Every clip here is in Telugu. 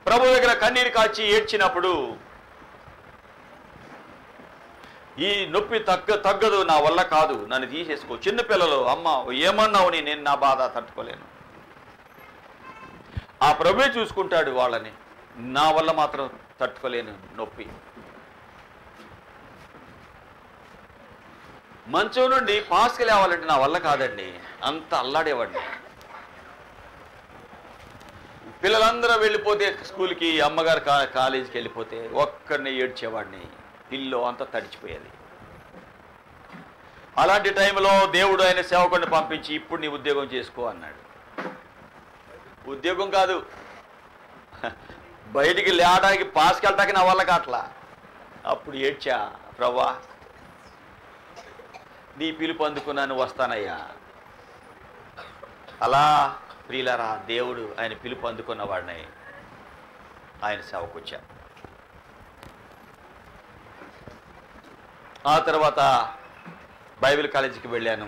ప్రభు దగ్గర కన్నీరు కాచి ఏడ్చినప్పుడు ఈ నొప్పి తగ్గదు, నా వల్ల కాదు, నన్ను తీసేసుకో. చిన్నపిల్లలు, అమ్మ ఏమన్నావు, నేను నా బాధ తట్టుకోలేను. ఆ ప్రభువే చూసుకుంటాడు వాళ్ళని, నా వల్ల మాత్రం తట్టుకోలేను నొప్పి. మంచం నుండి పాస్కి లేవాలంటే నా వల్ల కాదండి, అంత అల్లాడేవాడిని. పిల్లలందరూ వెళ్ళిపోతే స్కూల్కి, అమ్మగారు కాలేజీకి వెళ్ళిపోతే ఒక్కడిని ఏడ్చేవాడిని, ఇల్లు అంతా తడిచిపోయేది. అలాంటి టైంలో దేవుడు ఆయన సేవకుడిని పంపించి, ఇప్పుడు నీ ఉద్యోగం చేసుకో అన్నాడు. ఉద్యోగం కాదు, బయటికి లేవడానికి, పాస్కి వెళ్ళటానికి నా వల్ల కాట్లా. అప్పుడు ఏడ్చా, ప్రభువా నీ పిలుపు అందుకున్నాను, వస్తానయ్యా. అలా ప్రియులారా, దేవుడు ఆయన పిలుపు అందుకున్నవాడిని ఆయన సేవకు వచ్చా. ఆ తర్వాత బైబిల్ కాలేజీకి వెళ్ళాను.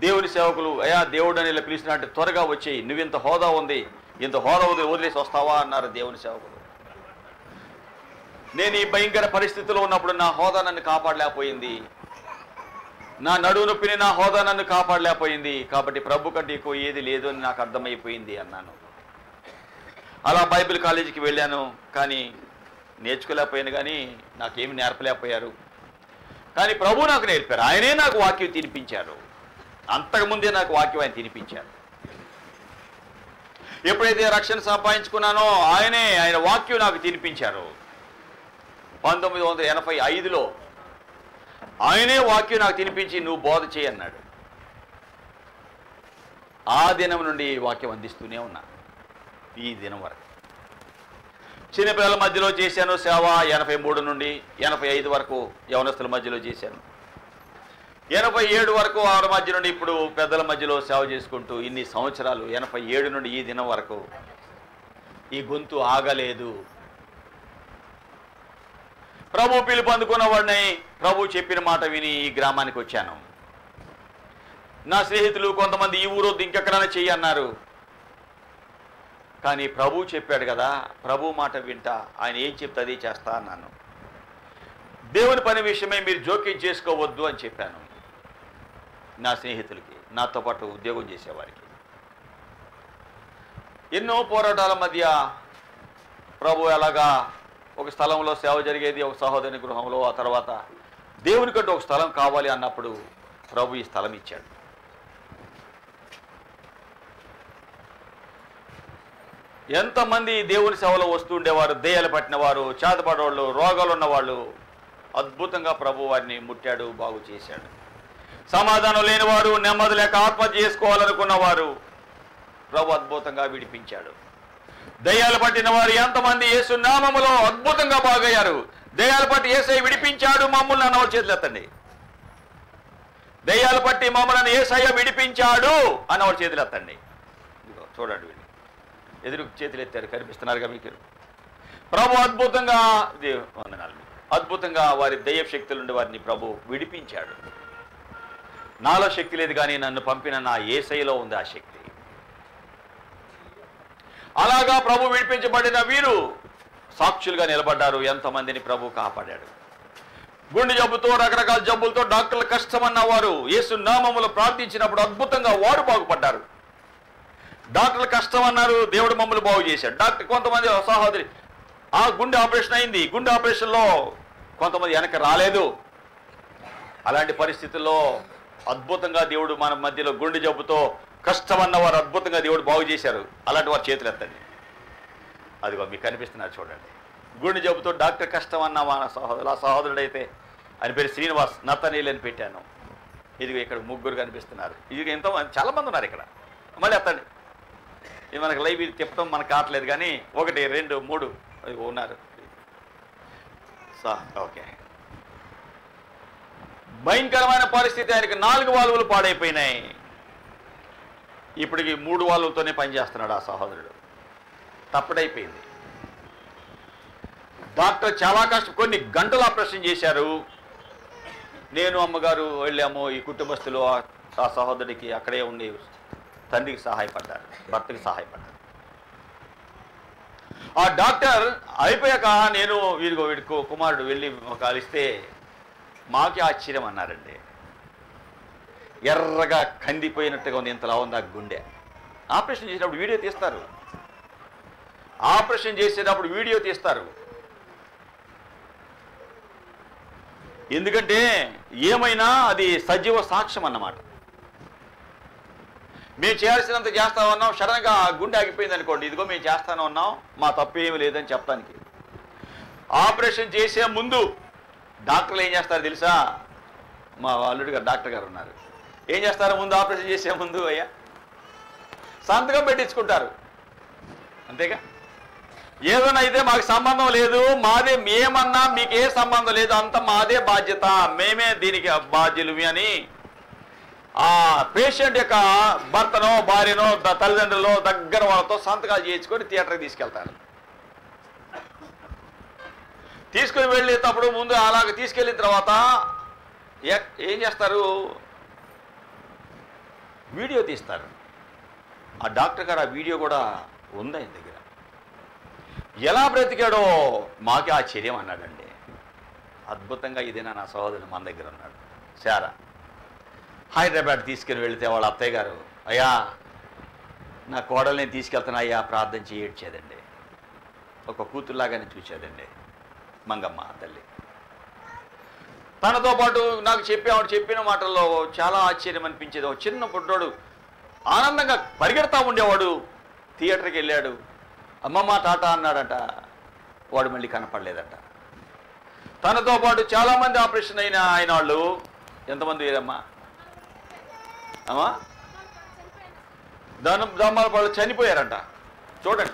దేవుని సేవకులు, అయ్యా దేవుడు అని ఇలా పిలిచినట్టు త్వరగా వచ్చేయి, నువ్వు ఇంత హోదా ఉంది, ఇంత హోదా వదిలేసి వస్తావా అన్నారు దేవుని సేవకులు. నేను ఈ భయంకర పరిస్థితిలో ఉన్నప్పుడు నా హోదా నన్ను కాపాడలేకపోయింది, నా నడువు నొప్పిని నా హోదా నన్ను కాపాడలేకపోయింది, కాబట్టి ప్రభు కంటే ఎక్కువ ఏది లేదు అని నాకు అర్థమైపోయింది అన్నాను. అలా బైబిల్ కాలేజీకి వెళ్ళాను, కానీ నేర్చుకోలేకపోయాను, కానీ నాకేమి నేర్పలేకపోయారు. కానీ ప్రభు నాకు నేర్పారు, ఆయనే నాకు వాక్యం తినిపించారు. అంతకుముందే నాకు వాక్యం ఆయన తినిపించారు. ఎప్పుడైతే రక్షణ సంపాదించుకున్నానో ఆయన వాక్యం నాకు తినిపించారు. 1985లో ఆయనే వాక్యం నాకు తినిపించి, నువ్వు బోధ చేయన్నాడు. ఆ దినం నుండి వాక్యం అందిస్తూనే ఉన్నా ఈ దినం వరకు. చిన్నపిల్లల మధ్యలో చేశాను సేవ 83 నుండి 85 వరకు యవనస్తుల మధ్యలో చేశాను. 87 వరకు ఆవిడ మధ్య నుండి ఇప్పుడు పెద్దల మధ్యలో సేవ చేసుకుంటూ ఇన్ని సంవత్సరాలు, 87 నుండి ఈ దినం వరకు ఈ గొంతు ఆగలేదు. ప్రభు పిలుపు అందుకున్న వాడిని, ప్రభు చెప్పిన మాట విని ఈ గ్రామానికి వచ్చాను. నా స్నేహితులు కొంతమంది ఈ ఊరు ఇంకెక్కడైనా చెయ్యన్నారు, కానీ ప్రభు చెప్పాడు కదా, ప్రభు మాట వింటా, ఆయన ఏం చెప్తే అది చేస్తా అన్నాను. దేవుని పని విషయమై మీరు జోక్యం చేసుకోవద్దు అని చెప్పాను నా స్నేహితులకి, నాతో పాటు ఉద్యోగం చేసేవారికి. ఎన్నో పోరాటాల మధ్య ప్రభు ఎలాగా ఒక స్థలంలో సేవ జరిగేది, ఒక సహోదరుని గృహంలో. ఆ తర్వాత దేవునికంటూ ఒక స్థలం కావాలి అన్నప్పుడు ప్రభు ఈ స్థలం ఇచ్చాడు. ఎంతమంది దేవుని సేవలో వస్తుండేవారు, దెయ్యాలు పట్టిన వారు, చేతపడేవాళ్ళు, రోగాలు ఉన్నవాళ్ళు. అద్భుతంగా ప్రభు వారిని ముట్టాడు, బాగు చేశాడు. సమాధానం లేనివారు, నెమ్మది లేక ఆత్మహత్య చేసుకోవాలనుకున్నవారు ప్రభు అద్భుతంగా విడిపించాడు. దయ్యాలు పట్టిన వారు ఎంతమంది యేసు నామములో అద్భుతంగా బాగయ్యారు. దయ్యాలు పట్టి యేసయ్య విడిపించాడు మమ్మల్ని అన్నవారు చేతులు ఎత్తండి. దయ్యాలు పట్టి మమ్మల్ని యేసయ్య విడిపించాడు అన్నవారు చేతులు ఎత్తండి. చూడండి, వీళ్ళు ఎదురు చేతులు ఎత్తారు, కనిపిస్తున్నారుగా మీకు. ప్రభు అద్భుతంగా, అద్భుతంగా వారి దయ్య శక్తుల నుండి వారిని ప్రభు విడిపించాడు. నాలో శక్తి లేదు, కానీ నన్ను పంపిన నా యేసయ్యలో ఉంది ఆ శక్తి. అలాగా ప్రభు విడిపించబడిన వీరు సాక్షులుగా నిలబడ్డారు. ఎంతమందిని ప్రభు కాపాడాడు. గుండె జబ్బుతో, రకరకాల జబ్బులతో డాక్టర్లు కష్టమన్నవారు యేసు నామములో ప్రార్థించినప్పుడు అద్భుతంగా వారు బాగుపడ్డారు. డాక్టర్లు కష్టం అన్నారు, దేవుడు మమ్మల్ని బాగు చేశాడు. డాక్టర్ కొంతమంది సహోదరి ఆ గుండె ఆపరేషన్ అయింది, గుండె ఆపరేషన్లో కొంతమంది వెనక రాలేదు. అలాంటి పరిస్థితుల్లో అద్భుతంగా దేవుడు మన మధ్యలో గుండె జబ్బుతో కష్టమన్న వారు అద్భుతంగా దేవుడు బాగు చేశారు. అలాంటి వారు చేతులు ఎత్తండి. అదిగో మీకు కనిపిస్తున్నారు చూడండి. గుండె జబ్బుతో డాక్టర్ కష్టం అన్న మా సహోదరుడైతే ఆయన పేరు శ్రీనివాస్, నత్తనీళ్ళు అని పెట్టాను. ఇదిగో ఇక్కడ ముగ్గురు కనిపిస్తున్నారు. ఇది ఎంతోమంది, చాలామంది ఉన్నారు ఇక్కడ. మళ్ళీ ఎత్తండి. ఇది మనకు లైవ్ ఇది చెప్పడం మనకు కావట్లేదు, కానీ 1 2 3 ఉన్నారు. ఓకే. భయంకరమైన పరిస్థితి, ఆయనకి 4 వాల్వులు పాడైపోయినాయి. ఇప్పటికి 3 వాల్వులతోనే పనిచేస్తున్నాడు ఆ సహోదరుడు. తప్పడైపోయింది. డాక్టర్ చాలా కష్టం, కొన్ని గంటలు ఆపరేషన్ చేశారు. నేను అమ్మగారు వెళ్ళాము. ఈ కుటుంబస్తులు ఆ సహోదరుడికి అక్కడే ఉండి తండ్రికి సహాయపడ్డారు, భర్తకి సహాయపడ్డారు. ఆ డాక్టర్ అయిపోయాక నేను వీడి కుమారుడు వెళ్ళి కలిస్తే మాకే ఆశ్చర్యం అన్నారండి. ఎర్రగా కందిపోయినట్టుగా ఉంది, ఇంతలా ఉంది ఆ గుండె. ఆపరేషన్ చేసినప్పుడు వీడియో తీస్తారు, ఆపరేషన్ చేసేటప్పుడు వీడియో తీస్తారు. ఎందుకంటే ఏమైనా అది సజీవ సాక్ష్యం అన్నమాట. మేము చేయాల్సినంత చేస్తా ఉన్నాం, సడన్గా గుండె ఆగిపోయింది అనుకోండి, ఇదిగో మేము చేస్తానే ఉన్నాం, మా తప్పు ఏమి లేదని చెప్తానికి. ఆపరేషన్ చేసే ముందు డాక్టర్లు ఏం చేస్తారు తెలుసా? మా అల్లుడు గారు డాక్టర్ గారు ఉన్నారు. ఏం చేస్తారు ముందు? ఆపరేషన్ చేసే ముందు అయ్యా సంతకం పెట్టించుకుంటారు, అంతేగా. ఏదైనా అయితే మాకు సంబంధం లేదు, మాదే, మేమన్నా మీకు ఏ సంబంధం లేదు, అంత మాదే బాధ్యత, మేమే దీనికి బాధ్యులు అని ఆ పేషెంట్ యొక్క భర్తనో భార్యనో తల్లిదండ్రులో దగ్గర వాళ్ళతో సంతకాలు చేయించుకొని థియేటర్కి తీసుకెళ్తారు. తీసుకుని వెళ్ళేటప్పుడు ముందు అలాగ తీసుకెళ్ళిన తర్వాత ఏం చేస్తారు? వీడియో తీస్తారు. ఆ డాక్టర్ గారు ఆ వీడియో కూడా ఉంది ఆయన దగ్గర. ఎలా బ్రతికాడో మాకే ఆశ్చర్యం అన్నాడండి. అద్భుతంగా ఇదేనా నా సహోదరుడు మన దగ్గర ఉన్నాడు. శారా హైదరాబాద్ తీసుకుని వెళితే వాళ్ళ అత్తయ్య గారు, అయ్యా నా కోడల్ని తీసుకెళ్తాను అయ్యా ప్రార్థన చేయడ్చేదండి. ఒక కూతురులాగానే చూసేదండి మంగమ్మ తల్లి. తనతో పాటు నాకు చెప్పిన మాటల్లో చాలా ఆశ్చర్యం అనిపించేది. ఒక చిన్న పుట్రోడు ఆనందంగా పరిగెడతా ఉండేవాడు. థియేటర్కి వెళ్ళాడు, అమ్మమ్మ టాటా అన్నాడట, వాడు మళ్ళీ కనపడలేదట. తనతో పాటు చాలామంది ఆపరేషన్ అయిన వాళ్ళు ఎంతమంది వేరమ్మా అమ్మా దమ్మాల వాళ్ళు చనిపోయారంట. చూడండి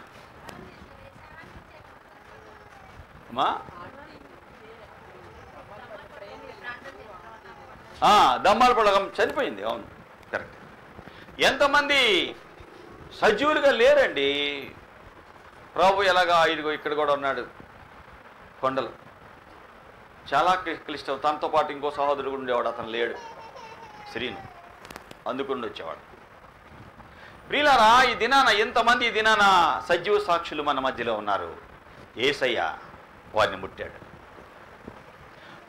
అమ్మా, దమ్మాల పళ్ళగం చనిపోయింది. అవును, కరెక్ట్. ఎంతమంది సజీవులుగా లేరండి. ప్రభు ఎలాగా ఇదిగో ఇక్కడ కూడా ఉన్నాడు. కొండలు చాలా క్లిష్టం. తనతో పాటు ఇంకో సహోదరుడు ఉండేవాడు, అతను లేడు, శ్రీను, అందుకుండా వచ్చేవాడు. ప్రియులారా, ఈ దినాన ఎంతమంది ఈ దినాన సజీవ సాక్షులు మన మధ్యలో ఉన్నారు. యేసయ్య వారిని ముట్టాడు.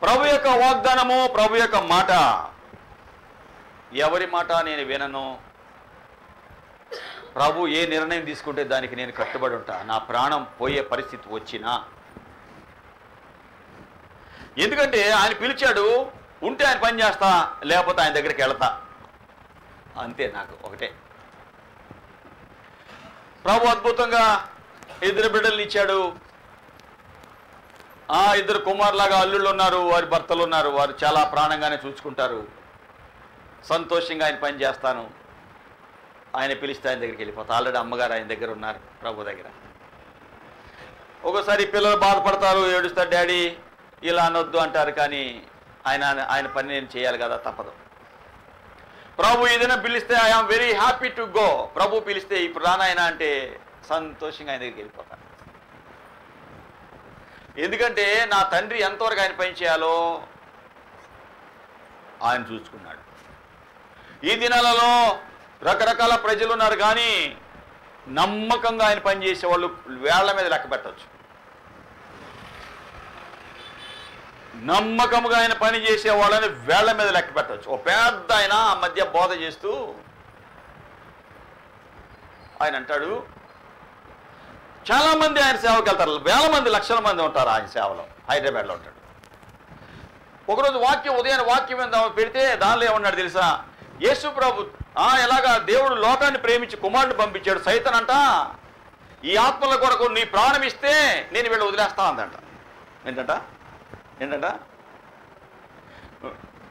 ప్రభు యొక్క వాగ్దానము, ప్రభు యొక్క మాట. ఎవరి మాట నేను వినను, ప్రభు ఏ నిర్ణయం తీసుకుంటే దానికి నేను కట్టుబడి ఉంటా, నా ప్రాణం పోయే పరిస్థితి వచ్చినా. ఎందుకంటే ఆయన పిలిచాడు, ఉంటే ఆయన పని చేస్తా, లేకపోతే ఆయన దగ్గరికి వెళతా, అంతే. నాకు ఒకటే. ప్రభు అద్భుతంగా 2 బిడ్డల్ని ఇచ్చాడు. ఆ 2 కుమారులాగా అల్లుళ్ళు ఉన్నారు, వారి భర్తలు ఉన్నారు, వారు చాలా ప్రాణంగానే చూసుకుంటారు. సంతోషంగా ఆయన పని చేస్తాను, ఆయన పిలిస్తే ఆయన దగ్గరికి వెళ్ళిపోతా. ఆల్రెడీ అమ్మగారు ఆయన దగ్గర ఉన్నారు, ప్రభు దగ్గర. ఒకసారి పిల్లలు బాధపడతారు, ఏడుస్తారు, డాడీ ఇలా అనొద్దు అంటారు, కానీ ఆయన పని నేను చేయాలి కదా, తప్పదు. ప్రభు ఏదైనా పిలిస్తే I am very happy to go. ప్రభు పిలిస్తే ఇప్పుడు రానాయన అంటే సంతోషంగా ఆయన దగ్గరికి వెళ్ళిపోతాను. ఎందుకంటే నా తండ్రి ఎంతవరకు ఆయన పని చేయాలో ఆయన చూసుకున్నాడు. ఈ దినాలలో రకరకాల ప్రజలు ఉన్నారు, కానీ నమ్మకంగా ఆయన పని చేసేవాళ్ళు వేళ్ల మీద లెక్క పెట్టవచ్చు. నమ్మకంగా ఆయన పని చేసేవాళ్ళని వేళ్ల మీద లెక్క పెట్టవచ్చు. ఓ పెద్ద ఆయన ఆ మధ్య బోధ చేస్తూ ఆయన అంటాడు, చాలామంది ఆయన సేవకి వెళ్తారు, వేల మంది, లక్షల మంది ఉంటారు ఆయన సేవలో. హైదరాబాద్లో ఉంటాడు. ఒకరోజు ఉదయాన్ని వాక్యం పెడితే దానిలో ఏమన్నాడు తెలుసా? యేసు ప్రభు ఎలాగా దేవుడు లోకాన్ని ప్రేమించి కుమారుడు పంపించాడు. సైతాన్ అంట, ఈ ఆత్మల కొరకు నీ ప్రాణం ఇస్తే నేను వీళ్ళు వదిలేస్తా అందంట. ఏంటంట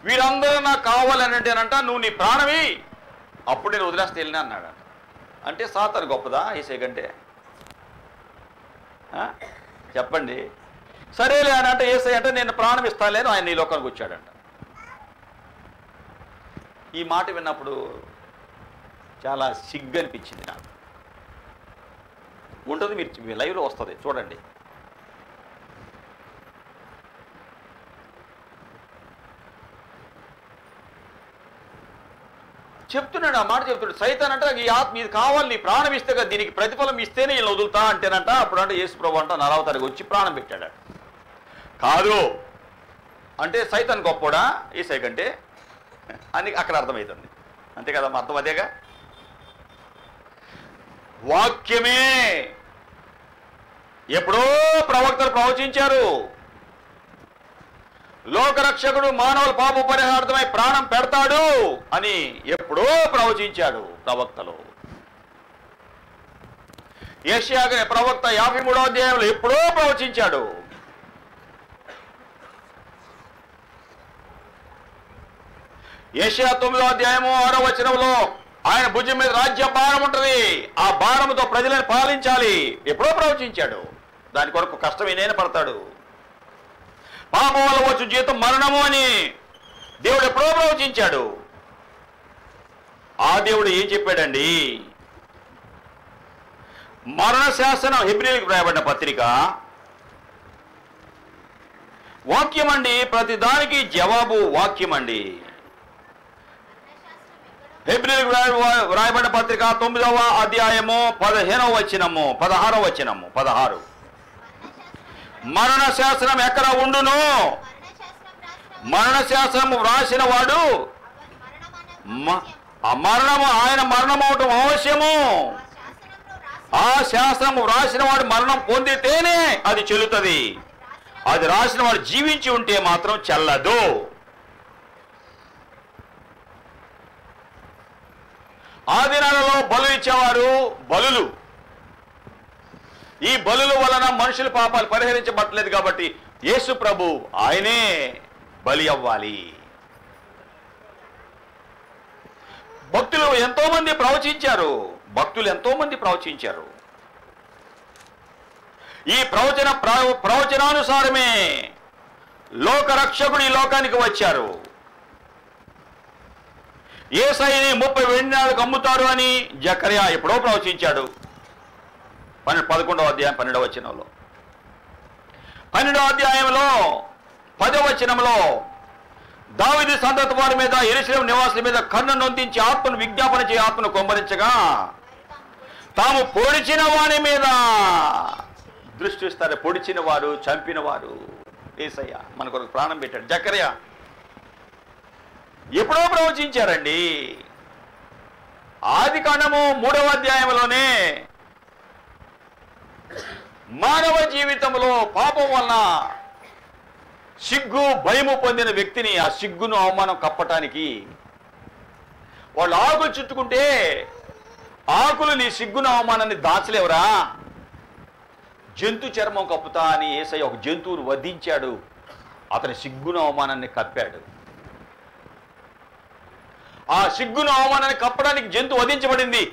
వీరందరూ నాకు కావాలని అంటేనంట, నువ్వు నీ ప్రాణమి, అప్పుడు నేను వదిలేస్తే వెళ్ళినా అన్నాడంట. అంటే సాతాను గొప్పదా యేసయ్య కంటే? చెప్పండి. సరేలే అని అంటే యేసయ్య అంటే నేను ప్రాణం ఇస్తానులేను, ఆయన ఈ లోకానికి వచ్చాడంట. ఈ మాట విన్నప్పుడు చాలా సిగ్గు అనిపించింది నాకు. ఉంటుంది, మీరు లైవ్లో వస్తుంది చూడండి. చెప్తున్నాడు, ఆ మాట చెప్తున్నాడు. సైతాన్ అంటే ఈ ఆత్మ ఇది కావాలి, నీ ప్రాణం ఇస్తే కదా, దీనికి ప్రతిఫలం ఇస్తేనే వీళ్ళు వదులుతా అంటేనంట. అప్పుడు అంటే యేసు ప్రభు అంట 40వ తారీఖు వచ్చి ప్రాణం పెట్టాడు. కాదు అంటే సైతాన్ గొప్పోడా యేసయ్య కంటే అని అక్కడ అర్థమవుతుంది. అంతే కదా, అర్థం అదేగా. వాక్యమే ఎప్పుడో ప్రవక్తలు ప్రవచించారు. లోకరక్షకుడు మానవుల పాప పరిహారార్థమై ప్రాణం పెడతాడు అని ఎప్పుడో ప్రవచించాడు ప్రవక్తలు. యెషయా ప్రవక్త 53వ అధ్యాయంలో ఎప్పుడో ప్రవచించాడు. యెషయా 9వ అధ్యాయము 6వ వచనంలో ఆయన భుజం మీద రాజ్య భారం ఉంటుంది, ఆ భారంతో ప్రజలను పాలించాలి ఎప్పుడో ప్రవచించాడు. దాని కొరకు కష్టం ఈయన పడతాడు. పాపం వల్ల వచ్చు జీతం మరణము అని దేవుడు ఎప్పుడో ప్రవచించాడు. ఆ దేవుడు ఏం చెప్పాడండి? మరణ శాసనం, హెబ్రీయులకు రాయబడిన పత్రిక వాక్యం అండి, ప్రతి దానికి జవాబు వాక్యం అండి. హెబ్రీయులకు రాయబడిన పత్రిక 9వ అధ్యాయము 15వ వచనము 16వ వచనము 16. మరణ శాసనం ఎక్కడ ఉండును? మరణ శాసనము వ్రాసిన వాడు మరణము, ఆయన మరణం అవటం అవశ్యము. ఆ శాసనము వ్రాసిన వాడు మరణం పొందితేనే అది చెల్లుతుంది. అది రాసిన వాడు జీవించి ఉంటే మాత్రం చెల్లదు. ఆ దినాలలో బలు ఇచ్చేవారు బలులు. ఈ బలుల వలన మనుషుల పాపాలు పరిహరించబట్టలేదు కాబట్టి యేసు ప్రభు ఆయనే బలి అవ్వాలి. భక్తులు ఎంతో మంది ప్రవచించారు. ఈ ప్రవచనానుసారమే లోకరక్షకుడు ఈ లోకానికి వచ్చారు. యేసయ్యని 30 వెండినాలకు అమ్ముతారు అని జకర్యా ఎప్పుడో ప్రవచించాడు. 11వ అధ్యాయం 12వ వచనంలో, 12వ అధ్యాయంలో 10వ వచనంలో దావీదు సంతతి వారి మీద, యెరూషలేము నివాసుల మీద కన్ను నొందించి ఆత్మను విజ్ఞాపన చేయ ఆత్మను కొమ్మరించగా తాము పొడిచిన వారి మీద దృష్టి ఇస్తారు. పొడిచిన వారు, చంపిన వారు యేసయ్య మన కొరకు ప్రాణం పెట్టాడు. జకర్యా ఎప్పుడో ప్రవచించారండి. ఆదికాండము 3వ అధ్యాయంలోనే మానవ జీవితంలో పాపం వలన సిగ్గు భయము పొందిన వ్యక్తిని, ఆ సిగ్గును అవమానం కప్పటానికి వాళ్ళు ఆకులు చుట్టుకుంటే ఆకులు నీ సిగ్గును అవమానాన్ని దాచలేవరా, జంతు చర్మం కప్పుతా అని యేసయ్య ఒక జంతువును వధించాడు. అతని సిగ్గును అవమానాన్ని కప్పాడు. ఆ సిగ్గును అవమానాన్ని కప్పడానికి జంతువు వధించబడింది.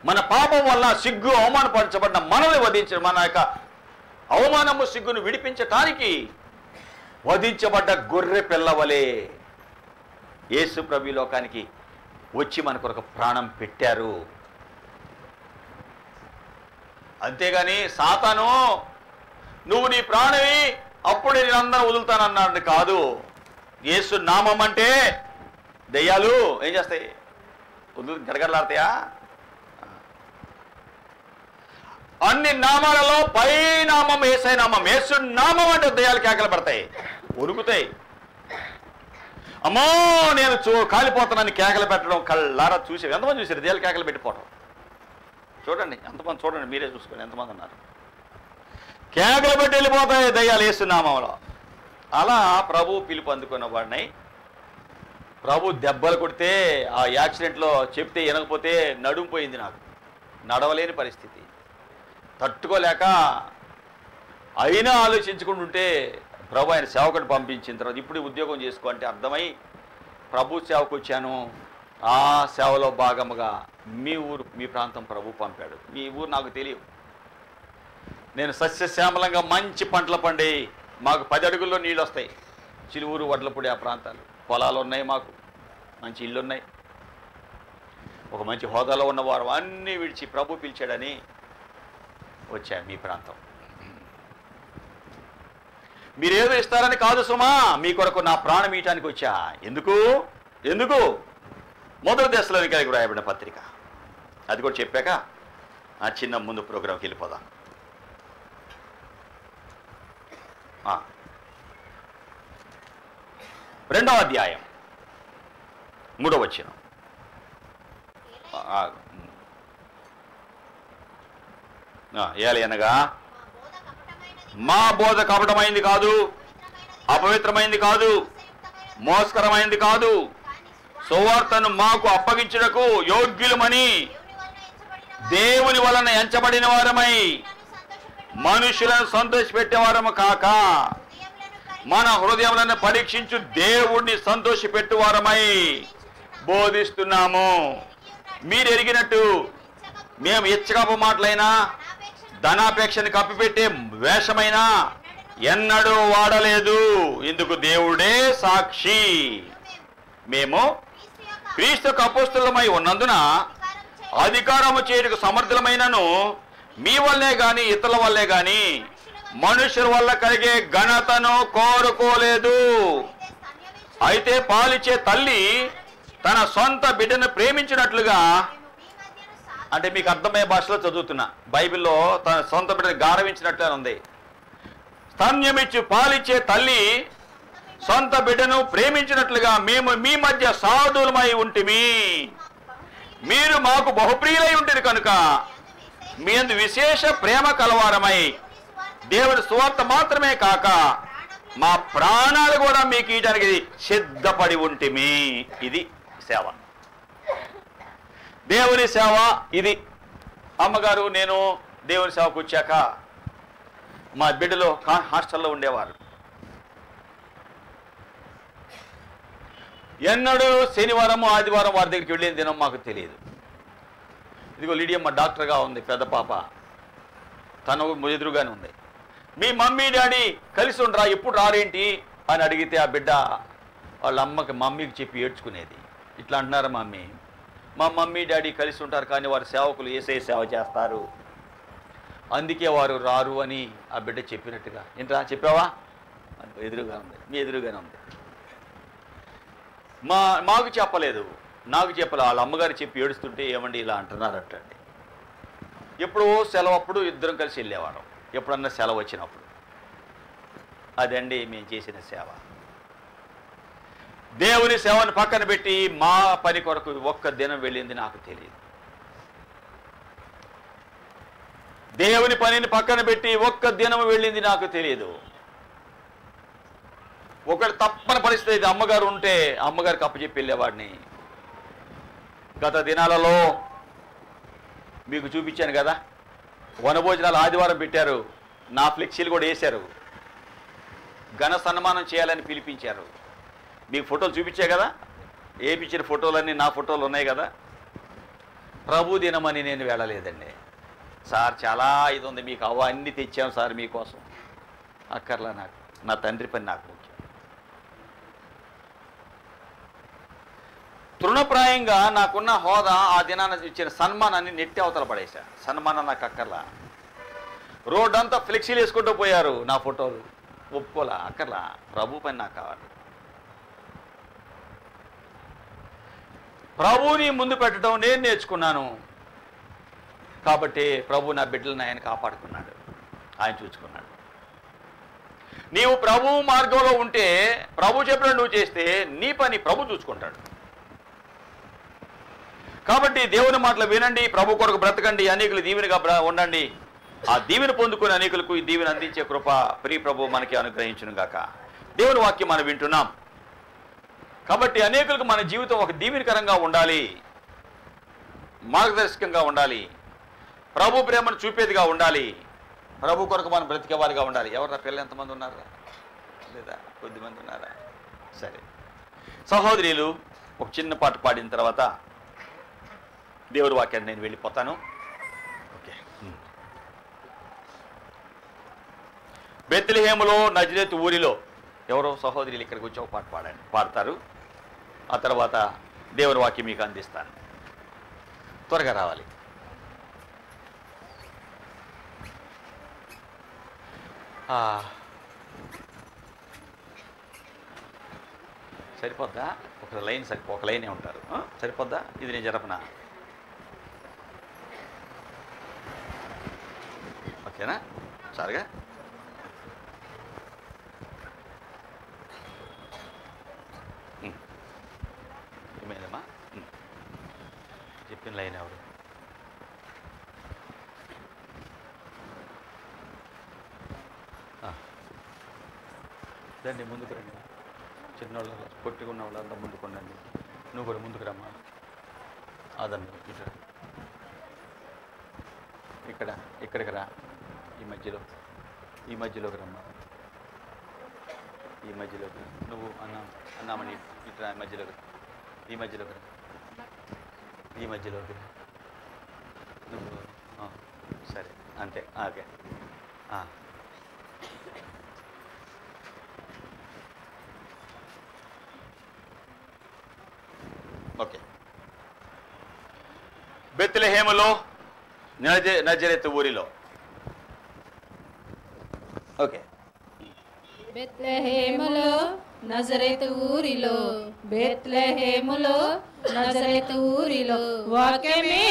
మన పాపం వల్ల సిగ్గు అవమానపరచబడిన మనల్ని వధించడం, మన యొక్క అవమానము సిగ్గును విడిపించటానికి వధించబడ్డ గొర్రె పిల్లవలే యేసు ప్రభు లోకానికి వచ్చి మన కొరకు ప్రాణం పెట్టారు. అంతేగాని సాతాను నువ్వు నీ ప్రాణమి అప్పుడే నేను అందరూ వదులుతానన్నాడు కాదు. యేసు నామం అంటే దెయ్యాలు ఏం చేస్తాయి? గడగడలాడతాయా? అన్ని నామాలలో పై నామం యేసయ్య నామం. యేసు నామం అంటే దెయ్యాలు కేకలు పడతాయి, ఉరుకుతాయి. అమ్మో నేను కాలిపోతానని కేకలు పెట్టడం కళ్ళారా చూసి ఎంతమంది చూసారు? దెయ్యాలు కేకలు పెట్టిపోవడం చూడండి, ఎంతమంది చూడండి, మీరే చూసుకోండి ఎంతమంది ఉన్నారు. కేకలు పెట్టి వెళ్ళిపోతాయి దయ్యాలు యేసు నామంలో. అలా ప్రభు పిలుపు అందుకున్న వాడిని ప్రభు దెబ్బలు కొడితే ఆ యాక్సిడెంట్లో చెప్తే వినకపోతే నడుము పోయింది, నాకు నడవలేని పరిస్థితి, తట్టుకోలేక అయినా ఆలోచించుకుంటుంటే ప్రభు ఆయన సేవకుడు పంపించిన తర్వాత ఇప్పుడు ఉద్యోగం చేసుకో అంటే అర్థమై ప్రభు సేవకు వచ్చాను. ఆ సేవలో భాగముగా మీ ఊరు మీ ప్రాంతం ప్రభు పంపాడు. మీ ఊరు నాకు తెలియదు. నేను సస్యశ్యామలంగా మంచి పంటలు పండి మాకు 10 అడుగుల్లో నీళ్ళు వస్తాయి. చిలువూరు, వడ్లపూడి ఆ ప్రాంతాలు పొలాలు ఉన్నాయి, మాకు మంచి ఇళ్ళు ఉన్నాయి, ఒక మంచి హోదాలో ఉన్నవారు అన్నీ విడిచి ప్రభు పిలిచాడని వచ్చా మీ ప్రాంతం. మీరేదో ఇస్తారని కాదు సుమా, మీ కొరకు నా ప్రాణం ఇయటానికి వచ్చా. ఎందుకు మొదటి దశలోనికి రాయబడిన పత్రిక, అది కూడా చెప్పాక ఆ చిన్న ముందు ప్రోగ్రాంకి వెళ్ళిపోదాం. రెండవ అధ్యాయం 3వ వచనం. ఏలయనగా మా బోధ కపటమైంది కాదు, అపవిత్రమైంది కాదు, మోసకరమైంది కాదు, సువార్తను మాకు అప్పగించుటకు యోగ్యులమని దేవుని వలన ఎంచబడిన వారమై మనుషులను సంతోషపెట్టేవారము కాక మన హృదయములను పరీక్షించు దేవుణ్ణి సంతోషపెట్టువారమై బోధిస్తున్నాము. మీరు ఎరిగినట్టు మేము ఇచ్చకపు మాటలైనా ధనాపేక్షను కప్పిపెట్టే వేషమైనా ఎన్నడూ వాడలేదు. ఇందుకు దేవుడే సాక్షి. మేము క్రీస్తు అపోస్తలులమై ఉన్నందున అధికారము చేయుటకు సమర్థులమైనను మీ వల్లే గాని ఇతరుల వల్లే గాని మనుషుల వల్ల కలిగే ఘనతను కోరుకోలేదు. అయితే పాలిచ్చే తల్లి తన సొంత బిడ్డను ప్రేమించినట్లుగా, అంటే మీకు అర్థమయ్యే భాషలో చదువుతున్నా, బైబిల్లో తన సొంత బిడ్డను గారవించినట్లే ఉంది. స్తన్యమిచ్చి పాలిచ్చే తల్లి సొంత బిడ్డను ప్రేమించినట్లుగా మేము మీ మధ్య సాధులమై ఉంటిమి. మీరు మాకు బహుప్రియులై ఉంటుంది కనుక మీ అందు విశేష ప్రేమ కలవారమై దేవుని సువార్త మాత్రమే కాక మా ప్రాణాలు కూడా మీకు ఇవ్వడానికి సిద్ధపడి ఉంటిమి. ఇది సేవ, దేవుని సేవ. ఇది అమ్మగారు నేను దేవుని సేవకు వచ్చాక మా బిడ్డలో హాస్టల్లో ఉండేవారు. ఎన్నడూ శనివారం ఆదివారం వారి దగ్గరికి వెళ్ళిన దినం మాకు తెలియదు. ఇదిగో లిడియమ్మ డాక్టర్గా ఉంది, పెద్ద పాప, తను ఎదురుగానే ఉంది. మీ మమ్మీ డాడీ కలిసి ఉండరా, ఎప్పుడు రారేంటి అని అడిగితే ఆ బిడ్డ వాళ్ళ మమ్మీకి చెప్పి ఏడ్చుకునేది. ఇట్లా అంటున్నారా మమ్మీ, మా మమ్మీ డాడీ కలిసి ఉంటారు కానీ వారి సేవకులు యేసయ్య సేవ చేస్తారు, అందుకే వారు రారు అని ఆ బిడ్డ చెప్పినట్టుగా. ఏంట్రా చెప్పావా? ఎదురుగా ఉంది, మీ ఎదురుగానే ఉంది. మాకు చెప్పలేదు, నాకు చెప్పలే, వాళ్ళ అమ్మగారు చెప్పి ఏడుస్తుంటే ఏమండి ఇలా అంటున్నారటండి. ఎప్పుడో సెలవు అప్పుడు ఇద్దరం కలిసి వెళ్ళేవాళ్ళం, ఎప్పుడన్నా సెలవు వచ్చినప్పుడు. అదండి మేము చేసిన సేవ. దేవుని సేవను పక్కన పెట్టి మా పని కొరకు ఒక్క దినం వెళ్ళింది నాకు తెలియదు. దేవుని పనిని పక్కన పెట్టి ఒక్క దినం వెళ్ళింది నాకు తెలియదు. ఒకటి తప్పని పరిస్థితి, అమ్మగారు ఉంటే అమ్మగారికి అప్పచెప్పి వెళ్ళేవాడిని. గత దినాలలో మీకు చూపించాను కదా, వనభోజనాలు ఆదివారం పెట్టారు, నా ఫ్లెక్సీలు కూడా వేశారు, ఘన సన్మానం చేయాలని పిలిపించారు. మీకు ఫోటోలు చూపించే కదా, ఏపిచ్చిన ఫోటోలన్నీ నా ఫోటోలు ఉన్నాయి కదా. ప్రభు దినమని నేను వెళ్ళలేదండి. సార్ చాలా ఇది ఉంది మీకు, అవన్నీ తెచ్చాం సార్ మీకోసం. అక్కర్లా, నాకు నా తండ్రి పని నాకు ముఖ్యం. తృణప్రాయంగా నాకున్న హోదా ఆ దినాన ఇచ్చిన సన్మానాన్ని నెట్టి అవతల పడేశా. సన్మానం నాకు అక్కర్లా. రోడ్డంతా ఫ్లెక్సీలు వేసుకుంటూ పోయారు నా ఫోటోలు, ఒప్పుకోలా, అక్కర్లా. ప్రభు పని నాకు కావాలి. ప్రభువుని ముందు పెట్టడం నేను నేర్చుకున్నాను కాబట్టి ప్రభు నా బిడ్డలను ఆయన కాపాడుకున్నాడు, ఆయన చూసుకున్నాడు. నీవు ప్రభు మార్గంలో ఉంటే, ప్రభు చెప్పినట్టు నువ్వు చేస్తే నీ పని ప్రభు చూసుకుంటాడు. కాబట్టి దేవుని మాటలు వినండి, ప్రభు కొరకు బ్రతకండి, అనేకులు దీవెనగా ఉండండి. ఆ దీవెన పొందుకుని అనేకులకు ఈ దీవెన అందించే కృప ప్రియ ప్రభు మనకి అనుగ్రహించును గాక. దేవుని వాక్యం మనం వింటున్నాం కాబట్టి అనేకులకు మన జీవితం ఒక దీవెనకరంగా ఉండాలి, మార్గదర్శకంగా ఉండాలి, ప్రభు ప్రేమను చూపేదిగా ఉండాలి, ప్రభు కొరకు మనం బ్రతికేవారిగా ఉండాలి. ఎవరు పిల్లలు ఎంతమంది ఉన్నారా? లేదా కొద్దిమంది ఉన్నారా? సరే సహోదరులు, ఒక చిన్న పాట పాడిన తర్వాత దేవుడి వాక్యాన్ని నేను వెళ్ళిపోతాను. ఓకే. బెత్లెహేములో నజరేతు ఊరిలో ఎవరో సహోదరులు ఇక్కడికి వచ్చి ఒక పాట పాడతారు. ఆ తర్వాత దేవుని వాక్యం మీకు అందిస్తాను. త్వరగా రావాలి. సరిపోద్దా? ఒక లైన్ ఒక లైనే ఉంటారు. సరిపోద్దా? ఇది నేను జరపనా? ఓకేనా? సరిగా ఏమైందమ్మా? చెప్పిన లైన్ ఎవరు? రండి, ముందుకు రండి. చిన్నవాళ్ళు పొట్టుకున్న వాళ్ళంతా ముందుకు ఉండండి. నువ్వు కూడా ముందుకు రమ్మా. అదన్ను ఇట్లా ఇక్కడికి రా. ఈ మధ్యలోకి రమ్మా. ఈ మధ్యలోకి నువ్వు అన్నామని ఇట్లా మధ్యలోకి రా. ఈ మధ్యలోకి నువ్వు సరే, అంతే. ఓకే. ఓకే. బెత్లెహేములో నజరేతు ఊరిలో. ఓకే. బెత్లెహేములో నజరేతు ఊరిలో, బెత్లెహేములో నజరేతు ఊరిలో వాక్యమే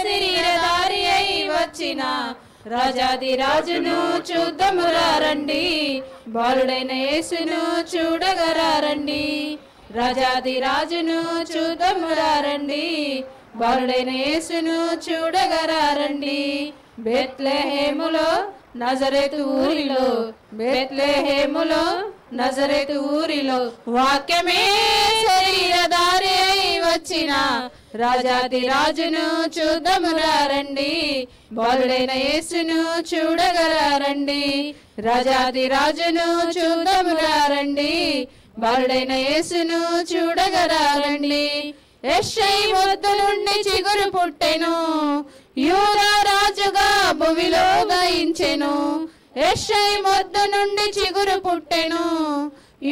శరీరధారి అయి వచ్చిన రాజాది రాజును చూద్దామురా రండి, బాలుడైన యేసును చూడగరా రండి. రాజాది రాజును చూద్దామురా రండి, బాలుడైన యేసును చూడగరా రండి. బెత్లెహేములో నజరేతు ఊరిలో, బెత్లెహేములో నజరేతు ఊరిలో వాక్యమే శరీరధారి అయి వచ్చిన రాజాది రాజును చూద్దామురా రండి, బాలుడైన యేసును చూడగరా రండి. రాజాది రాజును చూద్దామురా రండి, బాలుడైన యేసును చూడగరా రండి. యెషయి వద్ద నుండి చిగురు పుట్టెను, యూదా రాజుగా భూమిలో ఉదయించెను. యెషయి వద్ద నుండి చిగురు పుట్టెను,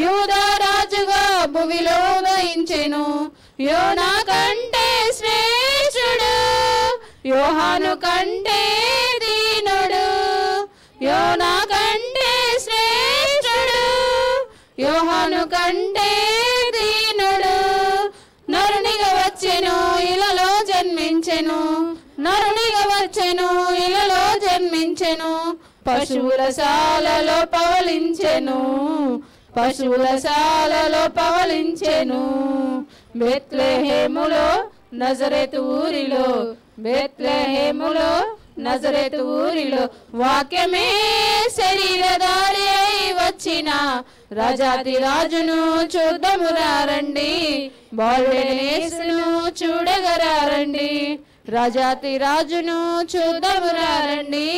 యూదా రాజుగా భూమిలో ఉదయించెను. యోనా కంటే శ్రేష్ఠుడు, యోహాను కంటే దీనుడు. యోనా కంటే శ్రేష్ఠుడు, యోహాను కంటే దీనుడు. నరునిగా వచ్చెను, ఇలలో జన్మించెను. నరునిగా వచ్చెను, ఇలలో జన్మించెను. పశువుల శాలలో పవలించెను, పశువుల శాలలో పవలించెను. బెత్లెహేములో నజరేతు ఊరిలో, బెత్లెహేములో నజరేతు ఊరిలో వాక్యమే శరీరధారి అయి వచ్చిన రాజాది రాజును చూద్దామురా రండి, బాలుడైన యేసును చూడగరా రండి. రాజాతి రాజును చూద్దామురా రండి,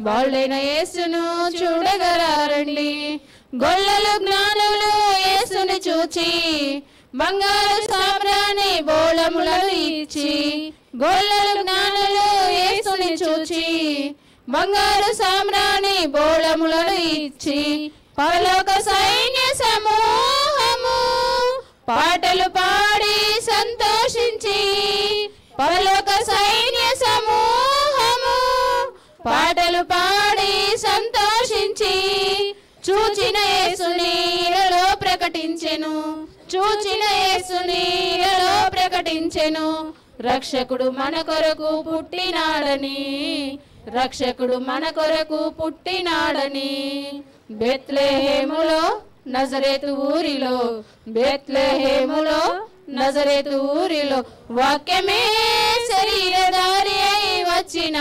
బాలుడైన యేసును చూడగరా రండి. గొల్లలు జ్ఞానులు యేసుని చూచి బంగారు సామ్రాణి బోళములను ఇచ్చి. గొల్లలు జ్ఞానులు యేసుని చూచి బంగారు సామ్రాణి బోళములను ఇచ్చి. పరలోక సైన్య సమూహము పాటలు పాడి సంతోషించి. పరలోక సైన్య సమూహము పాటలు పాడి సంతోషించి. చూచిన యేసుని ఇలలో ప్రకటించెను, చూచిన యేసుని ఇలలో ప్రకటించెను. రక్షకుడు మన కొరకు పుట్టినాడని, రక్షకుడు మన కొరకు పుట్టినాడని. బెత్లెహేములో నజరేతు ఊరిలో, బెత్లెహేములో నజరేతు ఊరిలో వాక్యమే శరీరధారి అయి వచ్చిన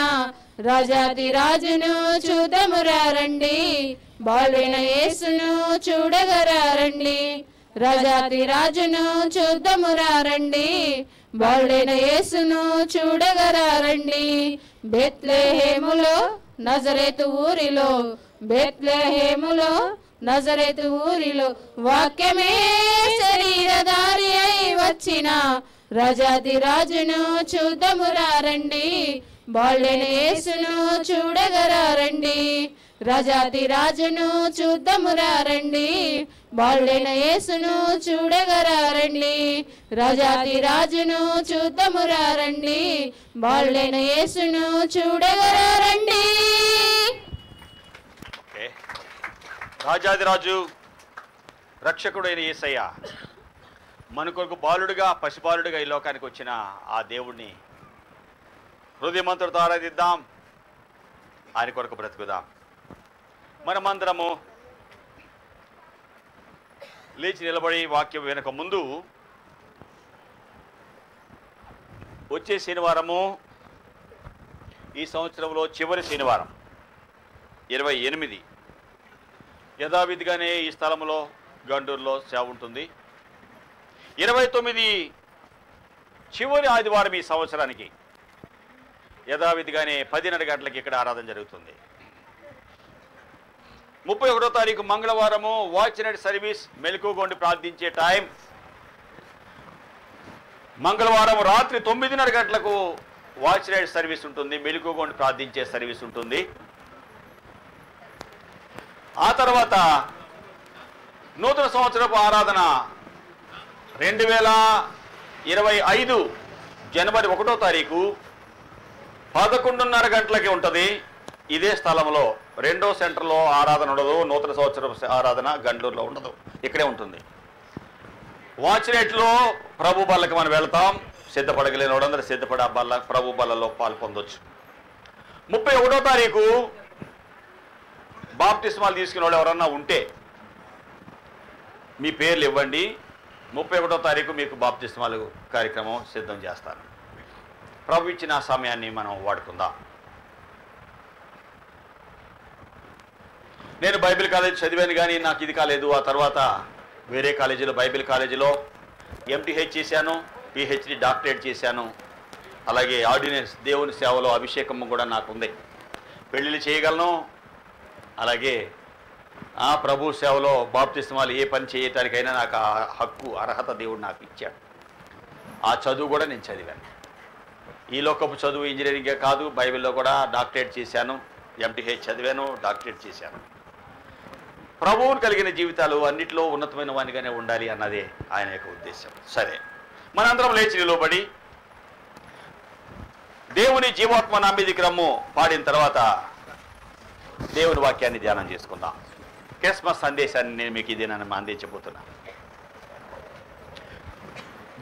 రాజాది రాజును చూద్దామురా రండి, బాలుడైన యేసును చూడగరా రండి. రాజాది రాజును చూద్దామురా రండి, బాలుడైన యేసును చూడగరా రండి. బెత్లెహేములో నజరేతు ఊరిలో, బెత్లెహేములో నజరేతు ఊరిలో వాక్యమే శరీరధారి అయి వచ్చిన రాజాది రాజును చూద్దామురా రండి, బాలుడైన యేసును చూడగరా రండి. రాజాది రాజును చూద్దామురా రండి, బాలుడైన యేసును చూడగరా రండి. రాజాది రాజును చూద్దామురా రండి, బాలుడైన యేసును చూడగరా రండి. రాజాది రాజు రక్షకుడైన యేసయ్య మన కొరకు బాలుడుగా పసిబాలుడుగా ఈ లోకానికి వచ్చిన ఆ దేవుణ్ణి హృదయమంతుడితో ఆరాధిద్దాం, ఆయన కొరకు బ్రతుకుదాం. మనమందరము లేచి నిలబడి వాక్యం వెనక ముందు వచ్చే శనివారము ఈ సంవత్సరంలో చివరి శనివారం 28 యథావిధిగానే ఈ స్థలంలో గండూరులో సేవ ఉంటుంది. 29 చివరి ఆదివారం ఈ సంవత్సరానికి యథావిధిగానే 10:30 గంటలకి ఇక్కడ ఆరాధన జరుగుతుంది. 31వ తారీఖు మంగళవారము వాచ్ నైట్ సర్వీస్, మెలకువగొండి ప్రార్థించే టైం. మంగళవారం రాత్రి 9:30 గంటలకు వాచ్ నైట్ సర్వీస్ ఉంటుంది, మెలకువగొండి ప్రార్థించే సర్వీస్ ఉంటుంది. ఆ తర్వాత నూతన సంవత్సరపు ఆరాధన 2025 జనవరి 1వ తారీఖు 11:30 గంటలకి ఉంటుంది. ఇదే స్థలంలో 2వ సెంటర్లో ఆరాధన ఉండదు. నూతన సంవత్సరం ఆరాధన గండూరులో ఉండదు, ఇక్కడే ఉంటుంది. వాచ్ నైట్లో ప్రభు బల్లకి మనం వెళ్తాం. సిద్ధపడగలిగిన వాళ్ళందరూ సిద్ధపడి ఆ బల్ల ప్రభు బల్లలో పాలు పొందొచ్చు. 31వ తారీఖు బాప్టిస్మాలు తీసుకునే వాళ్ళు ఎవరన్నా ఉంటే మీ పేర్లు ఇవ్వండి. 31వ తారీఖు మీకు బాప్టిస్మాలు కార్యక్రమం సిద్ధం చేస్తాను. ప్రభు ఇచ్చిన సమయాన్ని మనం వాడుకుందాం. నేను బైబిల్ కాలేజ్ చదివాను కానీ నాకు ఇది కాలేదు. ఆ తర్వాత వేరే కాలేజీలో బైబిల్ కాలేజీలో MTH చేశాను, PhD డాక్టరేట్ చేశాను. అలాగే ఆర్డినెన్స్ దేవుని సేవలో అభిషేకం కూడా నాకు ఉంది. పెళ్ళిళ్ళు చేయగలను. అలాగే ఆ ప్రభు సేవలో బాప్తిస్మాలు ఏ పని చేయటానికైనా నాకు ఆ హక్కు అర్హత దేవుడు నాకు ఇచ్చాడు. ఆ చదువు కూడా నేను చదివాను. ఈ లోకపు చదువు ఇంజనీరింగే కాదు, బైబిల్లో కూడా డాక్టరేట్ చేశాను, MTH చదివాను, డాక్టరేట్ చేశాను. ప్రభువును కలిగిన జీవితాలు అన్నిటిలో ఉన్నతమైన వానిగానే ఉండాలి అన్నదే ఆయన యొక్క ఉద్దేశం. సరే, మనందరం లేచి నిలబడి దేవుని జీవాత్మ నా మీదికి రమ్ము పాడిన తర్వాత దేవుని వాక్యాన్ని ధ్యానం చేసుకుందాం. క్రిస్మస్ సందేశాన్ని నేను మీకు ఇది నన్ను అందించబోతున్నా.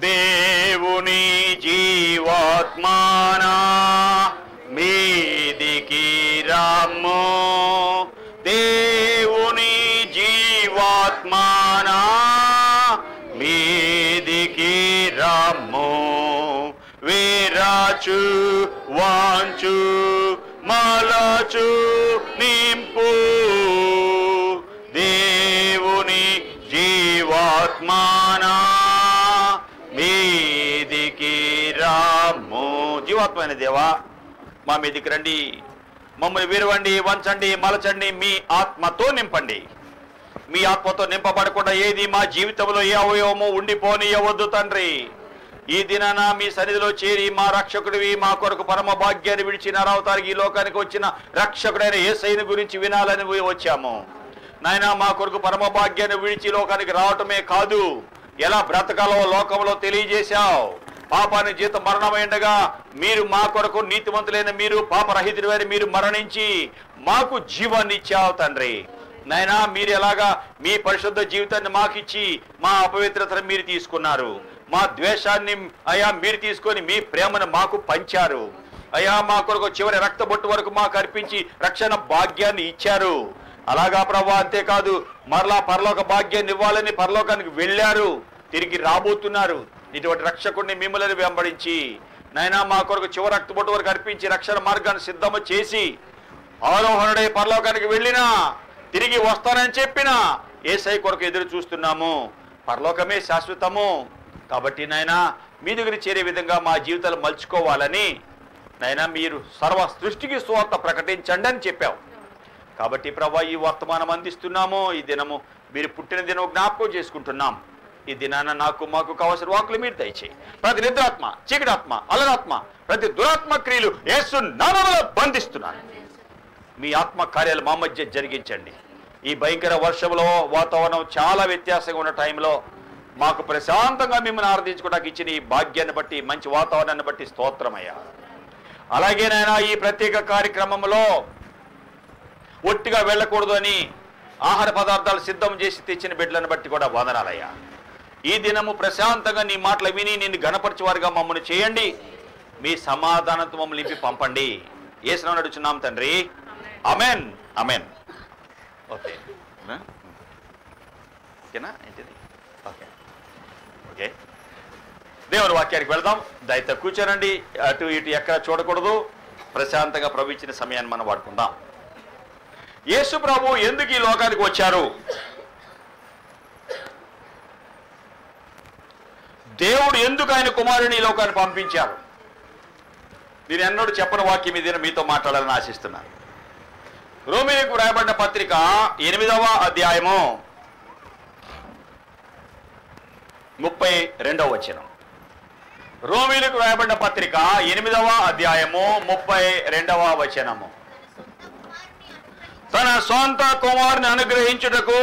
దేవుని జీవాత్మానా మీదికి రమ్ము, దేవుని జీవాత్మానా మీదికి రమ్ము, విరాచు వాంచు మలచు నింపు, దేవుని జీవాత్మానా మీదికి రమ్ము. జీవాత్మైన దేవా మా మీదికి రండి, మమ్మల్ని విరవండి, వంచండి, మలచండి, మీ ఆత్మతో నింపండి. మీ ఆత్మతో నింపబడకుండా ఏది మా జీవితంలో ఏ అవయవము ఉండిపోనియవద్దు తండ్రి. ఈ దినాన మీ సన్నిధిలో చేరి మా రక్షకుడివి, మా కొరకు పరమ భాగ్యాన్ని విడిచి 4వ తారీఖు ఈ లోకానికి వచ్చిన రక్షకుడైన యేసయ్యను గురించి వినాలని వచ్చాము. నాయన, మా కొరకు పరమ భాగ్యాన్ని విడిచి లోకానికి రావటమే కాదు, ఎలా బ్రతకాలో లోకంలో తెలియజేశావు. పాపాన్ని జీతం మరణమైండగా మీరు మా కొరకు నీతివంతులైన మీరు, పాపరహితుడైన మీరు మరణించి మాకు జీవాన్ని ఇచ్చావు తండ్రి. నాయనా, మీరు ఎలాగా మీ పరిశుద్ధ జీవితాన్ని మాకిచ్చి మా అపవిత్రతను మీరు తీసుకున్నారు, మా ద్వేషాన్ని అయా మీరు తీసుకొని మీ ప్రేమను మాకు పంచారు. అయా, మా కొరకు చివరి రక్తబొట్టు వరకు మాకు అర్పించి రక్షణ భాగ్యాన్ని ఇచ్చారు. అలాగా ప్రభా, అంతేకాదు మరలా పరలోక భాగ్యాన్ని ఇవ్వాలని పరలోకానికి వెళ్ళారు, తిరిగి రాబోతున్నారు. ఇటువంటి రక్షకుడిని మిమ్మల్ని వెంబడించి నాయనా మా కొరకు చివరి రక్తబొట్టు వరకు అర్పించి రక్షణ మార్గాన్ని సిద్ధము చేసి ఆరోహణుడై పరలోకానికి వెళ్ళినా తిరిగి వస్తానని చెప్పిన యేసయ్య కొరకు ఎదురు చూస్తున్నాము. పరలోకమే శాశ్వతము. కాబట్టి నాయనా, మీ దగ్గర చేరే విధంగా మా జీవితాలు మలుచుకోవాలని నాయనా మీరు సర్వ సృష్టికి సువార్త ప్రకటించండి అని చెప్పావు. కాబట్టి ప్రభా, ఈ వర్తమానం అందిస్తున్నాము. ఈ దినము మీరు పుట్టిన దినం జ్ఞాపకం చేసుకుంటున్నాం. ఈ దినాన నాకు మాకు కావాల్సిన వాకులు మీరు దయచేయి. ప్రతి నిద్రాత్మ, చీకటాత్మ, అలరాత్మ, ప్రతి దురాత్మ క్రియలు యేసు నామములో బంధిస్తున్నాను. మీ ఆత్మ కార్యాలు మా మధ్య జరిగించండి. ఈ భయంకర వర్షంలో వాతావరణం చాలా వ్యత్యాసంగా ఉన్న టైంలో మాకు ప్రశాంతంగా మిమ్మల్ని ఆరాధించుకోవడానికి ఇచ్చిన ఈ భాగ్యాన్ని బట్టి, మంచి వాతావరణాన్ని బట్టి స్తోత్రమయ్యా. అలాగేనైనా ఈ ప్రత్యేక కార్యక్రమంలో ఒట్టిగా వెళ్ళకూడదు అని ఆహార పదార్థాలు సిద్ధం చేసి తెచ్చిన బిడ్డలను బట్టి కూడా వందనాలయ్యా. ఈ దినము ప్రశాంతంగా నీ మాటలు విని నిన్ను గణపరచువారుగా మమ్మల్ని చేయండి. మీ సమాధానంతో మమ్మల్ని నింపి పంపండి. యేసునామములో అడుగుచున్నాం తండ్రి, ఆమేన్. ఆమేన్. ఓకే, ఓకేనా? ఏంటిది? ఓకే ఓకే దేవుని వాక్యానికి వెళ్దాం. దయతో కూర్చోనండి. అటు ఇటు ఎక్కడ చూడకూడదు. ప్రశాంతంగా ప్రభు ఇచ్చిన సమయాన్ని మనం వాడుకుందాం. యేసు ప్రభు ఎందుకు ఈ లోకానికి వచ్చారు? దేవుడు ఎందుకు ఆయన కుమారుని ఈ లోకాన్ని పంపించారు? నేను ఎన్నడూ చెప్పని వాక్యం ఇది మీతో మాట్లాడాలని ఆశిస్తున్నాను. రోమీయులకు వ్రాయబడిన పత్రిక 8వ అధ్యాయము 32వ వచనం. రోమీయులకు వ్రాయబడిన పత్రిక 8వ అధ్యాయము 32వ వచనము. తన సొంత కుమారుని అనుగ్రహించుటకు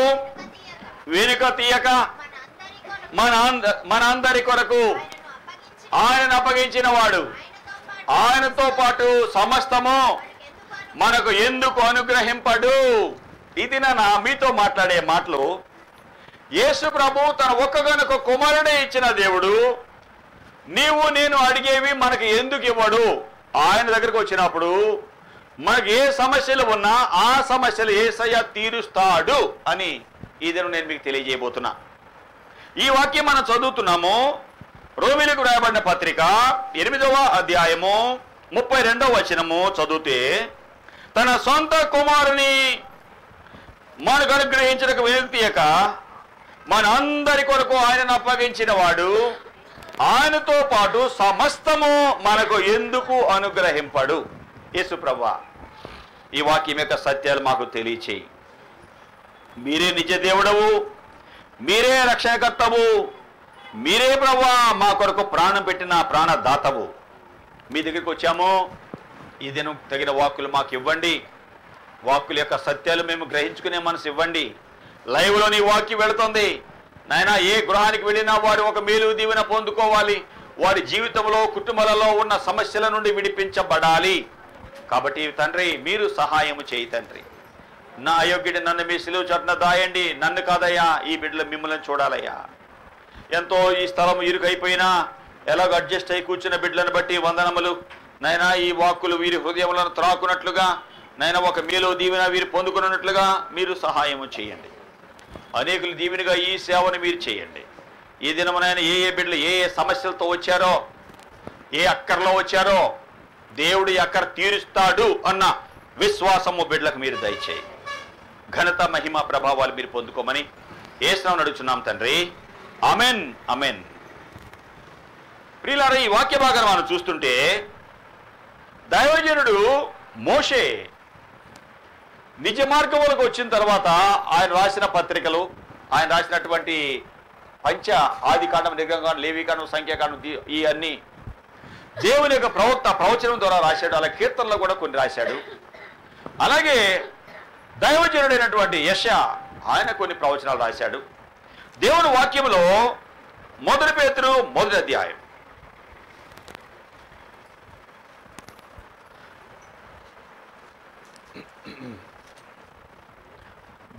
వెనుక తీయక మన అందరి కొరకు ఆయనను అప్పగించిన వాడు ఆయనతో పాటు సమస్తము మనకు ఎందుకు అనుగ్రహింపడు? ఇది నా మీతో మాట్లాడే మాటలు. యేసు ప్రభు తన ఒక్కగానొక్క కుమారుడే ఇచ్చిన దేవుడు. నీవు నేను అడిగేవి మనకు ఎందుకు ఇవ్వడు? ఆయన దగ్గరకు వచ్చినప్పుడు మనకు ఏ సమస్యలు ఉన్నా ఆ సమస్యలు యేసయ్య తీరుస్తాడు అని ఈ దినం నేను మీకు తెలియజేయబోతున్నా. ఈ వాక్యం మనం చదువుతున్నాము. రోమీయులకు వ్రాయబడిన పత్రిక 8వ అధ్యాయము 32వ వచనము చదివితే, తన సొంత కుమారుని మనకు అనుగ్రహించడానికి వెనుతీయక మన అందరి కొరకు ఆయనను అప్పగించిన వాడు ఆయనతో పాటు సమస్తము మనకు ఎందుకు అనుగ్రహింపడు? యేసు ప్రభువా, ఈ వాక్యం యొక్క సత్యాలు మాకు తెలియచేయి. మీరే నిజ దేవుడవు, మీరే రక్షణకర్తవు, మీరే ప్రభువా మా కొరకు ప్రాణం పెట్టిన ప్రాణదాతవు. మీ దగ్గరికి వచ్చాము. ఈ దినం తగిన వాక్కులు మాకు ఇవ్వండి. వాక్కుల యొక్క సత్యాలు మేము గ్రహించుకునే మనసు ఇవ్వండి. లైవ్లో నీ వాక్యం వెళుతుంది నాయన. ఏ గృహానికి వెళ్ళినా వారు ఒక మేలు దీవెన పొందుకోవాలి. వారి జీవితంలో కుటుంబాలలో ఉన్న సమస్యల నుండి విడిపించబడాలి. కాబట్టి తండ్రి మీరు సహాయము చేయి తండ్రి. నా అయోగ్యుడి నన్ను మీ సిలువ చాటున దాయండి. నన్ను కాదయ్యా, ఈ బిడ్డలు మిమ్మల్ని చూడాలయ్యా. ఎంతో ఈ స్థలం ఇరుకైపోయినా ఎలాగో అడ్జస్ట్ అయి కూర్చున్న బిడ్డలను బట్టి వందనములు నాయన. ఈ వాక్కులు వీరి హృదయములను త్రాకున్నట్లుగా నాయన ఒక మేలు దీవెన వీరు పొందుకున్నట్లుగా మీరు సహాయము చేయండి. అనేకులు దీవెనగా ఈ సేవను మీరు చేయండి. ఈ దినమునైనా ఏ ఏ బిడ్డలు ఏ ఏ సమస్యలతో వచ్చారో, ఏ అక్కర్లో వచ్చారో దేవుడు అక్కర తీరుస్తాడు అన్న విశ్వాసము బిడ్డలకు మీరు దయచేయి. ఘనత మహిమ ప్రభావాలు మీరు పొందుకోమని యేసునామమున అడుగుచున్నాం తండ్రి, ఆమెన్. ఆమెన్. ప్రియులారా, ఈ వాక్య భాగాన్ని మనం చూస్తుంటే దైవజనుడు మోషే నిజ మార్గములకు వచ్చిన తర్వాత ఆయన రాసిన పత్రికలు, ఆయన రాసినటువంటి పంచ ఆదికాండం, నిర్గమకాండం, లేవీకాండం, సంఖ్యాకాండం, ఈ అన్ని దేవుని యొక్క ప్రవచనం ద్వారా రాశాడు. అలా కీర్తనలో కూడా కొన్ని రాశాడు. అలాగే దైవజనుడైనటువంటి యెషయా ఆయన కొన్ని ప్రవచనాలు రాశాడు. దేవుని వాక్యంలో 1 పేతురు 1వ అధ్యాయం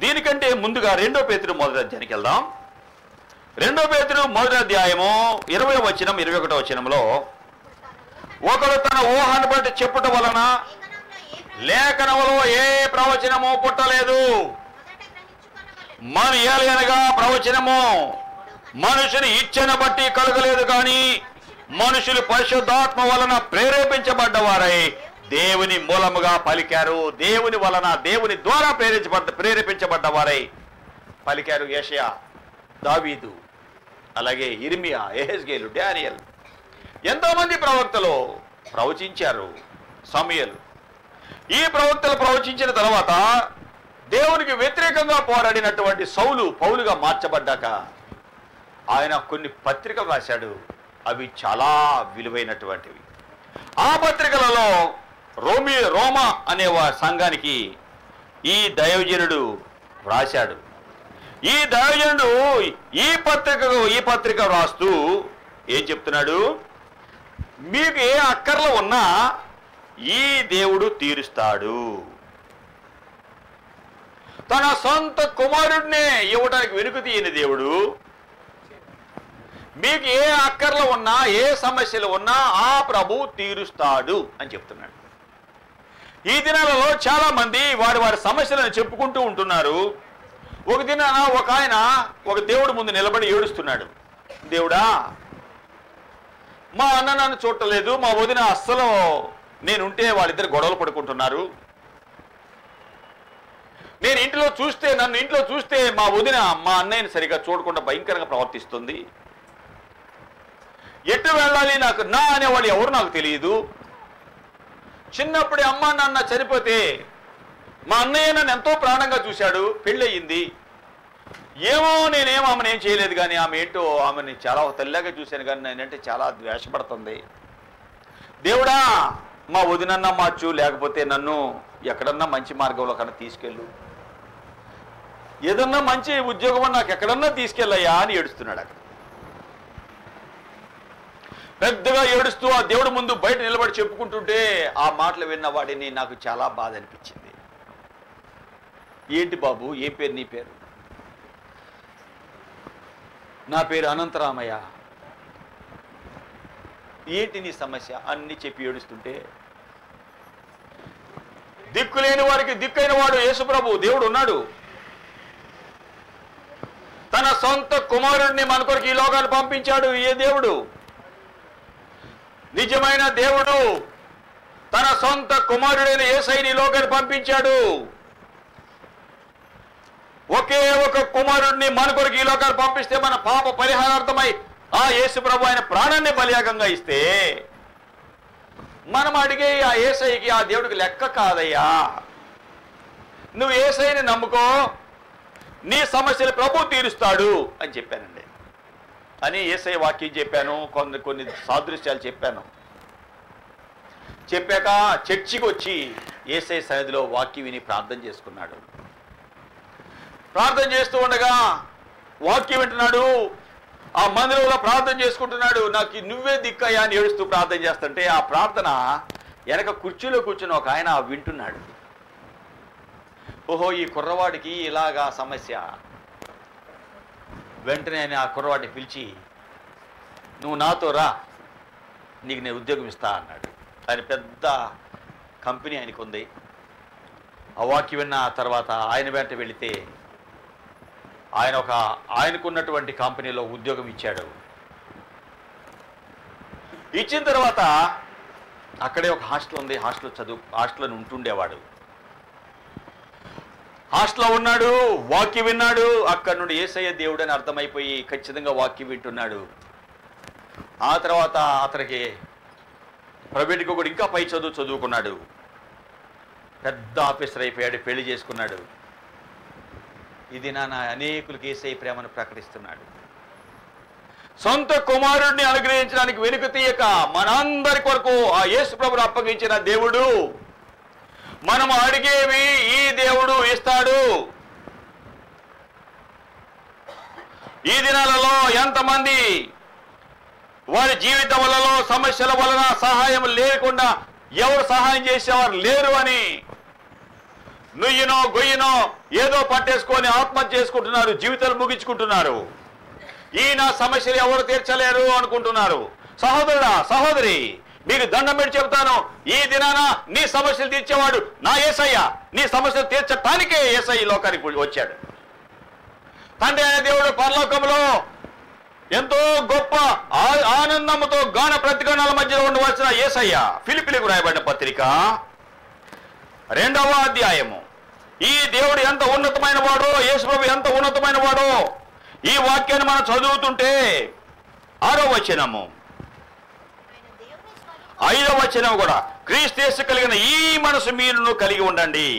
దీనికంటే ముందుగా 2 పేతురు 1వ అధ్యాయానికి వెళ్దాం. 2 పేతురు 1వ అధ్యాయము 20వ వచనం 21వ వచనంలో, ఒకడు తన ఊహను బట్టి చెప్పుట వలన లేఖనములో ఏ ప్రవచనము పుట్టలేదు. మన ఏలయనగా ప్రవచనము మనుషుని ఇచ్చను బట్టి కలగలేదు, కానీ మనుషులు పరిశుద్ధాత్మ వలన ప్రేరేపించబడ్డవారై దేవుని మూలముగా పలికారు. దేవుని వలన, దేవుని ద్వారా ప్రేరేపించబడ్డవారై పలికారు. యెషయా, దావీదు, అలాగే ఇర్మియా, యెహెజ్కేలు, డానియేల్, ఎంతోమంది ప్రవక్తలు ప్రవచించారు. సమూయేలు. ఈ ప్రవక్తలు ప్రవచించిన తర్వాత దేవునికి వ్యతిరేకంగా పోరాడినటువంటి సౌలు పౌలుగా మార్చబడ్డాక ఆయన కొన్ని పత్రికలు రాశాడు. అవి చాలా విలువైనటువంటివి. ఆ పత్రికలలో రోమా అనే సంఘానికి ఈ దైవజనుడు రాశాడు. ఈ దైవజనుడు ఈ పత్రిక రాస్తూ ఏం చెప్తున్నాడు? మీకు ఏ అక్కర్లు ఉన్నా ఈ దేవుడు తీరుస్తాడు. తన సొంత కుమారుడినే ఇవ్వడానికి వెనుక తీయని దేవుడు మీకు ఏ అక్కర్లు ఉన్నా, ఏ సమస్యలు ఉన్నా ఆ ప్రభు తీరుస్తాడు అని చెప్తున్నాడు. ఈ దినాలలో చాలా మంది వారి సమస్యలను చెప్పుకుంటూ ఉంటున్నారు. ఒక దినాన ఒక ఆయన ఒక దేవుడి ముందు నిలబడి ఏడుస్తున్నాడు. దేవుడా, మా అన్న నన్ను చూడలేదు, మా వదిన అస్సలు నేనుంటే వాళ్ళిద్దరు గొడవలు పడుకుంటున్నారు. నన్ను ఇంట్లో చూస్తే మా వదిన మా అన్నయ్యని సరిగా చూడకుండా భయంకరంగా ప్రవర్తిస్తుంది. ఎటు వెళ్ళాలి నాకు నా అనేవాళ్ళు ఎవరు నాకు తెలియదు. చిన్నప్పుడే అమ్మ నాన్న చనిపోతే మా అన్నయ్య నన్ను ఎంతో ప్రాణంగా చూశాడు, పెళ్ళయింది. ఏమో నేనేమో ఆమెను ఏం చేయలేదు, కానీ ఆమె ఏంటో ఆమెని చాలా తల్లిగా చూశాను, కానీ నేనంటే చాలా ద్వేషపడుతుంది. దేవుడా, మా వదినన్నా మార్చు, లేకపోతే నన్ను ఎక్కడన్నా మంచి మార్గంలో కన్నా తీసుకెళ్ళు, ఏదన్నా మంచి ఉద్యోగం నాకు ఎక్కడన్నా తీసుకెళ్ళయ్యా అని ఏడుస్తున్నాడు. అక్కడ పెద్దగా ఏడుస్తూ ఆ దేవుడి ముందు బయట నిలబడి చెప్పుకుంటుంటే ఆ మాటలు విన్న వాడిని నాకు చాలా బాధ అనిపించింది. ఏంటి బాబు, ఏ పేరు నీ పేరు? నా పేరు అనంతరామయ్య. ఏంటి నీ సమస్య అన్ని చెప్పి ఏడుస్తుంటే, దిక్కులేని వారికి దిక్కైన వాడు యేసుప్రభు దేవుడు ఉన్నాడు. తన సొంత కుమారుడిని మన కొరకు ఈ లోకాన్ని పంపించాడు. ఏ దేవుడు? నిజమైన దేవుడు తన సొంత కుమారుడైన యేసయ్యని ఈ లోకాన్ని పంపించాడు. ఒకే ఒక కుమారుడిని మన కొరకు ఈ లోకాన్ని పంపిస్తే మన పాప పరిహారార్థమై ఆ యేసుప్రభు ఆయన ప్రాణాన్ని బలియాగంగా ఇస్తే మనం అడిగే ఆ యేసయ్యకి ఆ దేవుడికి లెక్క కాదయ్యా. నువ్వు యేసయ్యని నమ్ముకో, నీ సమస్యలు ప్రభు తీరుస్తాడు అని చెప్పానండి. అని యేసయ్య వాక్యం చెప్పాను, కొన్ని సాదృశ్యాలు చెప్పాను. చెప్పాక చర్చికి వచ్చి యేసయ్య సన్నిధిలో వాక్యం విని ప్రార్థన చేసుకున్నాడు. ప్రార్థన చేస్తూ ఉండగా వాక్యం వింటున్నాడు, ఆ మందిరంలో ప్రార్థన చేసుకుంటున్నాడు. నాకు నువ్వే దిక్కయ్యా అని ఏడుస్తూ ప్రార్థన చేస్తుంటే ఆ ప్రార్థన వెనక కుర్చీలో కూర్చుని ఒక ఆయన వింటున్నాడు. ఓహో, ఈ కుర్రవాడికి ఇలాగా సమస్య. వెంటనే ఆయన ఆ కుర్రవాడిని పిలిచి, నువ్వు నాతో రా, నీకు నేను ఉద్యోగం ఇస్తా అన్నాడు. ఆయన పెద్ద కంపెనీ ఆయనకు ఉంది. ఆ వాక్యం విన్న తర్వాత ఆయన వెంట వెళితే ఆయనకున్నటువంటి కంపెనీలో ఉద్యోగం ఇచ్చాడు. ఇచ్చిన తర్వాత అక్కడే ఒక హాస్టల్ ఉంది, హాస్టల్లో ఉంటుండేవాడు. హాస్టల్లో ఉన్నాడు, వాక్యం విన్నాడు. అక్కడి నుండి యేసయ్య దేవుడు అని అర్థమైపోయి ఖచ్చితంగా వాక్యం వింటున్నాడు. ఆ తర్వాత అతనికి ప్రైవేట్గా కూడా ఇంకా పై చదువుకున్నాడు. పెద్ద ఆఫీసర్ అయిపోయాడు, పెళ్లి చేసుకున్నాడు. ఇది నాన్న అనేకులకి యేసయ్య ప్రేమను ప్రకటిస్తున్నాడు. సొంత కుమారుడిని అనుగ్రహించడానికి వెనుక తీయక మనందరి కొరకు ఆ యేసు ప్రభువును అప్పగించిన దేవుడు, మనం అడిగేవి ఈ దేవుడు ఇస్తాడు. ఈ దినాలలో ఎంతమంది వారి జీవితములలో సమస్యల వలన సహాయం లేకుండా ఎవరు సహాయం చేసేవారు లేరు అని నుయ్యనో గొయ్యనో ఏదో పట్టేసుకొని ఆత్మహత్య చేసుకుంటున్నారు, జీవితాలు ముగించుకుంటున్నారు. ఈ నా సమస్యలు ఎవరు తీర్చలేరు అనుకుంటున్నారు. సహోదరుడా, సహోదరి, మీకు దండం పెట్టి చెబుతాను, ఈ దినాన నీ సమస్యలు తీర్చేవాడు నా యేసయ్య. నీ సమస్యలు తీర్చటానికే యేసయ్య లోకానికి వచ్చాడు. తండ్రి అయిన దేవుడు పరలోకంలో ఎంతో గొప్ప ఆనందంతో గాన ప్రతిగానాల మధ్యలో ఉండవలసిన యేసయ్య ఫిలిప్పీలకు రాయబడిన పత్రిక 2వ అధ్యాయము. ఈ దేవుడు ఎంత ఉన్నతమైన వాడో, యేసుప్రభు ఎంత ఉన్నతమైన వాడో ఈ వాక్యాన్ని మనం చదువుతుంటే 6వ వచనము 5వ వచనం కూడా, క్రీస్తు కలిగిన ఈ మనసు మీరును కలిగి ఉండండి,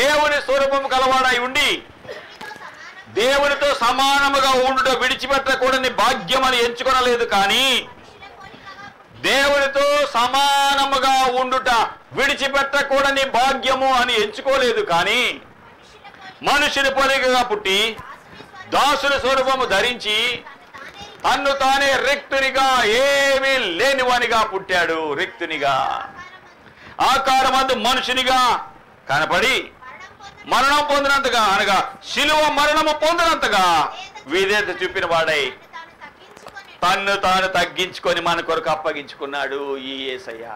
దేవుని స్వరూపము కలవాడై ఉండి దేవునితో సమానముగా ఉండుట విడిచిపెట్టకూడని భాగ్యమని ఎంచుకొనలేదు. కానీ దేవునితో సమానముగా ఉండుట విడిచిపెట్టకూడని భాగ్యము అని ఎంచుకోలేదు. కానీ మనుషుని పోలికగా పుట్టి దాసుని స్వరూపము ధరించి తన్ను తానే రిక్తునిగా, ఏమీ లేనివానిగా పుట్టాడు. రిక్తునిగా ఆకారమందు మనుషునిగా కనపడి మరణం పొందినంతగా, అనగా శిలువ మరణము పొందినంతగా విధేయత చూపిన వాడై తన్ను తాను తగ్గించుకొని మన కొరకు అప్పగించుకున్నాడు ఈ యేసయ్య.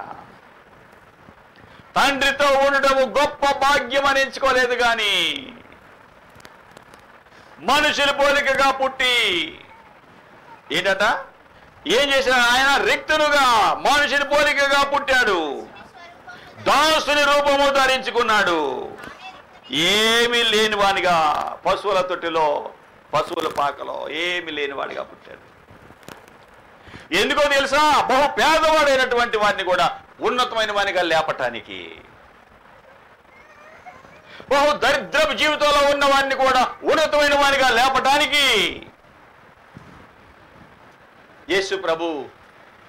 తండ్రితో ఉండటము గొప్ప భాగ్యం అని ఎంచుకోలేదు గాని మనుషుల పోలికగా పుట్టి ఏంటట ఏం చేశాడు ఆయన? రిక్తునుగా మనుషుని పోలికగా పుట్టాడు, దాసుని రూపము ధరించుకున్నాడు. ఏమీ లేనివానిగా పశువుల తొట్టిలో పశువుల పాకలో ఏమీ లేనివాడిగా పుట్టాడు. ఎందుకో తెలుసా? బహు పేదవాడైనటువంటి వాడిని కూడా ఉన్నతమైన వానిగా లేపటానికి, బహు దరిద్రపు జీవితంలో ఉన్న వాడిని కూడా ఉన్నతమైన వానిగా లేపటానికి యేసు ప్రభు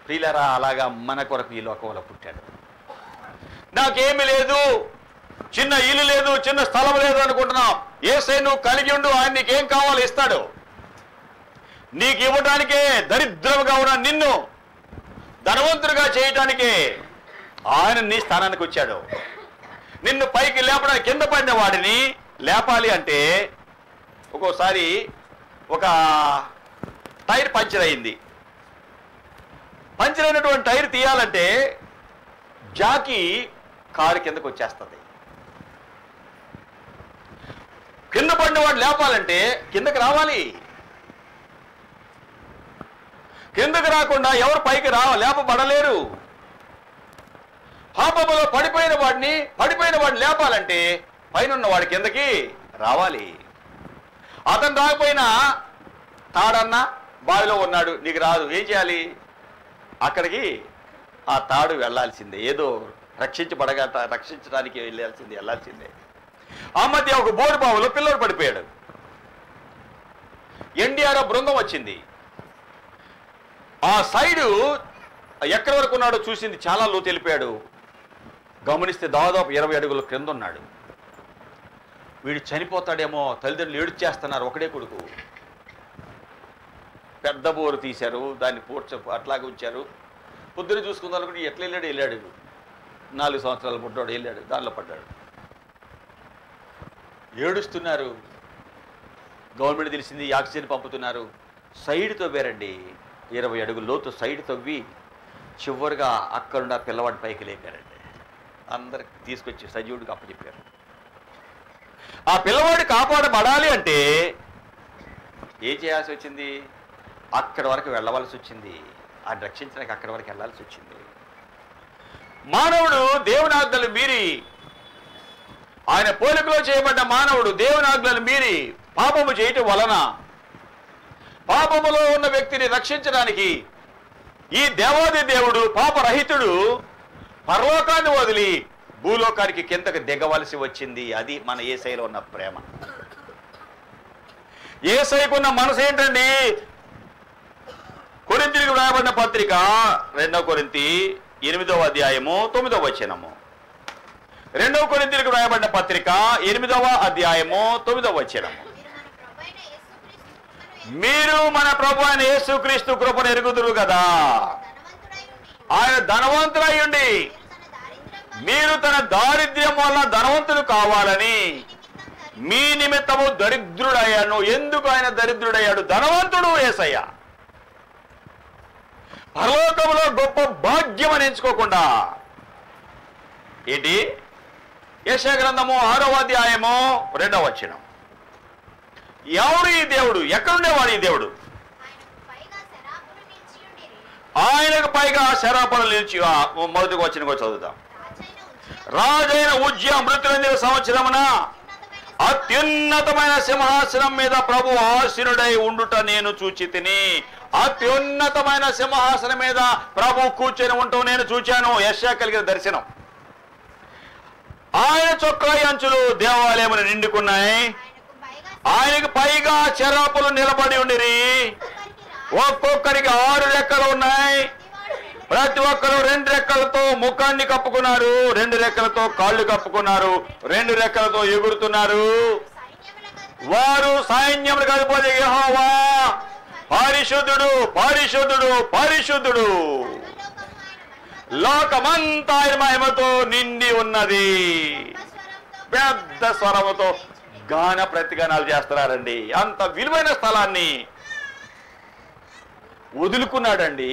ప్రియులరా అలాగా మన కొరకు ఈ లోకంలో పుట్టాడు. నాకేమీ లేదు, చిన్న ఇల్లు లేదు, చిన్న స్థలం లేదు అనుకుంటున్నావు. యేసయ్య నువ్వు కలిగి ఉండు, ఆయన నీకేం కావాలో ఇస్తాడు. నీకు ఇవ్వటానికే దరిద్రముగా ఉన్న నిన్ను ధనవంతుడిగా చేయటానికే ఆయన నీ స్థానానికి వచ్చాడు. నిన్ను పైకి లేపడానికి, కింద పడిన వాడిని లేపాలి అంటే ఒక్కోసారి ఒక టైర్ పంచర్ అయింది. పంచర్ అయినటువంటి టైర్ తీయాలంటే జాకీ కారు కిందకు వచ్చేస్తుంది. కింద పడిన వాడు లేపాలంటే కిందకి రావాలి. కిందకి రాకుండా ఎవరు పైకి లేపబడలేరు. పాపములో పడిపోయిన వాడిని లేపాలంటే పైన వాడి కిందకి రావాలి. అతను రాకపోయినా తాడన్నా బావిలో ఉన్నాడు, నీకు రాదు, ఏం చేయాలి? అక్కడికి ఆ తాడు వెళ్లాల్సిందే, ఏదో రక్షించడానికి వెళ్ళాల్సిందే. ఆ మధ్య ఒక బోరు బావులో పిల్లోడు పడిపోయాడు. ఎన్డీఆర్ఎఫ్ బృందం వచ్చింది. ఆ సైడు ఎక్కడి వరకు ఉన్నాడో చూసింది, చాలా లోతు వెళ్ళిపోయాడు. గమనిస్తే దాదాపు 20 అడుగుల క్రింద ఉన్నాడు. వీడు చనిపోతాడేమో, తల్లిదండ్రులు ఏడుచేస్తున్నారు, ఒకడే కొడుకు. పెద్ద బోరు తీశారు, దాన్ని అట్లాగే ఉంచారు. పొద్దున చూసుకుందాం అనుకుంటే ఎట్లా వెళ్ళాడు. 4 సంవత్సరాల బుడ్డోడు వెళ్ళాడు, దానిలో పడ్డాడు. ఏడుస్తున్నారు. గవర్నమెంట్ తెలిసింది, ఆక్సిజన్ పంపుతున్నారు. సైడ్ తవ్వారండి, 20 అడుగుల లోతు సైడ్ తవ్వి చివరిగా అక్కడున్న పిల్లవాడి పైకి లేపారండి. అందరికి తీసుకొచ్చి సజీవుడికి అప్పచెప్పారు. ఆ పిల్లవాడు కాపాడబడాలి అంటే ఏం చేయాల్సి వచ్చింది? అక్కడి వరకు వెళ్ళవలసి వచ్చింది. ఆ రక్షించడానికి అక్కడి వరకు వెళ్ళాల్సి వచ్చింది. మానవుడు దేవుని ఆజ్ఞలు మీరి, ఆయన పోలికలో చేయబడ్డ మానవుడు దేవుని ఆజ్ఞలు మీరి పాపము చేయటం వలన పాపములో ఉన్న వ్యక్తిని రక్షించడానికి ఈ దేవాది దేవుడు పాపరహితుడు పరలోకాన్ని వదిలి భూలోకానికి కిందకు దిగవలసి వచ్చింది. అది మన యేసయ్యలో ఉన్న ప్రేమ. యేసయ్యకున్న మనసు ఏంటండి? కొరింథీయులకు రాయబడిన పత్రిక 2 కొరింథీ 8వ అధ్యాయము 9వ వచనము. 2 కొరింథీయులకు రాయబడిన పత్రిక 8వ అధ్యాయము 9వ వచనము. మీరు మన ప్రభు అయిన యేసుక్రీస్తు కృపను ఎరుగుదురు కదా. ఆయన ధనవంతుడై ఉండి మీరు తన దారిద్ర్యం వల్ల ధనవంతులు కావాలని మీ నిమిత్తము దరిద్రుడయ్యాను. ఎందుకు ఆయన దరిద్రుడయ్యాడు? ధనవంతుడు యేసయ్య. పరలోకములో గొప్ప భాగ్యం అని ఎంచుకోకుండా ఏంటి? యెషయా గ్రంథము 6వ అధ్యాయము 2వ వచనం. ఎవరు ఈ దేవుడు? ఎక్కడుండేవాడు ఈ దేవుడు? ఆయనకు పైగా శరాపలు నిలిచి, మొదటికి వచ్చిన చదువుతాం. రాజైన ఉజ్జియా మృతులందిన సంవత్సరమున అత్యున్నతమైన సింహాసనం మీద ప్రభు ఆసీనుడై ఉండుట నేను చూచి తిని. అత్యున్నతమైన సింహాసనం మీద ప్రభు కూర్చొని ఉండటం నేను చూచాను. యెషయా కలిగిన దర్శనం. ఆయన చొక్కా అంచులు దేవాలయములు నిండుకున్నాయి. ఆయనకు పైగా చెరాపులు నిలబడి ఉండిరి. ఒక్కొక్కరికి 6 రెక్కలు ఉన్నాయి. ప్రతి ఒక్కరు 2 రెక్కలతో ముఖాన్ని కప్పుకున్నారు, 2 రెక్కలతో కాళ్ళు కప్పుకున్నారు, 2 రెక్కలతో ఎగురుతున్నారు. వారు సైన్యములకు అధిపతి యెహోవా పరిశుద్ధుడు, పరిశుద్ధుడు, పరిశుద్ధుడు, లోకమంతా ఆయన మహిమతో నిండి ఉన్నది. పెద్ద స్వరముతో గాన ప్రతిగానాలు చేస్తున్నారండి. అంత విలువైన స్థలాన్ని వదులుకున్నాడండి.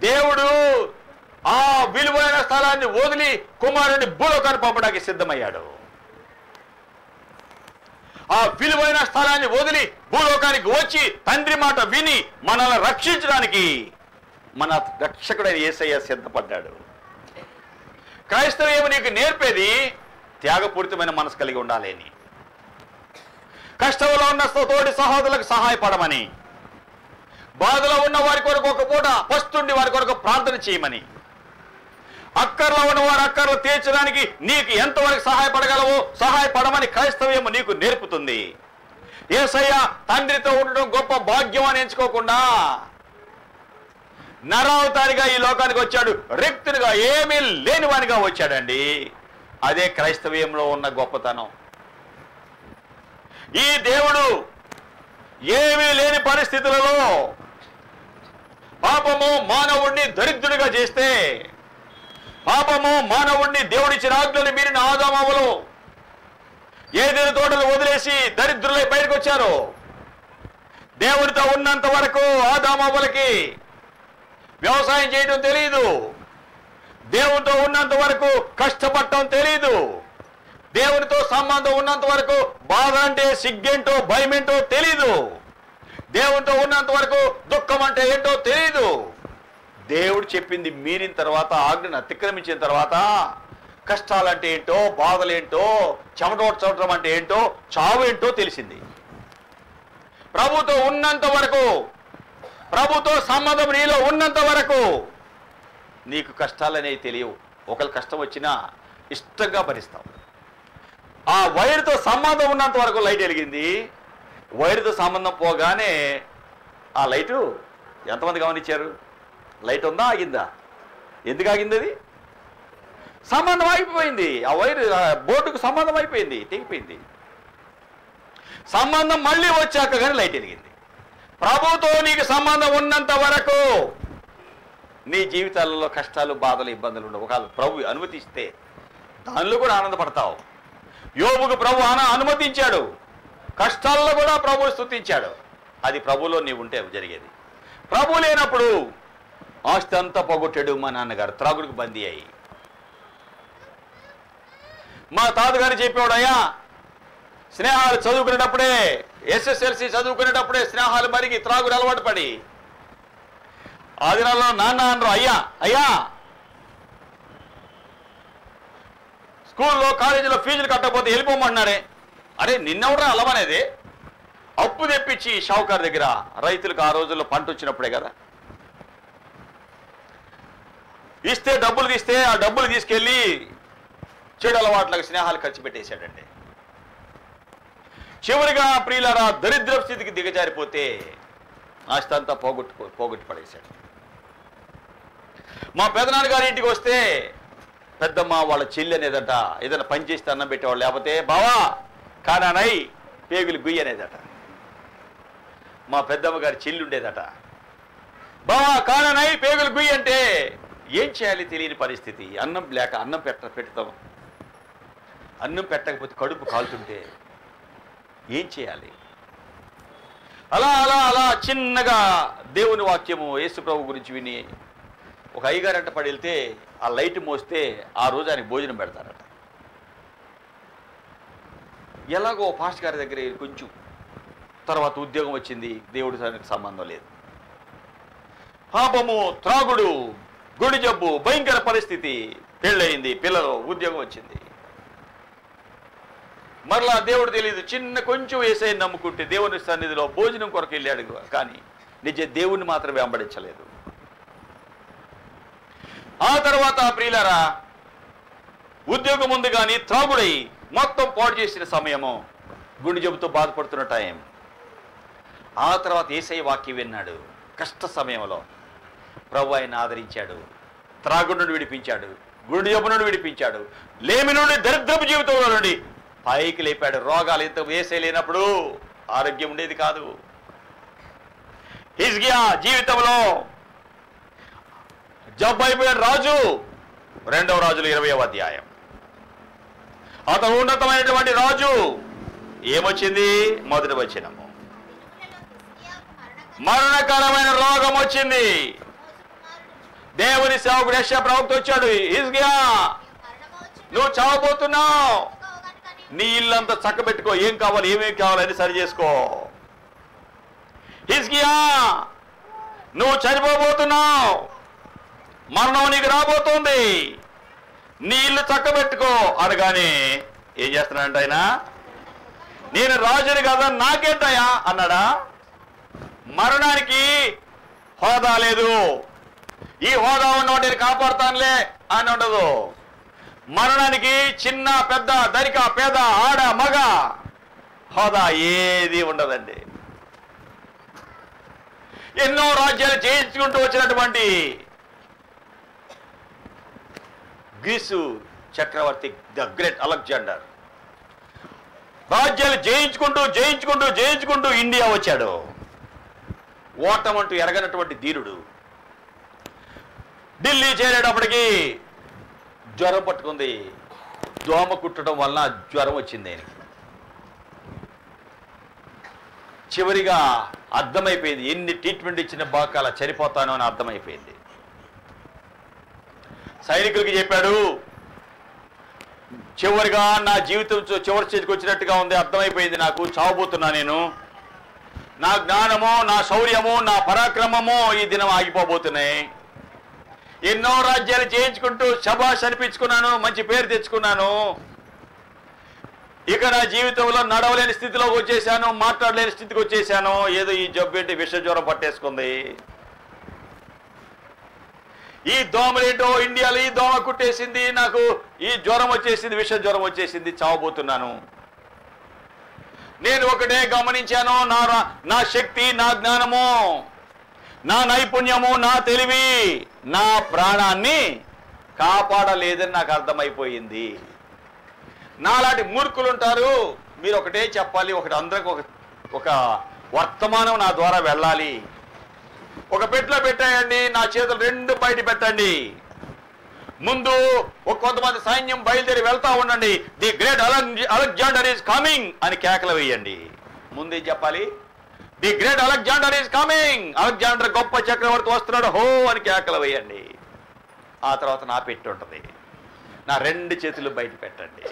దేవుడు ఆ విలువైన స్థలాన్ని వదిలి కుమారుని భూలోకాన్ని పంపడానికి సిద్ధమయ్యాడు. ఆ విలువైన స్థలాన్ని వదిలి భూలోకానికి వచ్చి తండ్రి మాట విని మనల్ని రక్షించడానికి మన రక్షకుడైన యేసయ్య సిద్ధపడ్డాడు. క్రైస్తవ్యం నీకు నేర్పేది త్యాగపూరితమైన మనసు కలిగి ఉండాలి అని, కష్టంలో ఉన్న తోటి సహోదరులకు సహాయపడమని, బాధలో ఉన్న వారి కొరకు ఒక పూట పస్తుండి వారి కొరకు ప్రార్థన చేయమని, అక్కర్లో ఉన్న వారి అక్కర్లు తీర్చడానికి నీకు ఎంతవరకు సహాయపడగలవో సహాయపడమని క్రైస్తవ్యం నీకు నేర్పుతుంది. యేసయ్య తండ్రితో ఉండడం గొప్ప భాగ్యం అని ఎంచుకోకుండా నరావతారిగా ఈ లోకానికి వచ్చాడు. రిక్తునిగా ఏమీ లేనివానిగా వచ్చాడండి. అదే క్రైస్తవ్యంలో ఉన్న గొప్పతనం. ఈ దేవుడు ఏమీ లేని పరిస్థితులలో పాపము మానవుణ్ణి దరిద్రుడిగా చేస్తే, పాపము మానవుణ్ణి దేవుడిచ్చిన ఆజ్ఞలు మీరిన ఆదామవ్వలు ఏదైనా తోటలు వదిలేసి దరిద్రులై బయటకు వచ్చారు. దేవుడితో ఉన్నంత వరకు ఆదామవ్వలకి వ్యవసాయం చేయడం తెలియదు, దేవునితో ఉన్నంత వరకు కష్టపడటం తెలియదు, దేవునితో సంబంధం ఉన్నంత వరకు బాధ అంటే సిగ్గేంటో భయమేంటో తెలీదు, దేవునితో ఉన్నంత వరకు దుఃఖం అంటే ఏంటో తెలీదు. దేవుడు చెప్పింది మీరిన తర్వాత, ఆజ్ఞను అతిక్రమించిన తర్వాత కష్టాలంటే ఏంటో, బాధలేంటో, చెమటోడ్చడం అంటే ఏంటో, చావు ఏంటో తెలిసింది. ప్రభుతో ఉన్నంత వరకు, ప్రభుతో సంబంధం నీలో ఉన్నంత వరకు నీకు కష్టాలనేవి తెలియవు. ఒకళ్ళు కష్టం వచ్చినా ఇష్టంగా భరిస్తావు. ఆ వైరుతో సంబంధం ఉన్నంత వరకు లైట్ వెలిగింది. వైరుతో సంబంధం పోగానే ఆ లైటు ఎంతమంది గమనించారు? లైట్ ఉందా, ఆగిందా? ఎందుకు ఆగింది? అది సంబంధం అయిపోయింది. ఆ వైరు బోర్డుకు సంబంధం అయిపోయింది, తెగిపోయింది. సంబంధం మళ్ళీ వచ్చాక కానీ లైట్ వెలిగింది. ప్రభుతో నీకు సంబంధం ఉన్నంత వరకు నీ జీవితాలలో కష్టాలు, బాధలు, ఇబ్బందులు ఉండవు. ఒకవేళ ప్రభు అనుమతిస్తే దానిలో కూడా ఆనందపడతావు. యోబుకు ప్రభు అనుమతించాడు, కష్టాల్లో కూడా ప్రభువు స్తుతించాడు. అది ప్రభులో నీవు ఉంటే జరిగేది. ప్రభు లేనప్పుడు ఆస్తి అంతా పోగొట్టాడు మా నాన్నగారు, త్రాగుడికి బందీ అయ్యి. మా తాతగారు చెప్పేవాడు, అయ్యా స్నేహాలు చదువుకునేటప్పుడే, SSLC చదువుకునేటప్పుడే స్నేహాలు మరిగి త్రాగుడు అలవాటు పడి ఆ దినాల్లో నాన్న అనరు, అయ్యా అయ్యా స్కూల్లో కాలేజీలో ఫీజులు కట్టకపోతే వెళ్ళిపోమన్నారే. అరే నిన్నెవరా అలవనేది? అప్పు తెప్పించి షావుకారు దగ్గర, రైతులకు ఆ రోజుల్లో పంట వచ్చినప్పుడే కదా ఇస్తే, డబ్బులు తీస్తే ఆ డబ్బులు తీసుకెళ్ళి చెడు అలవాట్లకు స్నేహాలు ఖర్చు పెట్టేశాడండి. చివరిగా ప్రియులారా దరిద్ర స్థితికి దిగజారిపోతే ఆస్తి అంతా పోగొట్టి పడేశాడు. మా పెదనాన్నగారి ఇంటికి వస్తే పెద్దమ్మ వాళ్ళ చెల్లి అనేదట, ఏదైనా పని చేస్తే అన్నం పెట్టేవాళ్ళు, లేకపోతే బావా కానానై పేగులు గుయ్యి అనేదట. మా పెద్దమ్మ గారి చెల్లి ఉండేదట, బావా కానానై పేగులు గుయ్యి అంటే ఏం చేయాలి తెలియని పరిస్థితి. అన్నం లేక అన్నం పెడతాం, అన్నం పెట్టకపోతే కడుపు కాలుతుంటే ఏం చేయాలి? అలా అలా అలా చిన్నగా దేవుని వాక్యము యేసు ప్రభు గురించి విని ఒక అయ్యగారంట పడి వెళ్తే ఆ లైట్ మోస్తే ఆ రోజు ఆయనకు భోజనం పెడతారట. ఎలాగో పాస్ట్ గారి దగ్గర కొంచెం తర్వాత ఉద్యోగం వచ్చింది, దేవుడి దానికి సంబంధం లేదు. పాపము, త్రాగుడు, గుడి జబ్బు, భయంకర పరిస్థితి, పెళ్ళయింది, పిల్లలు, ఉద్యోగం వచ్చింది. మరలా దేవుడు తెలియదు, చిన్న కొంచెం యేసయ్యని నమ్ముకుంటే దేవుని సన్నిధిలో భోజనం కొరకు వెళ్ళాడు, కానీ నిజ దేవుణ్ణి మాత్రం వెంబడించలేదు. ఆ తర్వాత ప్రియులారా ఉద్యోగం ఉంది కానీ త్రాగుడై మొత్తం పాడు చేసిన సమయము, గుండె జబ్బుతో బాధపడుతున్న టైం. ఆ తర్వాత యేసయ్య వాక్యం విన్నాడు. కష్ట సమయంలో ప్రభు ఆయన ఆదరించాడు, త్రాగుడు నుండి విడిపించాడు, గుండె జబ్బు నుండి విడిపించాడు, లేమి నుండి దరిద్రపు జీవితంలో నుండి పైకి లేపాడు. రోగాలు ఇంత యేసయ్య లేనప్పుడు ఆరోగ్యం ఉండేది కాదు. హిజ్కియా జీవితంలో జబ్బు అయిపోయాడు రాజు. 2వ రాజులు 20వ అధ్యాయం. అతను ఉన్నతమైనటువంటి రాజు. ఏమొచ్చింది? మొదటి వచనము, మరణకరమైన రోగం వచ్చింది. దేవుని సేవకుడు యెషయా ప్రవక్త వచ్చాడు, హిజ్కియా నువ్వు చావబోతున్నావు, నీ ఇల్లంతా చక్కబెట్టుకో, ఏం కావాలి ఏమేమి కావాలని సరి చేసుకో. హిజ్కియా నువ్వు చనిపోబోతున్నావు, మరణం నీకు రాబోతుంది, నీ ఇల్లు చక్కబెట్టుకో అనగానే ఏం చేస్తున్నాడంట ఆయన, నేను రాజుని కదా నాకేంటయా అన్నాడా? మరణానికి హోదా లేదు, ఈ హోదా ఉన్న నేను కాపాడుతానులే అని ఉండదు. మరణానికి చిన్న పెద్ద ధనిక పేద ఆడ మగ హోదా ఏది ఉండదండి. ఎన్నో రాజ్యాలు జయించుకుంటూ వచ్చినటువంటి గ్రీసు చక్రవర్తి ద గ్రేట్ అలెగ్జాండర్ రాజ్యాలు జయించుకుంటూ ఇండియా వచ్చాడు. ఓటమంటూ ఎరగనటువంటి ధీరుడు ఢిల్లీ చేరేటప్పటికి జ్వరం పట్టుకుంది, దోమ కుట్టడం వలన జ్వరం వచ్చింది ఆయనకి. చివరిగా అర్థమైపోయింది, ఎన్ని ట్రీట్మెంట్ ఇచ్చిన బాకాల చనిపోతాను అని అర్థమైపోయింది. సైనికులకి చెప్పాడు, చివరిగా నా జీవితం చివరి స్టేజ్కి వచ్చినట్టుగా ఉంది, అర్థమైపోయింది, నాకు చావబోతున్నా నేను, నా జ్ఞానము నా శౌర్యము నా పరాక్రమము ఈ దినం ఆగిపోబోతున్నాయి. ఎన్నో రాజ్యాలు చేయించుకుంటూ శభాష్ అనిపించుకున్నాను, మంచి పేరు తెచ్చుకున్నాను, ఇక నా జీవితంలో నడవలేని స్థితిలోకి వచ్చేసాను, మాట్లాడలేని స్థితికి వచ్చేసాను, ఏదో ఈ జబ్బు ఏంటి విష జ్వరం పట్టేసుకుంది, ఈ దోమలేంటో ఇండియాలో ఈ దోమ కుట్టేసింది, నాకు ఈ జ్వరం వచ్చేసింది, విష జ్వరం వచ్చేసింది, చావబోతున్నాను. నేను ఒకటే గమనించాను, నా శక్తి నా జ్ఞానము నా నైపుణ్యము నా తెలివి నా ప్రాణాన్ని కాపాడలేదని నాకు అర్థమైపోయింది. నాలాంటి మూర్ఖులు ఉంటారు, మీరు ఒకటే చెప్పాలి, ఒకటి అందరికి ఒక వర్తమానం నా ద్వారా వెళ్ళాలి. ఒక పెట్లో పెట్టేయండి, నా చేతులు రెండు బయట పెట్టండి, ముందు కొంతమంది సైన్యం బయలుదేరి వెళ్తా ఉండండి, the great Alexander is coming అని కేకలు వేయండి. ముందే చెప్పాలి, the great Alexander is coming, Alexander గొప్ప చక్రవర్తి వస్తున్నాడు హో అని కేకలు వేయండి. ఆ తర్వాత నా పెట్టి ఉంటుంది, నా రెండు చేతులు బయట పెట్టండి.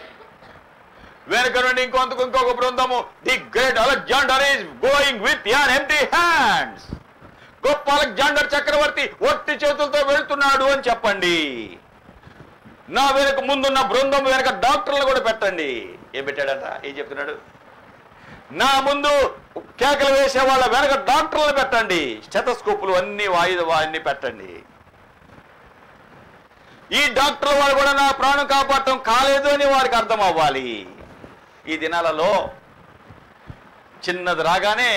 వెనుక నుండి ఇంకొక బృందము, the great Alexander is going with an empty hands, గొప్ప అలెగ్జాండర్ చక్రవర్తి ఒట్టి చేతులతో వెళ్తున్నాడు అని చెప్పండి. నా వెనుక ముందున్న బృందం వెనుక డాక్టర్లు కూడా పెట్టండి. ఏం పెట్టాడంట, ఏం చెప్తున్నాడు, నా ముందు కేకలు వేసే వాళ్ళ వెనక డాక్టర్లు పెట్టండి, స్టెతస్కోపులు అన్ని అన్ని పెట్టండి. ఈ డాక్టర్ల వాళ్ళు కూడా నా ప్రాణం కాపాడటం కాలేదు అని వారికి అర్థం అవ్వాలి. ఈ దినాలలో చిన్నది రాగానే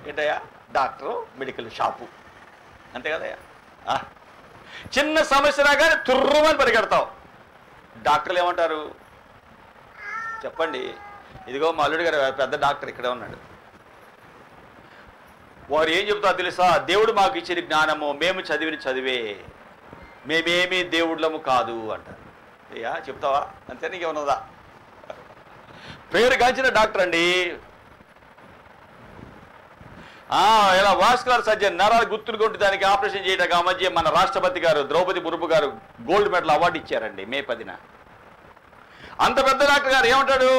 ఏంటయ్యా డాక్టరు మెడికల్ షాపు అంతే కదయ్యా, చిన్న సమస్య రాగానే తుర్రమని పరిగెడతావు. డాక్టర్లు ఏమంటారు చెప్పండి, ఇదిగో మా అల్లుడు గారు పెద్ద డాక్టర్ ఇక్కడే ఉన్నాడు, వారు ఏం చెబుతారో తెలుసా, దేవుడు మాకు ఇచ్చిన జ్ఞానము మేము చదివిన చదివే, మేమేమీ దేవుళ్ళము కాదు అంటారు. అయ్యా చెప్తావా అంతే, నీకేమన్నదా? పేరు గాంచిన డాక్టర్ అండి, ఇలా వాస్కులర్ సర్జన్ నరాలు గుర్తులు కొట్టి దానికి ఆపరేషన్ చేయడానికి ఆ మధ్య మన రాష్ట్రపతి గారు ద్రౌపది ముర్ము గారు గోల్డ్ మెడల్ అవార్డు ఇచ్చారండి మే 10న. అంత పెద్ద డాక్టర్ గారు ఏమంటాడు,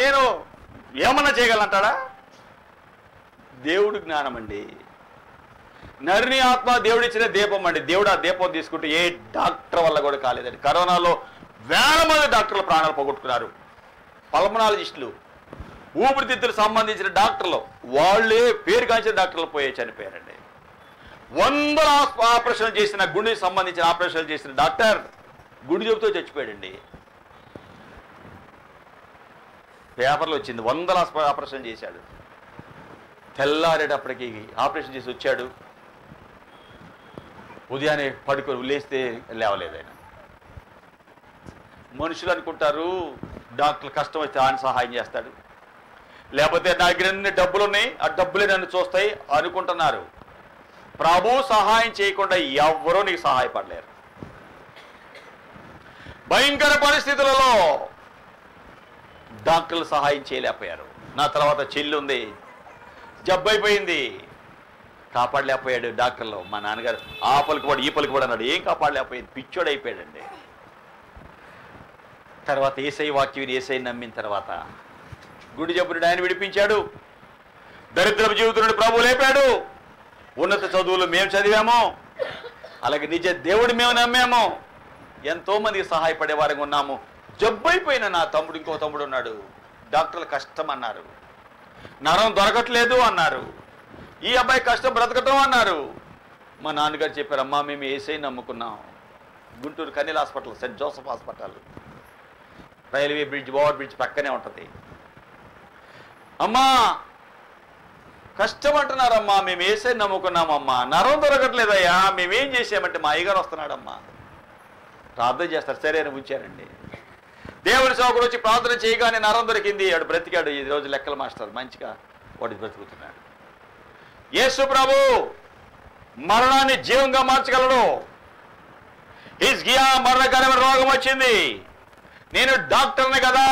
నేను ఏమన్నా చేయగలంటాడా? దేవుడు జ్ఞానం అండి, నరిని ఆత్మ దేవుడిచ్చిన దీపం అండి. దేవుడు ఆ దీపం తీసుకుంటే ఏ డాక్టర్ వల్ల కూడా కాలేదండి. కరోనాలో వేల మంది డాక్టర్లు ప్రాణాలు పోగొట్టుకున్నారు. పల్మనాలజిస్టులు, ఊపిరితిత్తులకు సంబంధించిన డాక్టర్లు, వాళ్ళే పేరుగాంచిన డాక్టర్లు చనిపోయారండి. 100 ఆపరేషన్లు చేసిన, గుండెకి సంబంధించిన ఆపరేషన్లు చేసిన డాక్టర్ గుండె జబ్బుతో చచ్చిపోయాడండి. పేపర్లో వచ్చింది, 100 ఆపరేషన్ చేశాడు. తెల్లారేటప్పటికి ఆపరేషన్ చేసి వచ్చాడు, ఉదయాన్నే పడుకొని లేస్తే లేవలేదు ఆయన. మనుషులు అనుకుంటారు డాక్టర్ కష్టం వస్తే ఆయన సహాయం చేస్తాడు, లేకపోతే నా దగ్గర అన్ని డబ్బులు ఉన్నాయి ఆ డబ్బులే నన్ను చూస్తాయి అనుకుంటున్నారు. ప్రభు సహాయం చేయకుండా ఎవ్వరూ నీకు సహాయపడలేరు. భయంకర పరిస్థితులలో డాక్టర్లు సహాయం చేయలేకపోయారు. నా తర్వాత చెల్లి ఉంది, జబ్బు అయిపోయింది, కాపాడలేకపోయాడు డాక్టర్లు. మా నాన్నగారు ఆ పలుకుబడి ఈ పలుకుబడి అన్నాడు, ఏం కాపాడలేకపోయాడు, పిచ్చోడు అయిపోయాడండి. తర్వాత యేసయ్య వాక్యం యేసయ్య నమ్మిన తర్వాత గుడి జబ్బునుడు ఆయన విడిపించాడు. దరిద్రపు జీవితుడు ప్రభు లేపాడు. ఉన్నత చదువులు మేము చదివాము, అలాగే నిజ దేవుడు మేము నమ్మాము, ఎంతోమందికి సహాయపడే వారికి ఉన్నాము. జబ్బు అయిపోయిన నా తమ్ముడు, ఇంకో తమ్ముడు ఉన్నాడు, డాక్టర్లు కష్టం అన్నారు, నరం దొరకట్లేదు అన్నారు, ఈ అబ్బాయి కష్టం బ్రతకటం అన్నారు. మా నాన్నగారు చెప్పారు, అమ్మా మేము యేసయ్య నమ్ముకున్నాం. గుంటూరు కన్నీల్ hospital, Saint Joseph hospital, railway bridge, over bridge పక్కనే ఉంటుంది. అమ్మా కష్టం అంటున్నారమ్మా, మేము యేసయ్య నమ్ముకున్నామమ్మా, నరం దొరకట్లేదయ్యా, మేమేం చేసామంటే మా అయ్యగారు వస్తున్నాడమ్మా, ప్రార్థన చేస్తారు. సరే అని ఉంచారండి. దేవుడి సేవకుడు వచ్చి ప్రార్థన చేయగానే నరం దొరికింది, వాడు బ్రతికాడు. ఈ రోజు లెక్కల మాస్టర్ మంచిగా వాడు బ్రతుకుతున్నాడు. యేసు ప్రభు మరణాన్ని జీవంగా మార్చగలడు. హిజ్కియా మరణకరమైన రోగం వచ్చింది, నేను డాక్టర్ని కదా,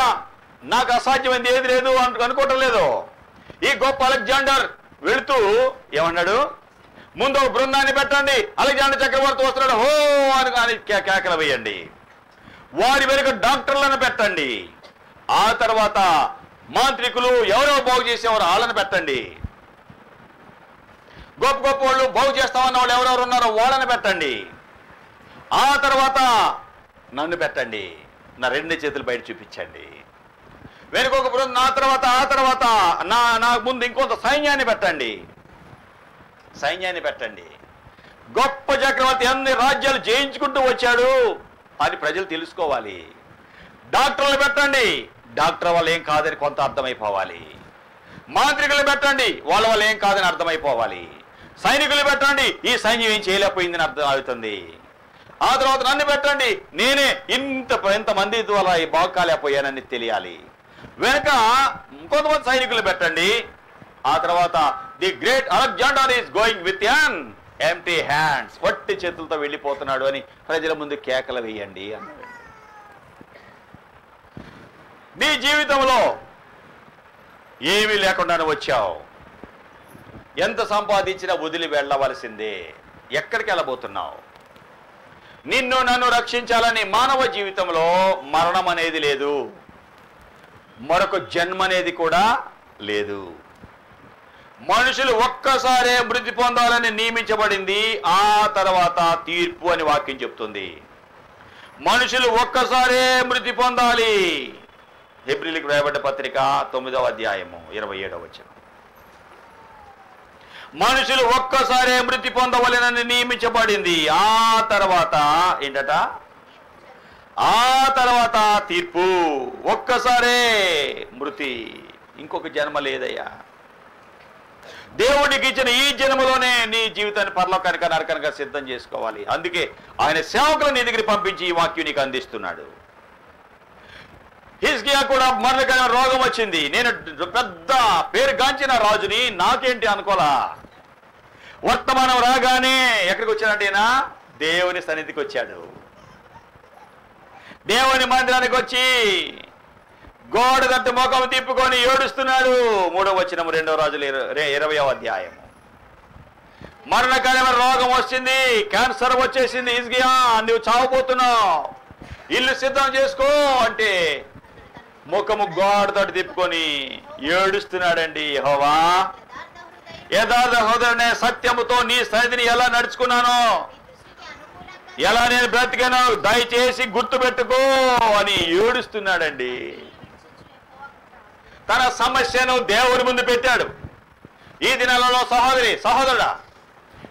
నాకు అసాధ్యమైంది ఏది లేదు అనుకోవటం లేదు. ఈ గొప్ప అలెగ్జాండర్ వెళుతూ ఏమన్నాడు, ముందు ఒక బృందాన్ని పెట్టండి, అలెగ్జాండర్ చక్రవర్తి వస్తున్నాడు హో అని కేకలు వేయండి, వారి వెనుక డాక్టర్లను పెట్టండి, ఆ తర్వాత మాంత్రికులు ఎవరో బాగు చేసేవారు వాళ్ళని పెట్టండి, గొప్ప గొప్ప వాళ్ళు బాగు చేస్తామన్న వాళ్ళు ఎవరెవరు ఉన్నారో వాళ్ళని పెట్టండి, ఆ తర్వాత నన్ను పెట్టండి, నా రెండు చేతులు బయట చూపించండి, వెనుకొక బృందం, ఆ తర్వాత నా ముందు ఇంకొంత సైన్యాన్ని పెట్టండి. గొప్ప చక్రవర్తి అన్ని రాజ్యాలు జయించుకుంటూ వచ్చాడు అని ప్రజలు తెలుసుకోవాలి. డాక్టర్లు పెట్టండి, డాక్టర్ వల్ల ఏం కాదని కొంత అర్థమైపోవాలి. మాంత్రికులు పెట్టండి, వాళ్ళ వల్ల ఏం కాదని అర్థమైపోవాలి. సైనికులు పెట్టండి, ఈ సైన్యం ఏం చేయలేకపోయిందని అర్థం అవుతుంది. ఆ తర్వాత నన్ను పెట్టండి, నేనే ఇంతమంది వల్ల ఈ బాగు కాలేకపోయానని తెలియాలి. వెనుక కొంతమంది సైనికులు పెట్టండి, ఆ తర్వాత the great Alexander is going with an empty hands, వట్టి చేతులతో వెళ్ళిపోతున్నాడు అని ప్రజల ముందు కేకలు వేయండి అన్నాడు. నీ జీవితంలో ఏమీ లేకుండానే వచ్చావు, ఎంత సంపాదించినా వదిలి వెళ్ళవలసిందే. ఎక్కడికి వెళ్ళబోతున్నావు? నిన్ను నన్ను రక్షించాలని మానవ జీవితంలో మరణం అనేది లేదు, మరొక జన్మ అనేది కూడా లేదు. మనుషులు ఒక్కసారే మృతి పొందాలని నియమించబడింది, ఆ తర్వాత తీర్పు అని వాక్యం చెప్తుంది. మనుషులు ఒక్కసారే మృతి పొందాలి. హెబ్రీయులకు రాయబడ్డ పత్రిక 9వ అధ్యాయము 27వ వచనం. మనుషులు ఒక్కసారే మృతి పొందవలెనని నియమించబడింది, ఆ తర్వాత ఏంటట, ఆ తర్వాత తీర్పు. ఒక్కసారే మృతి, ఇంకొక జన్మ లేదయ్యా. దేవుడికి ఇచ్చిన ఈ జన్మలోనే నీ జీవితాన్ని పరలోకానికి నరకానికి సిద్ధం చేసుకోవాలి. అందుకే ఆయన సేవకులను నీ దగ్గర పంపించి ఈ వాక్యం నీకు అందిస్తున్నాడు. హిజ్కియా కూడా మరణకరమైన రోగం వచ్చింది, నేను పెద్ద పేరుగాంచిన రాజుని, నాకేంటి అనుకోలా. వర్తమానం రాగానే ఎక్కడికి వచ్చాడంటే దేవుని సన్నిధికి వచ్చాడు. దేవుని మందిరానికి వచ్చి గోడ తట్టు ముఖం తిప్పుకొని ఏడుస్తున్నాడు. 3వ వచనం 2వ రాజులు 20వ అధ్యాయము. మరణకరమైన రోగం వచ్చింది, క్యాన్సర్ వచ్చేసింది. హిజ్కియా నువ్వు చావబోతున్నావు, ఇల్లు సిద్ధం చేసుకో అంటే ముఖము గోడ తట్టు తిప్పుకొని ఏడుస్తున్నాడండి. యెహోవా, యథార్థ హృదయనే సత్యముతో నీ సన్నిధిని ఎలా నడుచుకున్నానో, ఎలా నేను బ్రతికానో దయచేసి గుర్తు పెట్టుకో అని ఏడుస్తున్నాడండి. తన సమస్యను దేవుని ముందు పెట్టాడు. ఈ దినాలలో సహోదరుడా,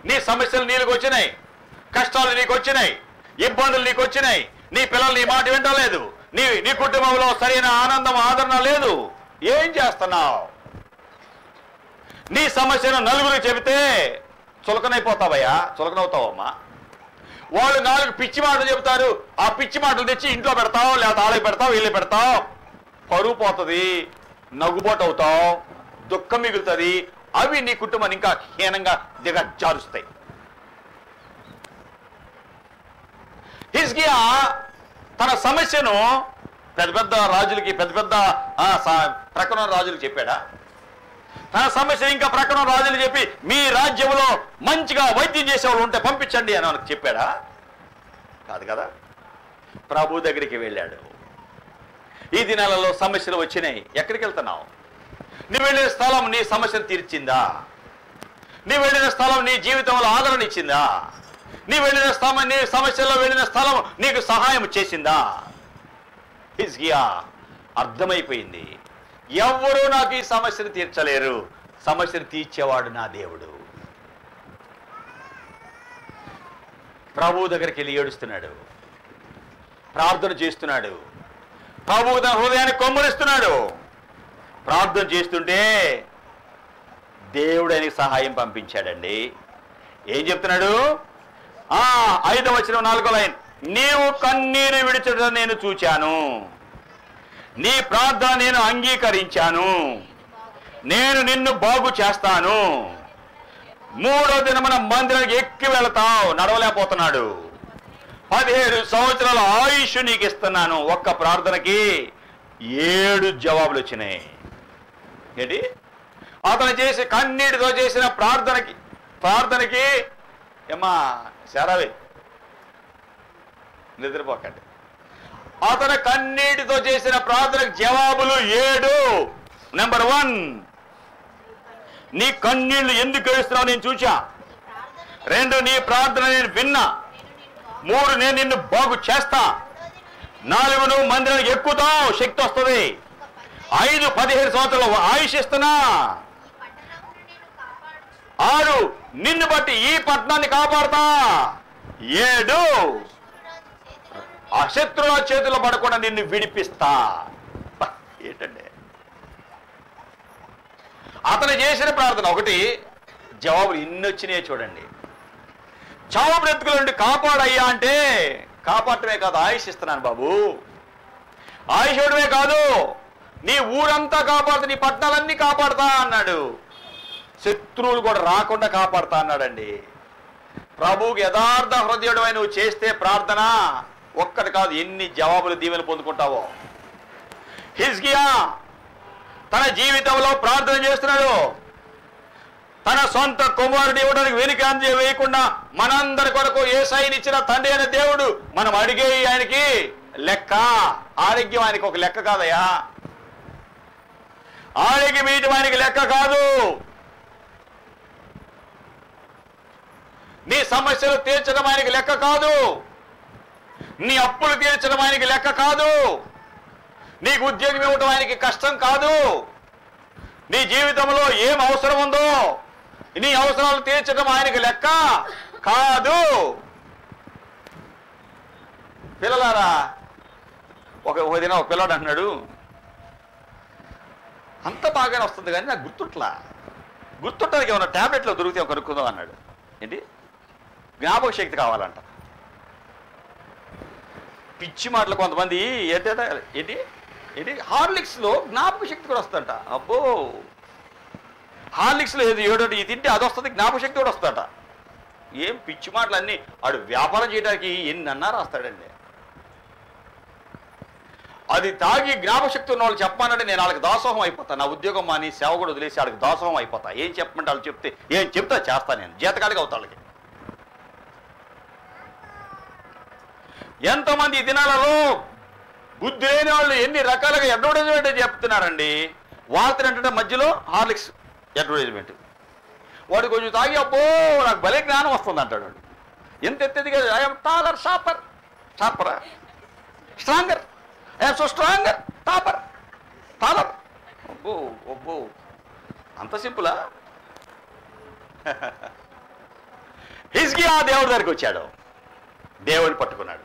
నీ సమస్యలు నీకు వచ్చినాయి, కష్టాలు నీకు వచ్చినాయి, ఇబ్బందులు నీకు వచ్చినాయి, నీ పిల్లలు నీ మాట వింటలేదు, నీ కుటుంబంలో సరైన ఆనందం ఆదరణ లేదు. ఏం చేస్తున్నావు? నీ సమస్యను నలుగురికి చెబితే చులకనైపోతావయ్యా, చులకనవుతావమ్మా. వాళ్ళు 4 పిచ్చి మాటలు చెబుతారు, ఆ పిచ్చి మాటలు తెచ్చి ఇంట్లో పెడతావు, లేకపోతే ఆళ్ళకి పెడతావు, వీళ్ళు పెడతావు, పరువు పోతుంది, నవ్వుబాటు అవుతావు, దుఃఖం మిగులుతుంది. అవి నీ కుటుంబాన్ని ఇంకా హీనంగా దిగజారుస్తాయి. హిజ్కియా తన సమస్యను పెద్ద పెద్ద రాజులకి, పెద్ద పెద్ద ప్రకరణ రాజులకు చెప్పాడా? తన సమస్య ఇంకా ప్రక్కన రాజులు చెప్పి మీ రాజ్యంలో మంచిగా వైద్యం చేసేవాళ్ళు ఉంటే పంపించండి అని మనకు చెప్పాడా? కాదు కదా. ప్రభు దగ్గరికి వెళ్ళాడు. ఈ దినాలలో సమస్యలు వచ్చినాయి, ఎక్కడికి వెళ్తున్నావు? నీ వెళ్ళిన స్థలం నీ సమస్యను తీర్చిందా? నీ వెళ్ళిన స్థలం నీ జీవితంలో ఆదరణ ఇచ్చిందా? నీ వెళ్ళిన స్థలం, నీ సమస్యలో వెళ్ళిన స్థలం నీకు సహాయం చేసిందా? హిజ్కియా అర్థమైపోయింది, ఎవ్వరూ నాకు ఈ సమస్యను తీర్చలేరు, సమస్యను తీర్చేవాడు నా దేవుడు. ప్రభు దగ్గరికి వెళ్ళి ఏడుస్తున్నాడు, ప్రార్థన చేస్తున్నాడు, ప్రభు తన హృదయాన్ని కొమ్మరిస్తున్నాడు. ప్రార్థన చేస్తుంటే దేవుడు ఆయనకి సహాయం పంపించాడండి. ఏం చెప్తున్నాడు? 5వ వచనం 4వ లైన్, నీవు కన్నీరు విడిచడం నేను చూచాను, నీ ప్రార్థన నేను అంగీకరించాను, నేను నిన్ను బాగు చేస్తాను. 3వ దినమున మందిరానికి ఎక్కి వెళతావు. నడవలేకపోతున్నాడు. 17 సంవత్సరాల ఆయుష్ నీకు ఇస్తున్నాను. ఒక్క ప్రార్థనకి 7 జవాబులు వచ్చినాయి. ఏంటి? అతను చేసి కన్నీటితో చేసిన ప్రార్థనకి ఏమా శరవే నిద్రపోకండి. అతను కన్నీటితో చేసిన ప్రార్థనకు జవాబులు 7. నెంబర్ 1, నీ కన్నీళ్లు ఎందుకు ఏడుస్తున్నావు నేను చూచా. 2, నీ ప్రార్థన నేను విన్నా. 3, నేను నిన్ను బాగు చేస్తా. 4, నువ్వు మందిరానికి ఎక్కుతావు, శక్తి వస్తుంది. 5, 17 సంవత్సరాలు ఆయుష్ ఇస్తున్నా. 6, నిన్ను బట్టి ఈ పట్టణాన్ని కాపాడుతా. 7, ఆ శత్రువుల చేతుల్లో పడకుండా నిన్ను విడిపిస్తా. ఏంటండి అతను చేసిన ప్రార్థన? 1, జవాబులు ఇన్ని వచ్చినాయి చూడండి. జవాబులు ఎత్తుకులండి, కాపాడయ్యా అంటే కాపాడటమే కాదు, ఆయుష్ ఇస్తున్నాను బాబు. ఆయుష్ ఇవ్వడమే కాదు, నీ ఊరంతా కాపాడుతా, నీ పట్టణాలన్నీ కాపాడుతా అన్నాడు. శత్రువులు కూడా రాకుండా కాపాడుతా అన్నాడండి. ప్రభువుకి యథార్థ హృదయుడమై నువ్వు చేస్తే ప్రార్థన ఒక్కటి కాదు, ఎన్ని జవాబులు దీవెనలు పొందుకుంటావో. హిజ్కియా తన జీవితంలో ప్రార్థన చేస్తున్నాడు. తన సొంత కుమారుడు ఇవ్వడానికి వెనుకంజ వేయకుండా మనందరి కొరకు యేసయ్యని ఇచ్చిన తండ్రి అయిన దేవుడు మనం అడిగే ఆయనకి లెక్క. ఆరోగ్యం ఆయనకి ఒక లెక్క కాదయ్యా. ఆరోగ్యం ఇవ్వడం ఆయనకి లెక్క కాదు. నీ సమస్యలు తీర్చడం ఆయనకి లెక్క కాదు. నీ అప్పులు తీర్చడం ఆయనకి లెక్క కాదు. నీకు ఉద్యోగం ఇవ్వడం ఆయనకి కష్టం కాదు. నీ జీవితంలో ఏం అవసరం ఉందో నీ అవసరాలు తీర్చడం ఆయనకి లెక్క కాదు. పిల్లలారా, ఒక దిన ఒక పిల్లడు అన్నాడు, అంత బాగానే వస్తుంది కానీ నాకు గుర్తుంటానికి ఏమన్నా ట్యాబ్లెట్లో దొరికితే కనుక్కుందాం అన్నాడు. ఏంటి? జ్ఞాపక శక్తి కావాలంట. పిచ్చి మాటలు కొంతమంది ఏంటి హార్లిక్స్లో జ్ఞాపక శక్తి కూడా వస్తుందంట. అబ్బో, హార్లిక్స్లో ఏది ఇది తింటే అది వస్తుంది, జ్ఞాపక శక్తి కూడా వస్తుందట. ఏం పిచ్చి మాటలు అన్నీ. ఆడు వ్యాపారం చేయడానికి ఎన్ని అన్నా రాస్తాడండి. అది తాగి జ్ఞాపశక్తి ఉన్న వాళ్ళు చెప్పానంటే నేను వాళ్ళకి దాసోహం అయిపోతా. నా ఉద్యోగం మాని సేవ కూడా వదిలేసి వాళ్ళకి దాసోహం అయిపోతా. ఏం చెప్పమంటే వాళ్ళు చెప్తే ఏం చెప్తా చేస్తా. నేను జీతకాడికి అవుతా వాళ్ళకి. ఎంతమంది ఈ దినాలలో బుద్ధి లేని వాళ్ళు ఎన్ని రకాలుగా అడ్వర్టైజ్మెంట్ చెప్తున్నారండి. వాళ్ళతో మధ్యలో హార్లిక్స్ అడ్వర్టైజ్మెంట్. వాడు కొంచెం తాగి అబ్బో నాకు భలే జ్ఞానం వస్తుంది అంటాడు. ఎంత ఎత్తేదిగా I'm taller sharper stronger, I'm so stronger taller. అబ్బో అంత సింపులా? హిజ్కియా దేవుడి దగ్గరికి వచ్చాడు, దేవుడిని పట్టుకున్నాడు.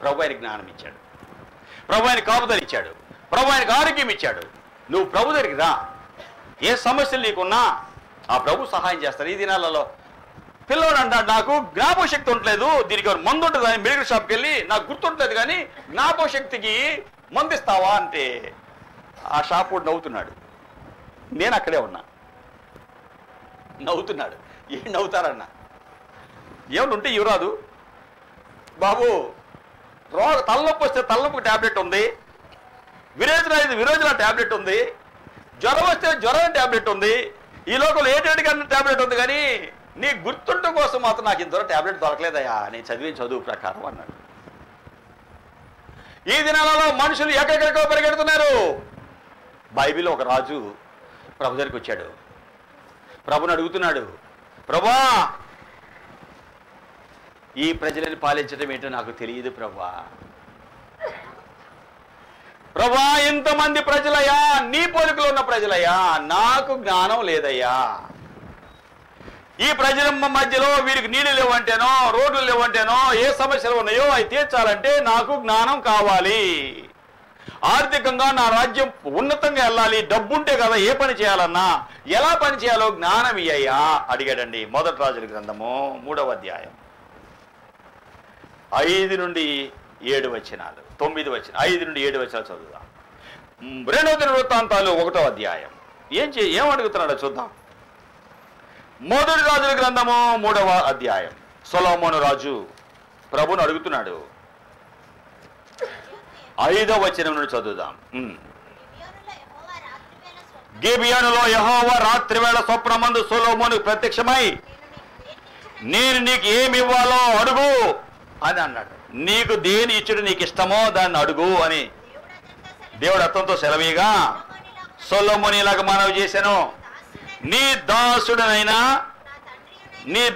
ప్రభు ఆయనకి జ్ఞానం ఇచ్చాడు, ప్రభు ఆయన కాపుదలు ఇచ్చాడు, ప్రభు ఆయనకు ఆరోగ్యం ఇచ్చాడు. నువ్వు ప్రభు దగ్గరికి రా, ఏ సమస్యలు నీకున్నా ఆ ప్రభు సహాయం చేస్తారు. ఈ దినాలలో పిల్లవాడు అంటాడు, నాకు జ్ఞాపక శక్తి ఉండలేదు, దీనికి మందు ఉంటుంది అని మెడికల్ షాప్కి వెళ్ళి నాకు గుర్తుంటలేదు కానీ జ్ఞాపక శక్తికి మందు ఇస్తావా అంటే ఆ షాప్ కూడా నవ్వుతున్నాడు. నేను అక్కడే ఉన్నా, నవ్వుతున్నాడు. ఏం నవ్వుతారన్నా? ఏమన్నా ఉంటే ఇవ్వరాదు బాబు. తలనొప్పి వస్తే తలనొప్పి ట్యాబ్లెట్ ఉంది, విరోచన ట్యాబ్లెట్ ఉంది, జ్వరం వస్తే జ్వరం టాబ్లెట్ ఉంది, ఈ లోకంలో ఏటేటికి టాబ్లెట్ ఉంది, కానీ నీ గుర్తుండటం కోసం మాత్రం నాకు ఇంతవరకు టాబ్లెట్ దొరకలేదయ్యా నేను చదివిన చదువు ప్రకారం అన్నాడు. ఈ దినాలలో మనుషులు ఎక్కడెక్కడికో పరిగెడుతున్నారు. బైబిల్లో ఒక రాజు ప్రభు దగ్గరికి వచ్చాడు. ప్రభుని అడుగుతున్నాడు, ప్రభా ఈ ప్రజలని పాలించడం ఏంటో నాకు తెలియదు ప్రభా. ప్రభా ఇంతమంది ప్రజలయ్యా, నీ పోలికలో ఉన్న ప్రజలయ్యా, నాకు జ్ఞానం లేదయ్యా. ఈ ప్రజల మధ్యలో వీరికి నీళ్లు లేవంటేనో రోడ్లు లేవంటేనో ఏ సమస్యలు ఉన్నాయో అవి తీర్చాలంటే నాకు జ్ఞానం కావాలి. ఆర్థికంగా నా రాజ్యం ఉన్నతంగా వెళ్ళాలి, డబ్బుంటే కదా ఏ పని చేయాలన్నా, ఎలా పని చేయాలో జ్ఞానం ఇయ్యా అడిగాడండి. మొదటి రాజుల గ్రంథము 3వ అధ్యాయం 5 నుండి 7 వచనాలు, 9 వచనాలు, 5 నుండి 7 వచనాలు చదువుదాం. 2వ దినవృత్తాంతాలు 1వ అధ్యాయం. ఏం అడుగుతున్నాడో చూద్దాం. మొదటి రాజుల గ్రంథము 3వ అధ్యాయం. సొలొమోను రాజు ప్రభుని అడుగుతున్నాడు. 5వ వచనం నుండి చదువుదాం. గిబియోనులో యెహోవా రాత్రి వేళ స్వప్నమందు సొలొమోనుకు ప్రత్యక్షమై నేను నీకు ఏమి ఇవ్వాలో అడుగు అని అన్నాడు. నీకు దేని ఇచ్చుడు నీకు ఇష్టమో దాన్ని అడుగు అని దేవుడు అతనితో సెలవీగా సొలొమోను ఇలాగ మనవి చేశాను, నీ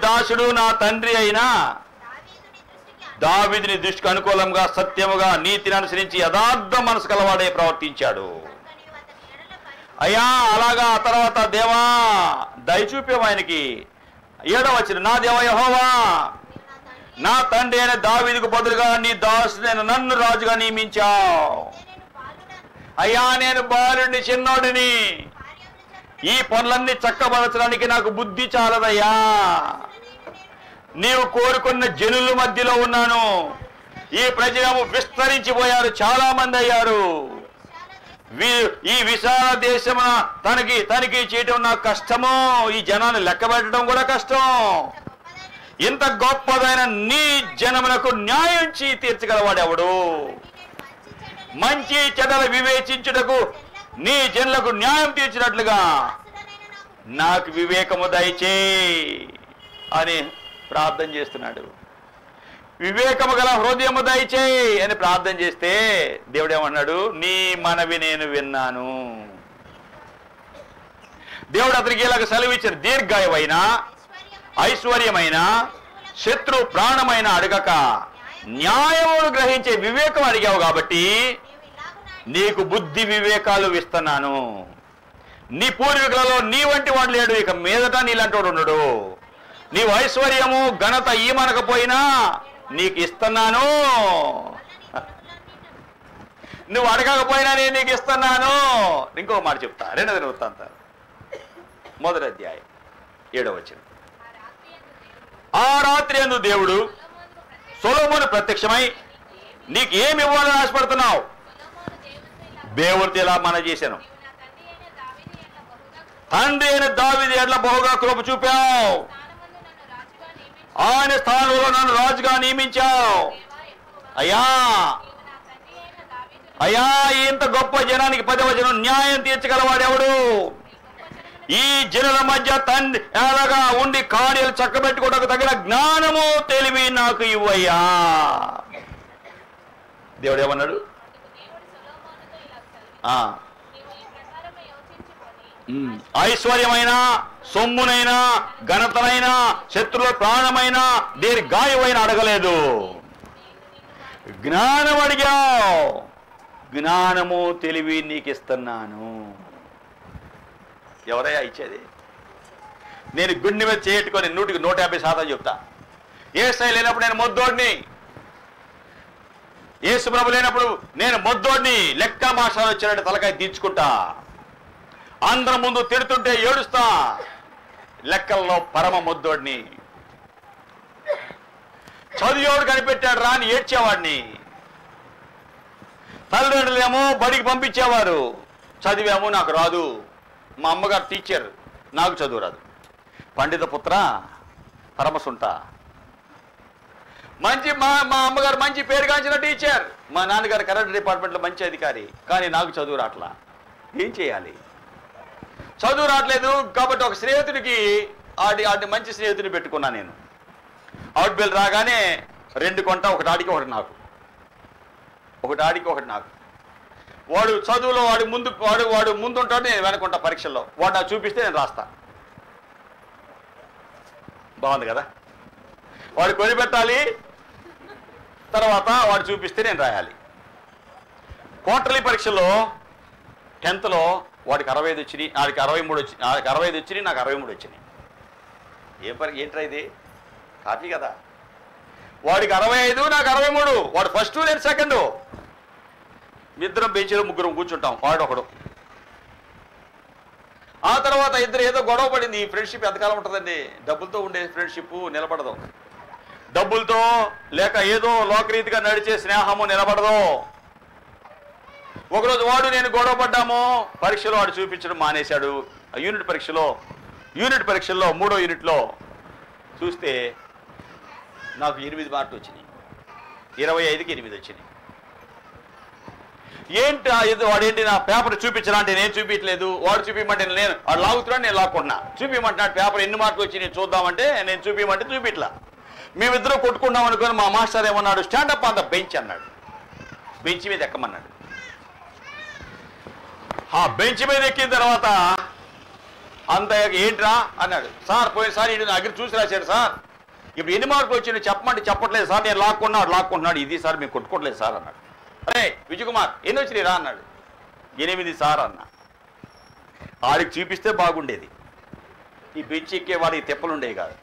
దాసుడు నా తండ్రి అయినా దావీదుని దృష్టికి అనుకూలంగా సత్యముగా నీతిని అనుసరించి యథార్థ మనసు కలవాడే ప్రవర్తించాడు. అయ్యా అలాగా ఆ తర్వాత దేవా దయచూపాం ఆయనకి. 7వ వచనం, నా దేవా యెహోవా నా తండ్రి అయిన దావీదుకు బదులుగా నీ దాసుడైన నన్ను రాజుగా నియమించావు. అయ్యా నేను బాలుడిని, చిన్నోడిని, ఈ పనులన్నీ చక్కబరచడానికి నాకు బుద్ధి చాలదయ్యా. నీవు కోరుకున్న జనుల మధ్యలో ఉన్నాను. ఈ ప్రజలు విస్తరించిపోయారు, చాలా మంది అయ్యారు. ఈ విశాల దేశమున తనకి చేయటం నాకు కష్టము. ఈ జనాన్ని లెక్క పెట్టడం కూడా కష్టం. ఇంత గొప్పదైన నీ జనమునకు న్యాయం తీర్చగలవాడెవడు? మంచి చెడ్డలు వివేచించుటకు నీ జనులకు న్యాయం తీర్చినట్లుగా నాకు వివేకము దయచేయి అని ప్రార్థన చేస్తున్నాడు. వివేకము గల హృదయము దయచేయి అని ప్రార్థన చేస్తే దేవుడు ఏమన్నాడు, నీ మనవి నేను విన్నాను. దేవుడు అతనికి ఇలాగ సెలవిచ్చారు, దీర్ఘాయువైన ఐశ్వర్యమైన శత్రు ప్రాణమైన అడగక న్యాయమును గ్రహించే వివేకం అడిగావు కాబట్టి నీకు బుద్ధి వివేకాలు ఇస్తున్నాను. నీ పూర్వీకులలో నీ వంటి వాడు లేడు, ఇక మీదట నీలాంటి వాడు ఉండడు. నీవు ఐశ్వర్యము ఘనత ఈమనకపోయినా నీకు ఇస్తున్నాను, నువ్వు అడగకపోయినా నేను నీకు ఇస్తున్నాను. ఇంకో మాట చెప్తా, 2వ దినవృత్తాంతాలు 1వ అధ్యాయం 7వ వచనం. ఆ రాత్రి యందు దేవుడు సొలొమోను ప్రత్యక్షమై నీకు ఏమి ఇవ్వాలని ఆశపడుతున్నావు? దేవుడితో ఇలా మన చేశాను, తండ్రి అయిన దావీదు ఎడ్ల బహుగా కృప చూపావు, ఆయన స్థానంలో నన్ను రాజుగా నియమించావు. అయ్యా ఇంత గొప్ప జనానికి 10వ వచనం, న్యాయం తీర్చగలవాడెవడు? ఈ జనుల మధ్య తండ్రి ఎలాగా ఉండి కార్యాలు చక్కబెట్టుకోవడానికి తగిన జ్ఞానము తెలివి నాకు ఇవ్వయ్యా. దేవుడు ఏమన్నాడు? ఐశ్వర్యమైన సొమ్మునైనా ఘనతనైనా శత్రువుల ప్రాణమైన దేని గాయమైన అడగలేదు, జ్ఞానం అడిగావు. జ్ఞానము తెలివి నీకు ఇస్తున్నాను. ఎవరయ్యా ఇచ్చేది? నేను గుండె మీద చేయట్టుకొని 100కి 150% చెప్తా. యేసయ్య లేనప్పుడు నేను మొద్దోడిని, యేసు ప్రభు లేనప్పుడు నేను మొద్దోడిని. లెక్క మాసాలు వచ్చినట్టు తలకాయ తీర్చుకుంటా, అందరం ముందు తిడుతుంటే ఏడుస్తా. లెక్కల్లో పరమ మొద్దోడిని. చదివేవాడు కనిపెట్టాడు రా అని ఏడ్చేవాడిని. తల్లిదండ్రులేమో బడికి పంపించేవారు, చదివాము నాకు రాదు. మా అమ్మగారు టీచర్, నాకు చదువు రాదు. పండిత పుత్ర పరమసుంట. మంచి మా అమ్మగారు మంచి పేరుగాంచిన టీచర్, మా నాన్నగారు కరెంట్ డిపార్ట్మెంట్లో మంచి అధికారి, కానీ నాకు చదువు రాట్లా. ఏం చేయాలి? చదువు రావట్లేదు కాబట్టి ఒక స్నేహితుడికి ఆడి మంచి స్నేహితుడిని పెట్టుకున్నాను నేను. అవుట్ బెల్ రాగానే 2 కొంటా, ఒకటి ఆడికి ఒకటి నాకు, ఒకటి ఆడికి ఒకటి నాకు. వాడు చదువులో వాడు ముందు ఉంటాడు, నేను వెనకుంటా పరీక్షల్లో. వాడు నాకు చూపిస్తే నేను రాస్తా. బాగుంది కదా? వాడు కొనిపెట్టాలి, తర్వాత వాడు చూపిస్తే నేను రాయాలి. క్వార్టర్లీ పరీక్షల్లో 10th వాడికి 65 వచ్చినాయి, ఆడికి 63 వచ్చి, ఆడికి 65 వచ్చినాయి, నాకు 63 వచ్చినాయి. ఏంట్రా ఇది? కాపీ కదా. వాడికి 65, నాకు 63. వాడు ఫస్ట్, నేను సెకండ్. ఇద్దరం బెంచ్లో ముగ్గురం కూర్చుంటాం, వాడు ఒకడు. ఆ తర్వాత ఇద్దరు ఏదో గొడవ పడింది. ఈ ఫ్రెండ్షిప్ ఎంతకాలం ఉంటుందండి? డబ్బులతో ఉండే ఫ్రెండ్షిప్ నిలబడదు, డబ్బులతో లేక ఏదో లోకరీతిగా నడిచే స్నేహము నిలబడదు. ఒకరోజు వాడు నేను గొడవ పడ్డాము. పరీక్షలో వాడు చూపించడం మానేశాడు. యూనిట్ పరీక్షల్లో 3వ యూనిట్లో చూస్తే నాకు 8 మార్కులు వచ్చినాయి. 25కి 8 వచ్చినాయి. వాడేంటి నా పేపర్ చూపించరా అంటే నేను చూపించలేదు. వాడు చూపించమంటే వాడు లాగుతున్నాడు, నేను లాక్కుంటున్నా. చూపించమంటున్నాడు పేపర్ ఎన్ని మార్కులు వచ్చి నేను చూద్దామంటే నేను చూపించమంటే చూపించలా. మేమిద్దరం కొట్టుకున్నాం అనుకుని మా మాస్టర్ ఏమన్నాడు, స్టాండప్ ఆన్ ద బెంచ్ అన్నాడు. బెంచ్ మీద ఎక్కమన్నాడు. ఆ బెంచ్ మీద ఎక్కిన తర్వాత అంత ఏంట్రా అన్నాడు. సార్ పోయినసారి ఈడు నా దగ్గర చూసి రాశాడు సార్, ఇప్పుడు ఎన్ని మార్కులు వచ్చి చెప్పమంటే చెప్పట్లేదు సార్, నేను లాక్కుంటున్నాడు. ఇది సార్ మేము కొట్టుకోవట్లేదు సార్ అన్నాడు. అరే విజయ్ కుమార్ ఎన్ని వచ్చినాయి రా అన్నాడు. 8 సార్ అన్నా. ఆడికి చూపిస్తే బాగుండేది. ఈ బెంచ్ ఎక్కే వాడికి తెప్పలు ఉండేవి కాదు.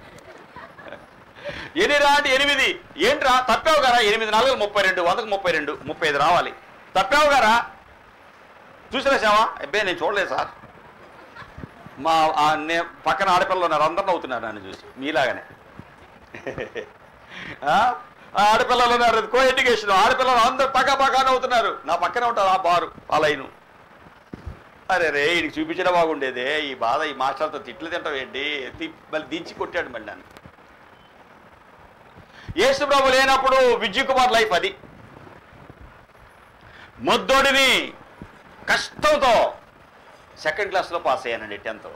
ఎన్ని రా అంటే 8. ఏంట్రా తప్పావు గారా? 8 4 32, 100కు 32, 35 రావాలి. తప్పావు గారా? చూసి రాసావా? అబ్బాయి నేను చూడలేదు సార్. మా పక్కన ఆడపిల్లలు ఉన్నారు, అందరూ అవుతున్నారు నన్ను చూసి మీలాగానే. ఆడపిల్లలు ఉన్నారు, కో ఎడ్యుకేషన్. ఆడపిల్లలు అందరూ పక్కనే అవుతున్నారు. నా పక్కనే ఉంటారు ఆ బారు ఆ లైను. అరే రే వీడికి చూపించడం బాగుండేదే. ఈ బాధ ఈ మాస్టర్తో తిట్లు తింటాం ఏంటి? మళ్ళీ దించి కొట్టాడు మళ్ళీ నన్ను. యేసు ప్రభు లేనప్పుడు విజయ్ కుమార్ లైఫ్ అది. మొద్దోడిని కష్టంతో 2nd క్లాస్లో పాస్ అయ్యానండి 10th.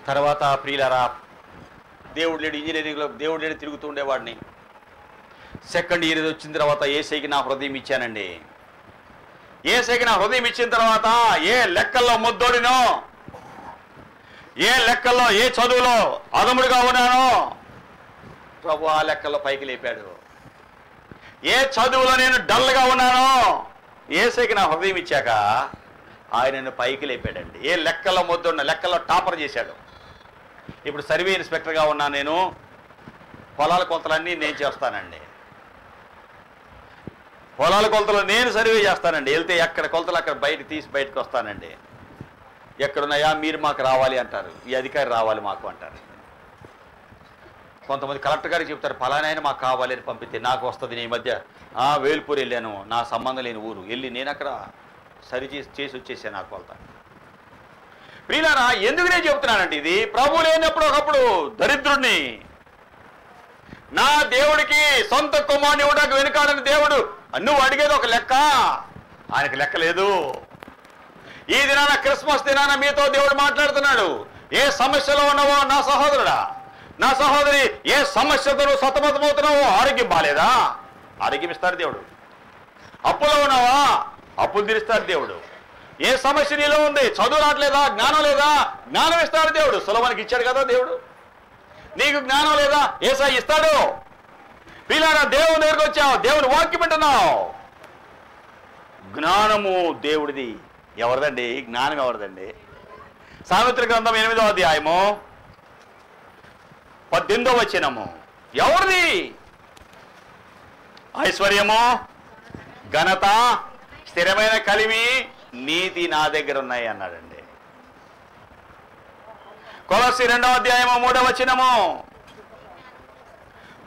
తర్వాత ప్రియులారా దేవుడు లేడు, ఇంజనీరింగ్లో దేవుడు లేడు తిరుగుతూ ఉండేవాడిని. 2nd ఇయర్ వచ్చిన తర్వాత ఏసైకి నా హృదయం ఇచ్చానండి. ఏసైకి నా హృదయం ఇచ్చిన తర్వాత ఏ లెక్కల్లో ముద్దోడినో, ఏ లెక్కల్లో ఏ చదువులో అదముడుగా ఉన్నానో ప్రభు ఆ లెక్కల్లో పైకి లేపాడు. ఏ చదువులో నేను డల్గా ఉన్నానో ఏసైకి నా హృదయం ఇచ్చాక ఆయన నన్ను పైకి లేపాడండి. ఏ లెక్కల్లో ముద్దున్న లెక్కల్లో టాపర్ చేశాడు. ఇప్పుడు సర్వే ఇన్స్పెక్టర్గా ఉన్నా నేను. పొలాల కొలతలన్నీ నేను చేస్తానండి. పొలాల కొలతలు నేను సర్వే చేస్తానండి. వెళ్తే ఎక్కడ కొలతలు అక్కడ బయటకు వస్తానండి. ఎక్కడున్నాయా మీరు మాకు రావాలి అంటారు, ఈ అధికారి రావాలి మాకు అంటారు. కొంతమంది కలెక్టర్ గారికి చెప్తారు ఫలానాయన మాకు కావాలి అని పంపితే నాకు వస్తుంది. నేను ఈ మధ్య వేల్పూర్ వెళ్ళాను, నా సంబంధం లేని ఊరు వెళ్ళి నేను అక్కడ సరి చేసి వచ్చేసాను నాకు కొలత. ప్రియులారా ఎందుకు నేను చెబుతున్నానంటే ఇది ప్రభు లేనప్పుడు ఒకప్పుడు దరిద్రుడిని నా దేవుడికి సొంత కుమారుని ఇవ్వడానికి వెనుకాడని దేవుడు నువ్వు అడిగేది ఒక లెక్క, ఆయనకి లెక్క లేదు. ఈ దినాన క్రిస్మస్ దినాన మీతో దేవుడు మాట్లాడుతున్నాడు. ఏ సమస్యలో ఉన్నావో నా సహోదరుడా, నా సహోదరి, ఏ సమస్యతో నువ్వు సతమతమవుతున్నావో ఆరోగ్యం బాలేదా? ఆరోగ్యం ఇస్తాడు దేవుడు. అప్పులో ఉన్నావా? అప్పులు తీరుస్తాడు దేవుడు. ఏ సమస్య నీలో ఉంది? చదువు రావట్లేదా? జ్ఞానం లేదా? జ్ఞానం ఇస్తాడు దేవుడు. సులభానికి ఇచ్చాడు కదా దేవుడు. నీకు జ్ఞానం లేదా? యేసయ్య ఇస్తాడు. పిల్లారా దేవుని దగ్గరకు వచ్చావు, దేవుని వాక్యం వింటున్నావు. జ్ఞానము దేవుడిది. ఎవరిదండి జ్ఞానం? ఎవరిదండి? సామెతల గ్రంథం 8వ అధ్యాయము 18వ వచనము. ఎవరిది? ఐశ్వర్యము, ఘనత, స్థిరమైన కలిమి, నీతి నా దగ్గర ఉన్నాయి అన్నాడండి. కొలస్సీ 2వ అధ్యాయము 3వ వచనము.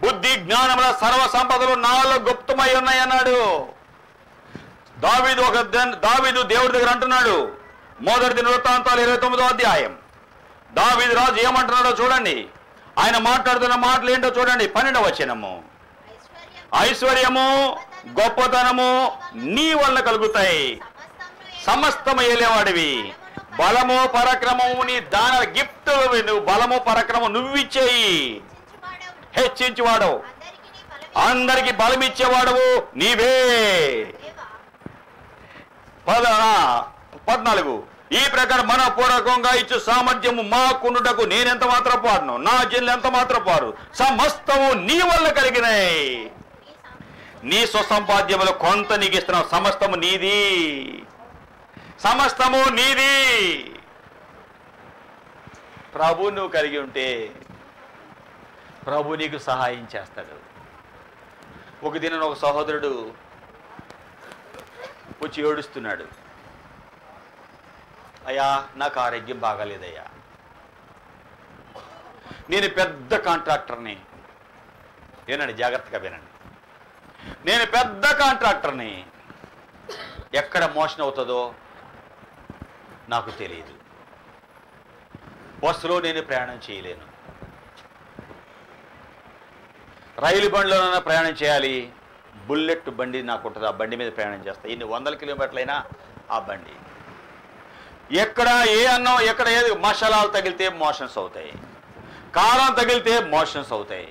బుద్ధి జ్ఞానముల సర్వ సంపదలు నాలో గుప్తమై ఉన్నాయి అన్నాడు. దావీదు దేవుడి దగ్గర అంటున్నాడు. మొదటి దినవృత్తాంతాలు 29వ అధ్యాయం. దావీదు రాజు ఏమంటున్నాడో చూడండి. ఆయన మాట్లాడుతున్న మాటలు ఏంటో చూడండి. 12వ వచనము. ఐశ్వర్యము, గొప్పతనము నీ వల్ల కలుగుతాయి, సమస్తము ఏలేవాడివి, బలము పరాక్రమము నీ దాన గిఫ్ట్, నువ్వు బలము పరాక్రమం నువ్విచ్చేయి. హెచ్చించువాడవు, అందరికి బలం ఇచ్చేవాడవు నీవే. 14 ఈ ప్రకారం మనపూర్వకంగా ఇచ్చు సామర్థ్యము మాకుండుటకు నేనెంత మాత్రం పాడును, నా జల్లు ఎంత మాత్రం పారు, సమస్తము నీ వల్ల కలిగినాయి. నీ స్వసంపాద్యములు కొంత నీకు ఇస్తున్నావు. సమస్తము నీది, సమస్తము నీది. ప్రభు నువ్వు కలిగి ఉంటే ప్రభు నీకు సహాయం చేస్తాడు. ఒక దిన ఒక సహోదరుడు వచ్చి ఏడుస్తున్నాడు. అయ్యా నాకు ఆరోగ్యం బాగాలేదయ్యా, నేను పెద్ద కాంట్రాక్టర్ని. వినండి, జాగ్రత్తగా వినండి. నేను పెద్ద కాంట్రాక్టర్ని, ఎక్కడ మోషన్ అవుతుందో నాకు తెలియదు. బస్సులో నేను ప్రయాణం చేయలేను, రైలు బండిలోనైనా ప్రయాణం చేయాలి. బుల్లెట్ బండి నాకు ఉంటుంది, ఆ బండి మీద ప్రయాణం చేస్తా. ఇన్ని 100 కిలోమీటర్లైనా ఆ బండి. ఎక్కడ ఏ అన్నం, ఎక్కడ ఏది మసాలాలు తగిలితే మోషన్స్ అవుతాయి, కారం తగిలితే మోషన్స్ అవుతాయి,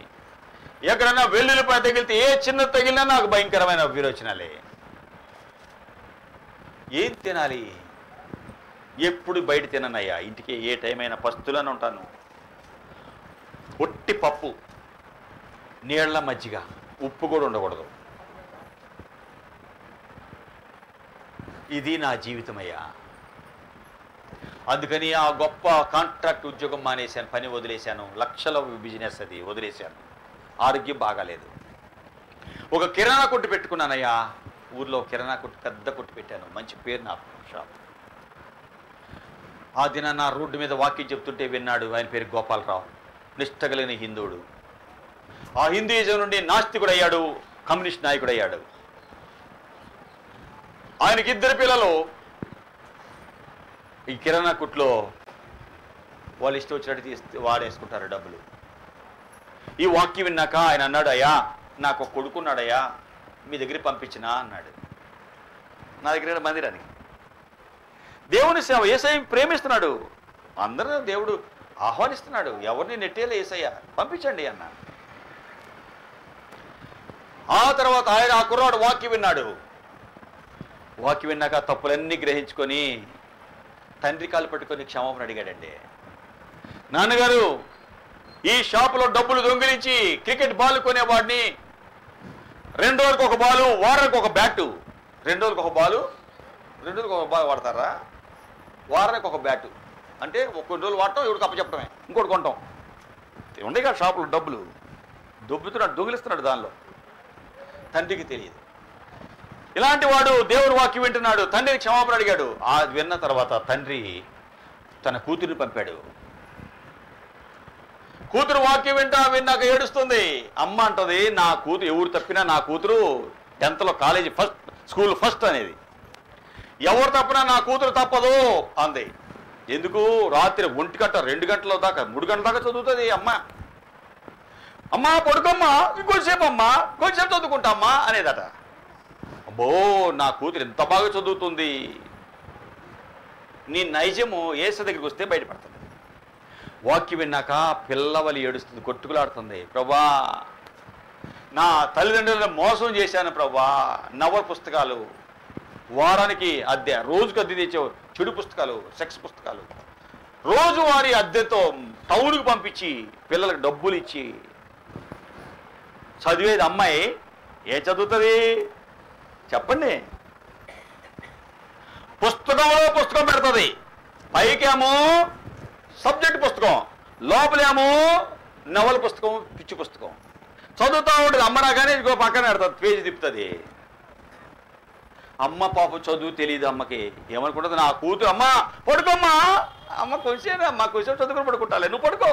ఎక్కడైనా వెల్లుల్లిపాయ తగిలితే ఏ చిన్న తగిలినా నాకు భయంకరమైన విరోచనాలే. ఏం తినాలి? ఎప్పుడు బయట తిననయ్యా, ఇంటికి ఏ టైం అయినా పస్తులని ఉంటాను. ఒట్టి పప్పు, నీళ్ల మజ్జిగ, ఉప్పు కూడా ఉండకూడదు. ఇది నా జీవితం అయ్యా. అందుకని ఆ గొప్ప కాంట్రాక్ట్ ఉద్యోగం మానేశాను, పని వదిలేశాను, లక్షల బిజినెస్ అది వదిలేశాను. ఆరోగ్యం బాగాలేదు. ఒక కిరాణా కొట్టు పెట్టుకున్నానయ్యా. ఊర్లో కిరాణా కొట్టు, పెద్ద కొట్టు పెట్టాను, మంచి పేరు నా షాప్. ఆ దిన నా రోడ్డు మీద వాక్యం చెప్తుంటే విన్నాడు. ఆయన పేరు గోపాలరావు, నిష్ఠగలిగిన హిందువుడు. ఆ హిందూయిజం నుండి నాస్తికుడు అయ్యాడు, కమ్యూనిస్ట్ నాయకుడు అయ్యాడు. ఆయనకి 2 పిల్లలు. ఈ కిరాణా కొట్లో వాళ్ళు ఇష్టం వచ్చినట్టు తీస్తే వాడేసుకుంటారు డబ్బులు. ఈ వాక్యం విన్నాక ఆయన అన్నాడు, అయ్యా నాకు ఒక కొడుకున్నాడయ్యా, మీ దగ్గరికి పంపించినా అన్నాడు. నా దగ్గర మందిరానికి. దేవుని సేవ, యేసయ్య ప్రేమిస్తున్నాడు, అందరూ దేవుడు ఆహ్వానిస్తున్నాడు, ఎవరిని నెట్టేలే యేసయ్య, పంపించండి అన్న. ఆ తర్వాత ఆయన ఆ కుర్రాడు వాక్యం విన్నాడు. వాక్యం విన్నాక తప్పులన్నీ గ్రహించుకొని తండ్రి కాలు పట్టుకొని క్షమాపణ అడిగాడండి. నాన్నగారు, ఈ షాపులో డబ్బులు దొంగిలించి క్రికెట్ బాల్ కొనేవాడిని, 2 రోజులకు ఒక బాలు, వారానికి ఒక బ్యాటు. 2 రోజులకు ఒక బాలు, 2 రోజులకు ఒక బాల్ వాడతారా? వారానికి ఒక బ్యాటు అంటే కొన్ని రోజులు వాడటం, ఎవరికి అప్పచెప్పడమే, ఇంకోటి కొంటాం. ఉండే కదా షాపులో డబ్బులు దొబ్బుతున్నాడు, దొంగిలిస్తున్నాడు. దానిలో తండ్రికి తెలియదు. ఇలాంటి వాడు దేవుని వాక్యం వింటున్నాడు, తండ్రిని క్షమాపణ అడిగాడు. ఆ విన్న తర్వాత తండ్రి తన కూతురిని పంపాడు. కూతురు వాక్యం విన్నాక ఏడుస్తుంది. అమ్మ అంటది, నా కూతురు ఎవరు తప్పినా నా కూతురు 10th college first, school first అనేది. ఎవరు తప్పినా నా కూతురు తప్పదు అంది. ఎందుకు? రాత్రి 1 గంట 2 గంటల దాకా 3 గంటల దాకా చదువుతుంది అమ్మ. అమ్మా పడుకోమ్మా, ఇంకొంచెంసేపు అమ్మా, కొంచెంసేపు చదువుకుంటామ్మా అనేదట. అబ్బో, నా కూతురు ఎంత బాగా చదువుతుంది. నీ నైజము యేసు దగ్గరికి వస్తే బయటపడుతుంది. వాక్యం విన్నాక పిల్లవలి ఏడుస్తుంది, కొట్టుకులాడుతుంది. ప్రభా, నా తల్లిదండ్రులను మోసం చేశాను ప్రభా. నవల పుస్తకాలు, వారానికి అద్దె, రోజుకు అద్దె తెచ్చే చెడు పుస్తకాలు, సెక్స్ పుస్తకాలు, రోజువారీ అద్దెతో టౌన్కి పంపించి పిల్లలకు డబ్బులు ఇచ్చి చదివేది అమ్మాయి ఏ చదువుతుంది చెప్పండి? పుస్తకంలో పుస్తకం పెడుతుంది, పైకేమో సబ్జెక్ట్ పుస్తకం, లోపలేమో నవల పుస్తకం, పిచ్చి పుస్తకం చదువుతూ ఉంటుంది. అమ్మ రాగానే ఇంకో పక్కన పెడుతుంది, పేజీ తిప్పుతుంది. అమ్మ పాప చదువు తెలియదు అమ్మకి. ఏమనుకుంటుంది? నా కూతురు, అమ్మ పడుకోమ్మా, అమ్మ కొంచెం అమ్మ కొంచెం చదువుకుని పడుకుంటాలే, నువ్వు పడుకో.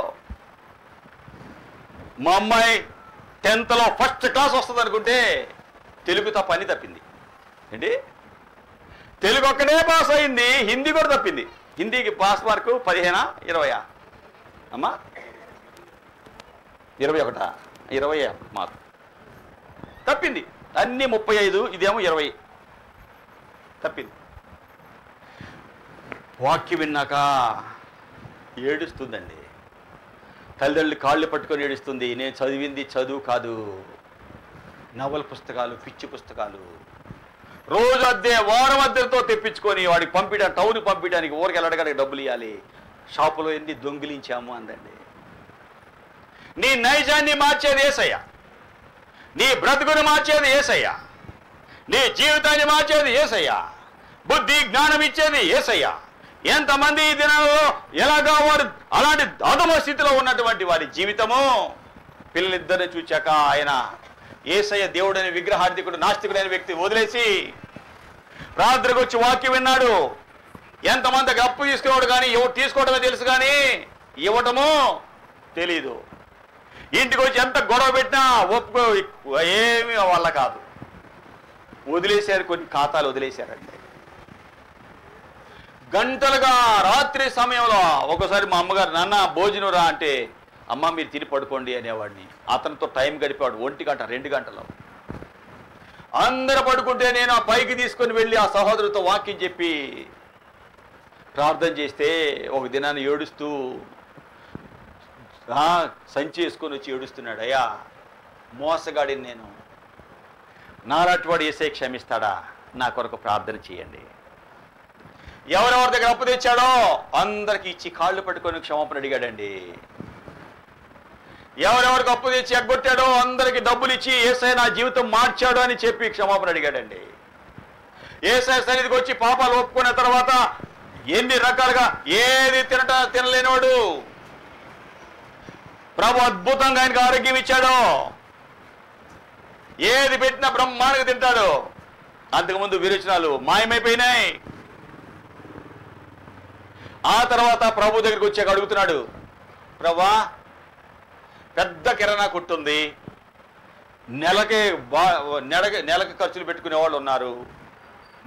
మా అమ్మాయి 10th ఫస్ట్ క్లాస్ వస్తుంది అనుకుంటే తెలుగు తప్ప అన్ని తప్పింది. ఏంటి? తెలుగు ఒక్కడే పాస్ అయింది, హిందీ కూడా తప్పింది. హిందీకి పాస్ మార్కు 15, 20 అమ్మా, 21, 20 మార్కు తప్పింది. అన్నీ 35, ఇదేమో 20 తప్పింది. వాక్యం విన్నాక ఏడుస్తుందండి. తల్లిదండ్రులు కాళ్ళు పట్టుకొని ఏడుస్తుంది. నేను చదివింది చదువు కాదు, నవల పుస్తకాలు, పిచ్చి పుస్తకాలు, రోజు అద్దె వారం అద్దెలతో తెప్పించుకొని వాడికి టౌన్కి పంపించడానికి ఊరికి వెళ్ళడానికి డబ్బులు ఇవ్వాలి, షాపులో ఎన్ని దొంగిలించాము అందండి. నీ నైజాన్ని మార్చేది యేసయ్య, నీ బ్రతుకుని మార్చేది యేసయ్య, నీ జీవితాన్ని మార్చేది యేసయ్య, బుద్ధి జ్ఞానం ఇచ్చేది యేసయ్య. ఎంతమంది ఈ దినాలలో ఎలాగా వారు అలాంటి అధమ స్థితిలో ఉన్నటువంటి వారి జీవితము పిల్లలిద్దరిని చూచాక ఆయన యేసయ్య దేవుడని విగ్రహార్థికుడు నాస్తికుడైన వ్యక్తి వదిలేసి ప్రార్థనకు వచ్చి వాక్యం విన్నాడు. ఎంతమందికి అప్పు తీసుకునేవాడు కానీ తీసుకోవడమే తెలుసు కానీ ఇవ్వటము తెలీదు. ఇంటికి వచ్చి ఎంత గొడవ పెట్టినా ఒప్పుకో ఏమీ వాళ్ళ కాదు. వదిలేశారు, కొన్ని ఖాతాలు వదిలేశారండి. గంటలుగా రాత్రి సమయంలో ఒకసారి మా అమ్మగారు నాన్న భోజనం రా అంటే అమ్మ మీరు తిని పడుకోండి అనేవాడిని. అతనితో టైం గడిపాడు 1 గంట 2 గంటలు. అందరూ పడుకుంటే నేను ఆ పైకి తీసుకొని వెళ్ళి ఆ సహోదరుతో వాక్యం చెప్పి ప్రార్థన చేస్తే ఒక దినాన్ని ఏడుస్తూ సంచి వేసుకొని వచ్చి ఏడుస్తున్నాడు. అయ్యా మోసగాడిని నేను, నాలాంటివాడు యేసయ్య క్షమిస్తాడా, నా కొరకు ప్రార్థన చేయండి. ఎవరెవరి దగ్గర అప్పు తెచ్చాడో అందరికి ఇచ్చి కాళ్ళు పట్టుకొని క్షమాపణ అడిగాడండి. ఎవరెవరికి అప్పు తెచ్చి ఎగ్గొట్టాడో అందరికి డబ్బులు ఇచ్చి యేసయ్య నా జీవితం మార్చాడు అని చెప్పి క్షమాపణ అడిగాడండి. యేసయ్య సన్నిధికి వచ్చి పాపాలు ఒప్పుకున్న తర్వాత ఎన్ని రకాలుగా ఏది తినలేనివాడు ప్రభు అద్భుతంగా ఆయనకు ఆరోగ్యం ఇచ్చాడు. ఏది పెట్టినా బ్రహ్మాండంగా తింటాడు. అంతకుముందు విరోచనాలు మాయమైపోయినాయి. ఆ తర్వాత ప్రభు దగ్గరికి వచ్చాక అడుగుతున్నాడు, ప్రభా పెద్ద కిరాణా కొట్టుంది, నెలకి ఖర్చులు పెట్టుకునే వాళ్ళు ఉన్నారు,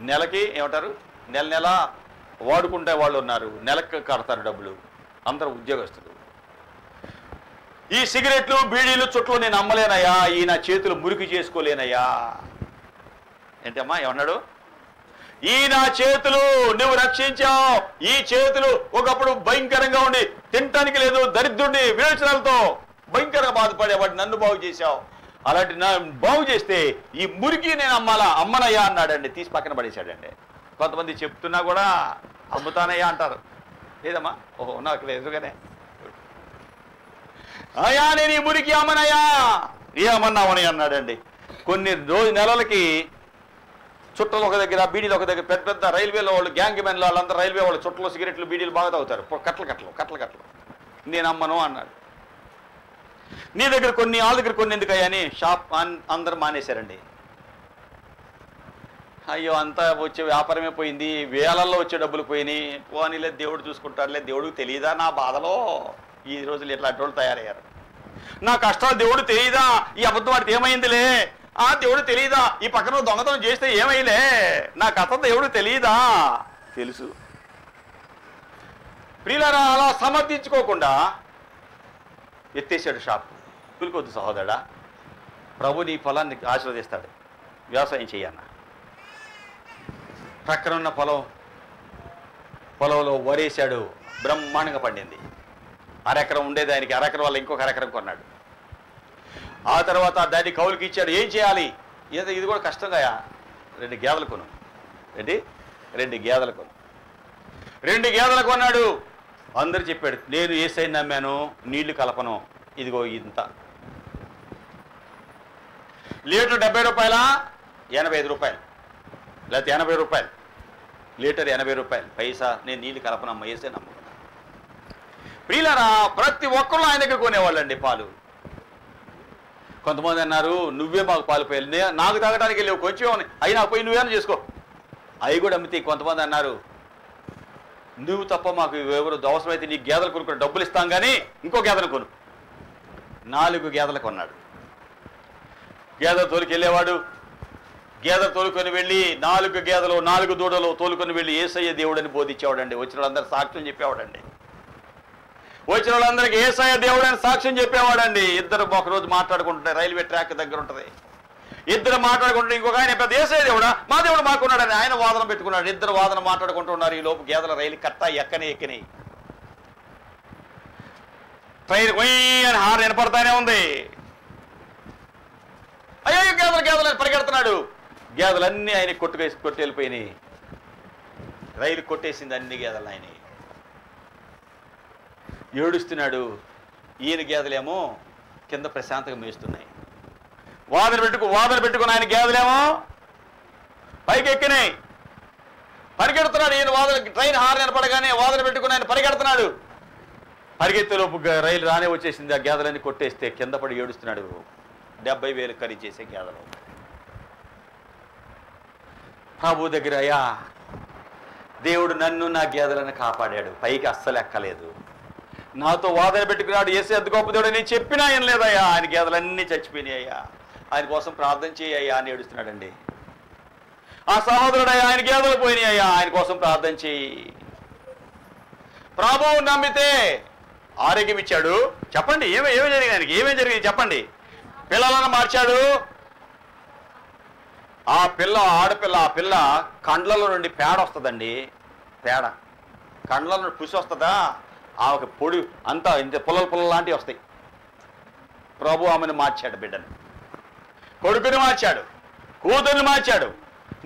నెలకి ఏమంటారు నెల వాడుకుంటే వాళ్ళు ఉన్నారు, నెలకి కడతారు డబ్బులు, అందరూ ఉద్యోగస్తులు. ఈ సిగరెట్లు బీడీలు చుట్టూ నేను అమ్మలేనయ్యా, ఈ నా చేతులు మురికి చేసుకోలేనయ్యా. ఏంటమ్మా ఏమన్నాడు? ఈ నా చేతులు నువ్వు రక్షించావు, ఈ చేతులు ఒకప్పుడు భయంకరంగా ఉండి తినటానికి లేదు, దరిద్రుడిని విరోచనాలతో భయంకరంగా బాధపడేవాడు, నన్ను బాగు చేశావు, అలాంటి బాగు చేస్తే ఈ మురికి నేను అమ్మనయ్యా అన్నాడండి. తీసి పక్కన పడేశాడండి. కొంతమంది చెప్తున్నా కూడా అమ్ముతానయ్యా అంటారు. లేదమ్మా ఓహో నాకు ఎదురుగానే అయ్యా నేను ఈ మురికి అమ్మనయ్యా, ఏమన్నామని అన్నాడండి. కొన్ని నెలలకి చుట్టలు ఒక దగ్గర, బీడీలు ఒక దగ్గర, పెద్ద పెద్ద రైల్వేలో వాళ్ళు గ్యాంగ్ మెన్లు వాళ్ళందరూ రైల్వే వాళ్ళు చుట్టలు సిగరెట్లు బీడీలు బాగా తాగుతారు, కట్టలు. నేను అమ్మను అన్నాడు. నీ దగ్గర కొన్ని, వాళ్ళ దగ్గర కొన్ని ఎందుకయ్యా అని షాప్ అందరూ మానేశారండి. అయ్యో అంతా వచ్చే వ్యాపారమే పోయింది, వేలల్లో వచ్చే డబ్బులు పోయినాయి, పోనీలే దేవుడు చూసుకుంటాడులే, దేవుడికి తెలియదా నా బాధలో, ఈ రోజులు ఇట్లాంటి వాళ్ళు తయారయ్యారు. నా కష్టాలు దేవుడు తెలియదా, ఈ అబద్ధం వాడికి ఏమైందిలే, ఆ దేవుడు తెలియదా, ఈ పక్కన దొంగతనం చేస్తే ఏమైలే, నా కథ దేవుడు తెలియదా, తెలుసు. ప్రియులారా అలా సమర్థించుకోకుండా ఎత్తేసాడు షాప్. పిలుకొద్దు సహోదరుడా, ప్రభు నీ పొలాన్ని ఆశీర్వదిస్తాడు, వ్యవసాయం చేయన్నా. ప్రక్కన ఉన్న పొలంలో వరేశాడు, బ్రహ్మాండంగా పండింది. అరెకరం ఉండేది ఆయనకి, అరెకరం వల్ల ఇంకొక అరెకరం కొన్నాడు. ఆ తర్వాత దాన్ని కౌలుకి ఇచ్చాడు. ఏం చేయాలి, ఇది కూడా కష్టంగా, 2 గేదెలు కొను, 2 గేదెలు కొను. 2 గేదెలు కొన్నాడు. అందరు చెప్పాడు, నేను యేసయ్యని నమ్మాను, నీళ్లు కలపను, ఇదిగో ఇంత. లీటర్ 70 రూపాయలా, 85 రూపాయలు, లేకపోతే 80 రూపాయలు, లీటర్ 80 రూపాయలు, పైసా నేను నీళ్లు కలపనమ్మ, యేసయ్య నమ్ముకున్నా. ప్రియులారా ప్రతి ఒక్కళ్ళు ఆయన దగ్గర కొనేవాళ్ళండి పాలు. కొంతమంది అన్నారు, నువ్వే మాకు పాలు పోయాలి, నాకు తాగడానికి లేవు, కొంచెం అయినా పోయి నువ్వేనా చేసుకో, అవి కూడా అమ్మితే. కొంతమంది అన్నారు, నువ్వు తప్ప మాకు ఎవరు అవసరమైతే నీ గేదెలు కొనుక్కుని డబ్బులు ఇస్తాం కానీ ఇంకో గేదెలు కొను. 4 గేదెలు కొన్నాడు. గేదెలు తోలుకి వెళ్ళేవాడు, గేదెలు తోలుకొని వెళ్ళి 4 గేదెలు 4 దూడలు తోలుకొని వెళ్ళి యేసయ్య దేవుడని బోధించేవాడండి. వచ్చిన వాళ్ళందరూ సాక్ష్యం చెప్పేవాడండి. వచ్చిన వాళ్ళందరికీ యేసయ్య దేవుడని సాక్ష్యం చెప్పేవాడండి. ఇద్దరు ఒకరోజు మాట్లాడుకుంటుంటే రైల్వే ట్రాక్ దగ్గర ఉంటుంది. ఇద్దరు మాట్లాడుకుంటూ ఇంకొక ఆయన పెద్ద ఏసే దేవుడా మా దేవుడు మాకున్నాడని ఆయన వాదన పెట్టుకున్నాడు. ఇద్దరు వాదన మాట్లాడుకుంటూ ఉన్నారు. ఈ లోపు గేదెల రైలు కట్ట ఎక్కని ట్రైన్ అని హార్న్ వినపడతానే ఉంది. అయ్యో గేదెలు పరిగెడుతున్నాడు. గేదెలన్నీ ఆయన కొట్టి వెళ్ళిపోయినాయి. రైలు కొట్టేసింది అన్ని గేదెలు. ఆయన ఏడుస్తున్నాడు. ఈయన గేదెలేమో కింద ప్రశాంతంగా మేస్తున్నాయి. వాదన పెట్టుకుని ఆయన గేదెలేమో పైకి ఎక్కినాయి. పరిగెడుతున్నాడు ఈయన. ట్రైన్ హార్న్ వినపడగానే వాదన పెట్టుకుని ఆయన పరిగెడుతున్నాడు. పరిగెత్తేలోపు రైలు రానే వచ్చేసింది. ఆ గేదెలన్నీ కొట్టేస్తే కింద పడి ఏడుస్తున్నాడు. 70,000 ఖరీదు చేసే గేదెలు. ప్రభు దగ్గర అయ్యా దేవుడు నన్ను నా గేదెలను కాపాడాడు, పైకి అస్సలు ఎక్కలేదు. నాతో వాదన పెట్టుకున్నాడు. ఏసే అంత గొప్ప దేవుడు నేను చెప్పినా ఏం లేదయ్యా. ఆయన గేదెలన్నీ చచ్చిపోయినాయి అయ్యా, ఆయన కోసం ప్రార్థన చేయ్యా అని ఏడుస్తున్నాడండి. ఆ సహోదరుడు అయ్యా ఆయన గేదెలు పోయినాయి అయ్యా, ఆయన కోసం ప్రార్థన చేయి. ప్రభువు నమ్మితే ఆరోగ్యం ఇచ్చాడు. చెప్పండి ఏమేమి జరిగింది ఆయనకి? ఏమేమి జరిగింది చెప్పండి. పిల్లలను మార్చాడు. ఆడపిల్ల ఆ పిల్ల కండ్లలో నుండి పేడ వస్తుందండి. పేడ కండ్ల నుండి పుసి వస్తుందా, ఆమెకు పొడి అంతా ఇంత పుల్లలు లాంటివి వస్తాయి. ప్రభు ఆమెను మార్చాడు. బిడ్డను, కొడుకుని మార్చాడు, కూతుర్ని మార్చాడు,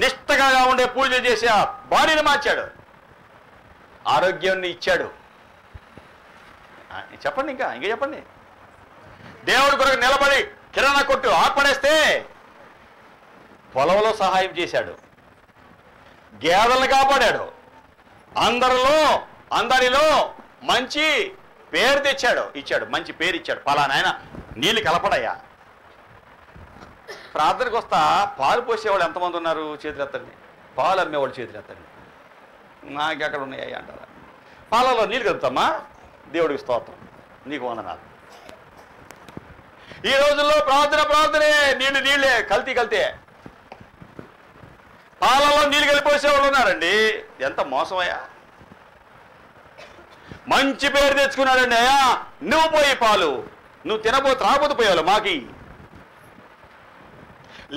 నిష్టగా ఉండే పూజలు చేసే ఆ భార్యని మార్చాడు, ఆరోగ్యాన్ని ఇచ్చాడు. చెప్పండి ఇంకా చెప్పండి. దేవుడి కొరకు నిలబడి కిరాణా కొట్టు ఆర్పడేస్తే పొలంలో సహాయం చేశాడు, గేదెలను కాపాడాడు, అందరిలో మంచి పేరు ఇచ్చాడు, మంచి పేరు ఇచ్చాడు. పలానా ఆయన నీళ్ళు కలపడయ్యా. ప్రార్థనకు వస్తా పాలు పోసేవాళ్ళు ఎంతమంది ఉన్నారు? చేతులు ఎత్తండి. పాలు అమ్మేవాళ్ళు చేతులు ఎత్తండి. నాకు ఎక్కడ ఉన్నాయా అంటారా? పాలలో నీళ్ళు కలుపుతామా? దేవుడికి స్తోత్రం, నీకు వందనాలు. ఈ రోజుల్లో ప్రార్థనే నీళ్ళే కల్తీ. పాలలో నీళ్ళు కలిపోసేవాళ్ళు ఉన్నారండి. ఎంత మోసమయ్యా. మంచి పేరు తెచ్చుకున్నాడండి. అయ్యా నువ్వు పోయి పాలు నువ్వు త్రాగపోతే పోయేవాళ్ళు మాకి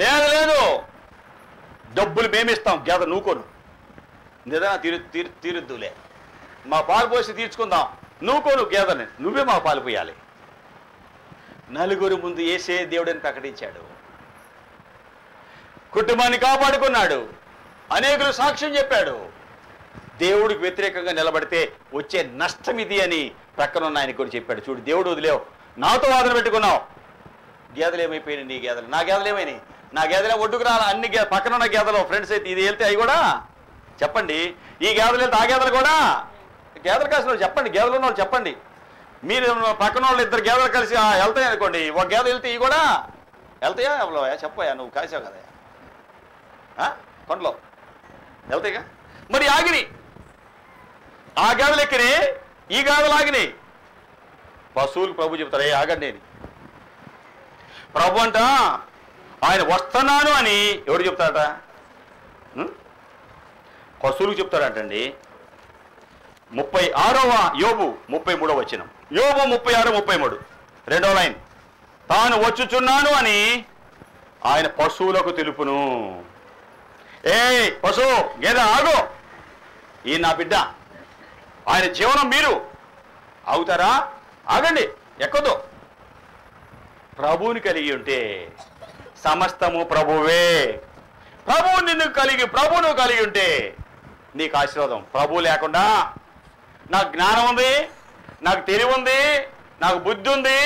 లేదు, డబ్బులు మేమిస్తాం, గేద నువ్వుకోను, నిజంగా తీరుద్దులే, మా పాలు పోసి తీర్చుకుందాం, నువ్వుకోను గేదని, నువ్వే మా పాలు పోయాలి. నలుగురు ముందు ఏసే దేవుడని ప్రకటించాడు. కుటుంబాన్ని కాపాడుకున్నాడు. అనేకులు సాక్ష్యం చెప్పాడు. దేవుడికి వ్యతిరేకంగా నిలబడితే వచ్చే నష్టం ఇది అని ప్రక్కనున్న ఆయన కూడా చెప్పాడు. చూడు దేవుడు వదిలేవు, నాతో వాదన పెట్టుకున్నావు, గేదెలు ఏమైపోయినాయి? నీ గేదెలు, నా గేదెలు ఏమైనాయి? నా గేదెలే ఒడ్డుకు రా. అన్ని పక్కనున్న గేదెలు ఫ్రెండ్స్ అయితే ఇది వెళ్తే అవి కూడా చెప్పండి. ఈ గేదెలు వెళ్తే ఆ గేదెలు కూడా, గేదెలు కాసిన వాళ్ళు చెప్పండి, గేదెలు ఉన్న వాళ్ళు చెప్పండి. మీరు పక్కన వాళ్ళు ఇద్దరు గేదెలు కలిసి వెళ్తాయి అనుకోండి, ఒక గేదె వెళ్తే ఇవి కూడా వెళ్తాయా? ఎవలోయా చెప్పయా, నువ్వు కాసావు కదా పండ్లో వెళ్తాయిగా. మరి ఆగినాయి, ఆ గేదెలు ఎక్కినాయి, ఈ గేదెలు ఆగినాయి. పశువులకు ప్రభు చెప్తారు ఏ ఆగండి అని. ప్రభు అంట ఆయన వస్తున్నాను అని ఎవరు చెప్తారట? పశువులకు చెప్తారంటండి. 36వ యోబు 33వ వచనం. యోబు 36:33 రెండవ లైన్. తాను వచ్చుచున్నాను అని ఆయన పశువులకు తెలుపును. పశువు గేదె ఆగు, ఈ నా బిడ్డ, ఆయన జీవనం మీరు ఆగుతారా? ఆగండి, ఎక్కదు. ప్రభువుని కలిగి ఉంటే సమస్తము ప్రభువే. ప్రభువు కలిగి ఉంటే నీకు ఆశీర్వాదం. ప్రభువు లేకుండా నాకు జ్ఞానం ఉంది, నాకు తెలివి ఉంది, నాకు బుద్ధి ఉంది,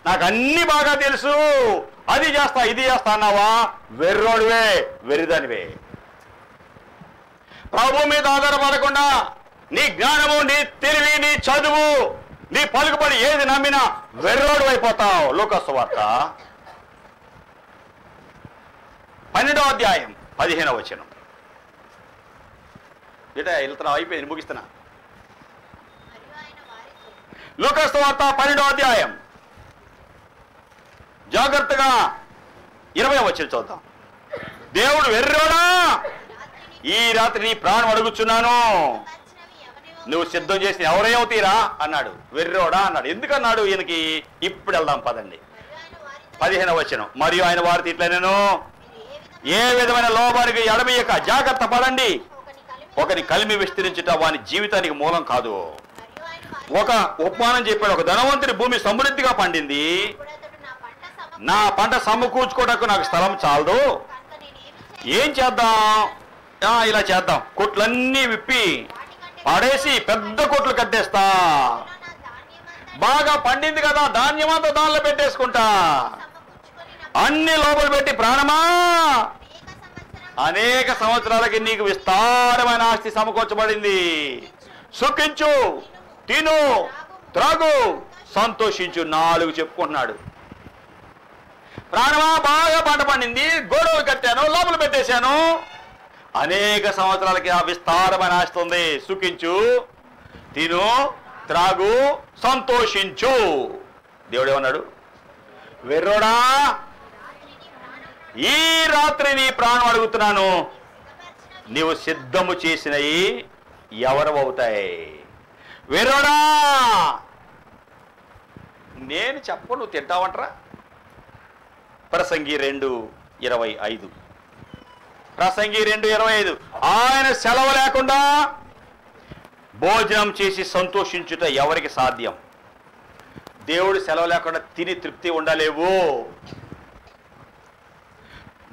నాకు అన్ని బాగా తెలుసు, అది చేస్తా ఇది చేస్తా అన్నావా? వెర్రోడివే, వెర్రిదానివే. ప్రభు మీద ఆధారపడకుండా నీ జ్ఞానము, నీ తెలివి, నీ చదువు, నీ పలుకుబడి ఏది నమ్మినా వెర్రోడు అయిపోతావు. లోకాసు వార్త 12వ అధ్యాయం 15వ వచనం. వెళ్తున్నా, అయిపోయింది, ముగిస్తున్నా. లోకాసు వార్త 12వ అధ్యాయం జాగ్రత్తగా 20వ వచనం చూద్దాం. దేవుడు వెర్రోడా, ఈ రాత్రి నీ ప్రాణం అడుగుచున్నాను, నువ్వు సిద్ధం చేసి ఎవరేమవుతీరా అన్నాడు. వెర్రోడా అన్నాడు. ఎందుకన్నాడు ఈయనకి? ఇప్పుడు వెళ్దాం పదండి. 15వ వచనం. మరియు ఆయన వారితో ఇట్లా, నేను ఏ విధమైన లోపానికి ఎడమీయక జాగ్రత్త పడండి. ఒకని కలిమి విస్తరించుట వాని జీవితానికి మూలం కాదు. ఒక ఉపమానం చెప్పాడు. ఒక ధనవంతుడి భూమి సమృద్ధిగా పండింది. నా పంట సమకూర్చుకోవడానికి నాకు స్థలం చాలదు, ఏం చేద్దాం? ఇలా చేద్దాం, కొట్లన్నీ విప్పి పడేసి పెద్ద కొట్లు కట్టేస్తా. బాగా పండింది కదా, ధాన్యమంతా దానిలో పెట్టేసుకుంటా. అన్ని లోపల పెట్టి, ప్రాణమా అనేక సంవత్సరాలకి నీకు విస్తారమైన ఆస్తి సమకూర్చబడింది, సుఖించు, తిను, త్రాగు, సంతోషించు, 4 చెప్పుకుంటున్నాడు. ప్రాణమా బాగా పంట పండింది, గోడలు కట్టాను, లోపల పెట్టేశాను, అనేక సంవత్సరాలకి ఆ విస్తారమైన ఆస్తి ఉంది, సుఖించు, తిను, త్రాగు, సంతోషించు. దేవుడు ఏమన్నాడు? వెర్రోడా, ఈ రాత్రి నీ ప్రాణం అడుగుతున్నాను, నీవు సిద్ధము చేసినవి ఎవరు అవుతాయి? వెర్రోడా, నేను చెప్పు, నువ్వు తింటావంటరా? ప్రసంగి 2:25. ప్రసంగి 2:25. ఆయన సెలవు లేకుండా భోజనం చేసి సంతోషించుట ఎవరికి సాధ్యం? దేవుడు సెలవు లేకుండా తిని తృప్తి ఉండలేవు.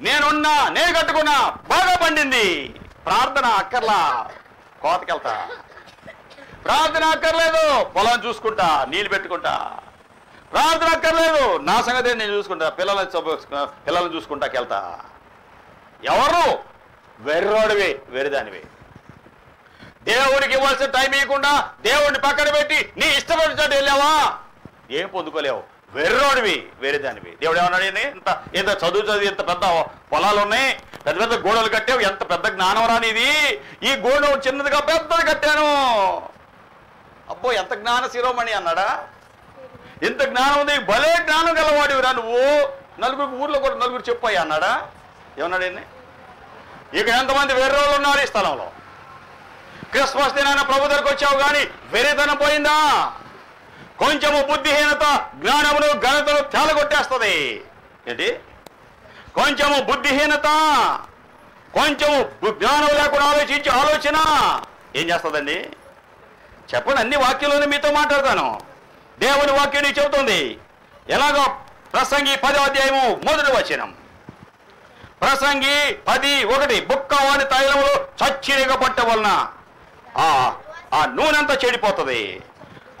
నేనున్నా, నేను కట్టుకున్నా, బాగా పండింది, ప్రార్థన అక్కర్లా, కోతకెళ్తా. ప్రార్థన అక్కర్లేదు, పొలం చూసుకుంటా, నీళ్ళు పెట్టుకుంటా. ప్రార్థన అక్కర్లేదు, నా సంగతి నేను చూసుకుంటా, పిల్లలను చూసుకుంటాకెళ్తా. ఎవరు? వెర్రోడివి, వెరిదానివి. దేవుడికి ఇవ్వాల్సిన టైం ఇవ్వకుండా దేవుడిని పక్కన పెట్టి నీ ఇష్టపడినట్టు వెళ్ళావా? ఏం పొందుకోలేవు, వెర్రోడివి, వెరిదానివి. దేవుడు ఏమన్నాడు? ఎంత చదువు ఎంత పెద్ద పొలాలు ఉన్నాయి, పెద్ద పెద్ద గోడలు కట్టావు, ఎంత పెద్ద జ్ఞానం రానిది. ఈ గోడ చిన్నదిగా పెద్దది కట్టాను. అబ్బో, ఎంత జ్ఞాన శిరోమణి అన్నాడా? ఎంత జ్ఞానం ఉంది, భలే జ్ఞానం గలవాడివిరా నువ్వు, ఊర్లో కూడా నలుగురు చెప్పాయి అన్నాడా? ఏమన్నాడు? ఇక ఎంతమంది వెర్రోళ్ళు ఉన్నారు ఈ స్థలంలో? క్రిస్మస్ దినాన ప్రభు దగ్గరకు వచ్చావు కానీ వెర్రితనం పోయిందా? కొంచెము బుద్ధిహీనత జ్ఞానమును ఘనతను తేలగొట్టేస్తుంది. ఏంటి? కొంచెము బుద్ధిహీనత, కొంచెము జ్ఞానం లేకుండా ఆలోచించి ఆలోచన ఏం చేస్తుందండి? చెప్పండి. అన్ని వాక్యంలోనే మీతో మాట్లాడతాను. దేవుని వాక్యం నీకు చెబుతుంది. ఎలాగో ప్రసంగి 10వ అధ్యాయము 1వ వచనం. ప్రసంగి 10:1. బుక్కవాని తైలములు చచ్చిరిగ పట్ట వలన ఆ నూనెంతా చెడిపోతుంది.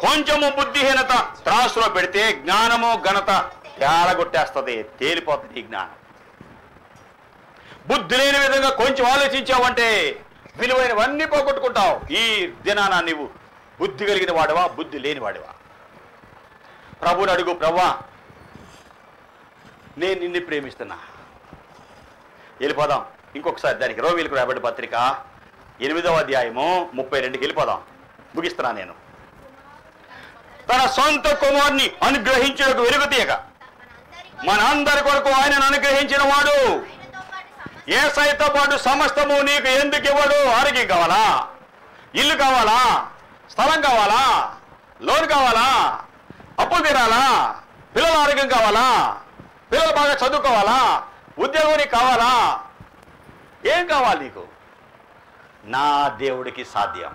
కొంచెము బుద్ధిహీనత త్రాసులో పెడితే జ్ఞానము ఘనత తేలగొట్టేస్తుంది, తేలిపోతుంది ఈ జ్ఞానం. బుద్ధి లేని విధంగా కొంచెం ఆలోచించావంటే విలువైనవన్నీ పోగొట్టుకుంటావు. ఈ దినాన నీవు బుద్ధి కలిగిన వాడివా, బుద్ధి లేని వాడివా? ప్రభుని అడుగు, ప్రభువా నేను నిన్ను ప్రేమిస్తున్నా. వెళ్ళిపోదాం ఇంకొకసారి దానికి. రోమీయులకు రాయబడిన పత్రిక 8వ అధ్యాయము 32కి వెళ్ళిపోదాం, ముగిస్తున్నా నేను. తన సొంత కుమారుని అనుగ్రహించుటకు వెలుగుతీయక మనందరి కొరకు ఆయనను అనుగ్రహించిన వాడు యేసయ్యతో పాటు సమస్తము నీకు ఎందుకు ఇవ్వడు? ఆరోగ్యం కావాలా? ఇల్లు కావాలా? స్థలం కావాలా? లోన్ కావాలా? అప్పులు తీరాలా? పిల్లల ఆరోగ్యం కావాలా? పిల్లలు బాగా చదువుకోవాలా? ఉద్యోగం నీకు కావాలా? ఏం కావాలి నీకు? నా దేవుడికి సాధ్యం,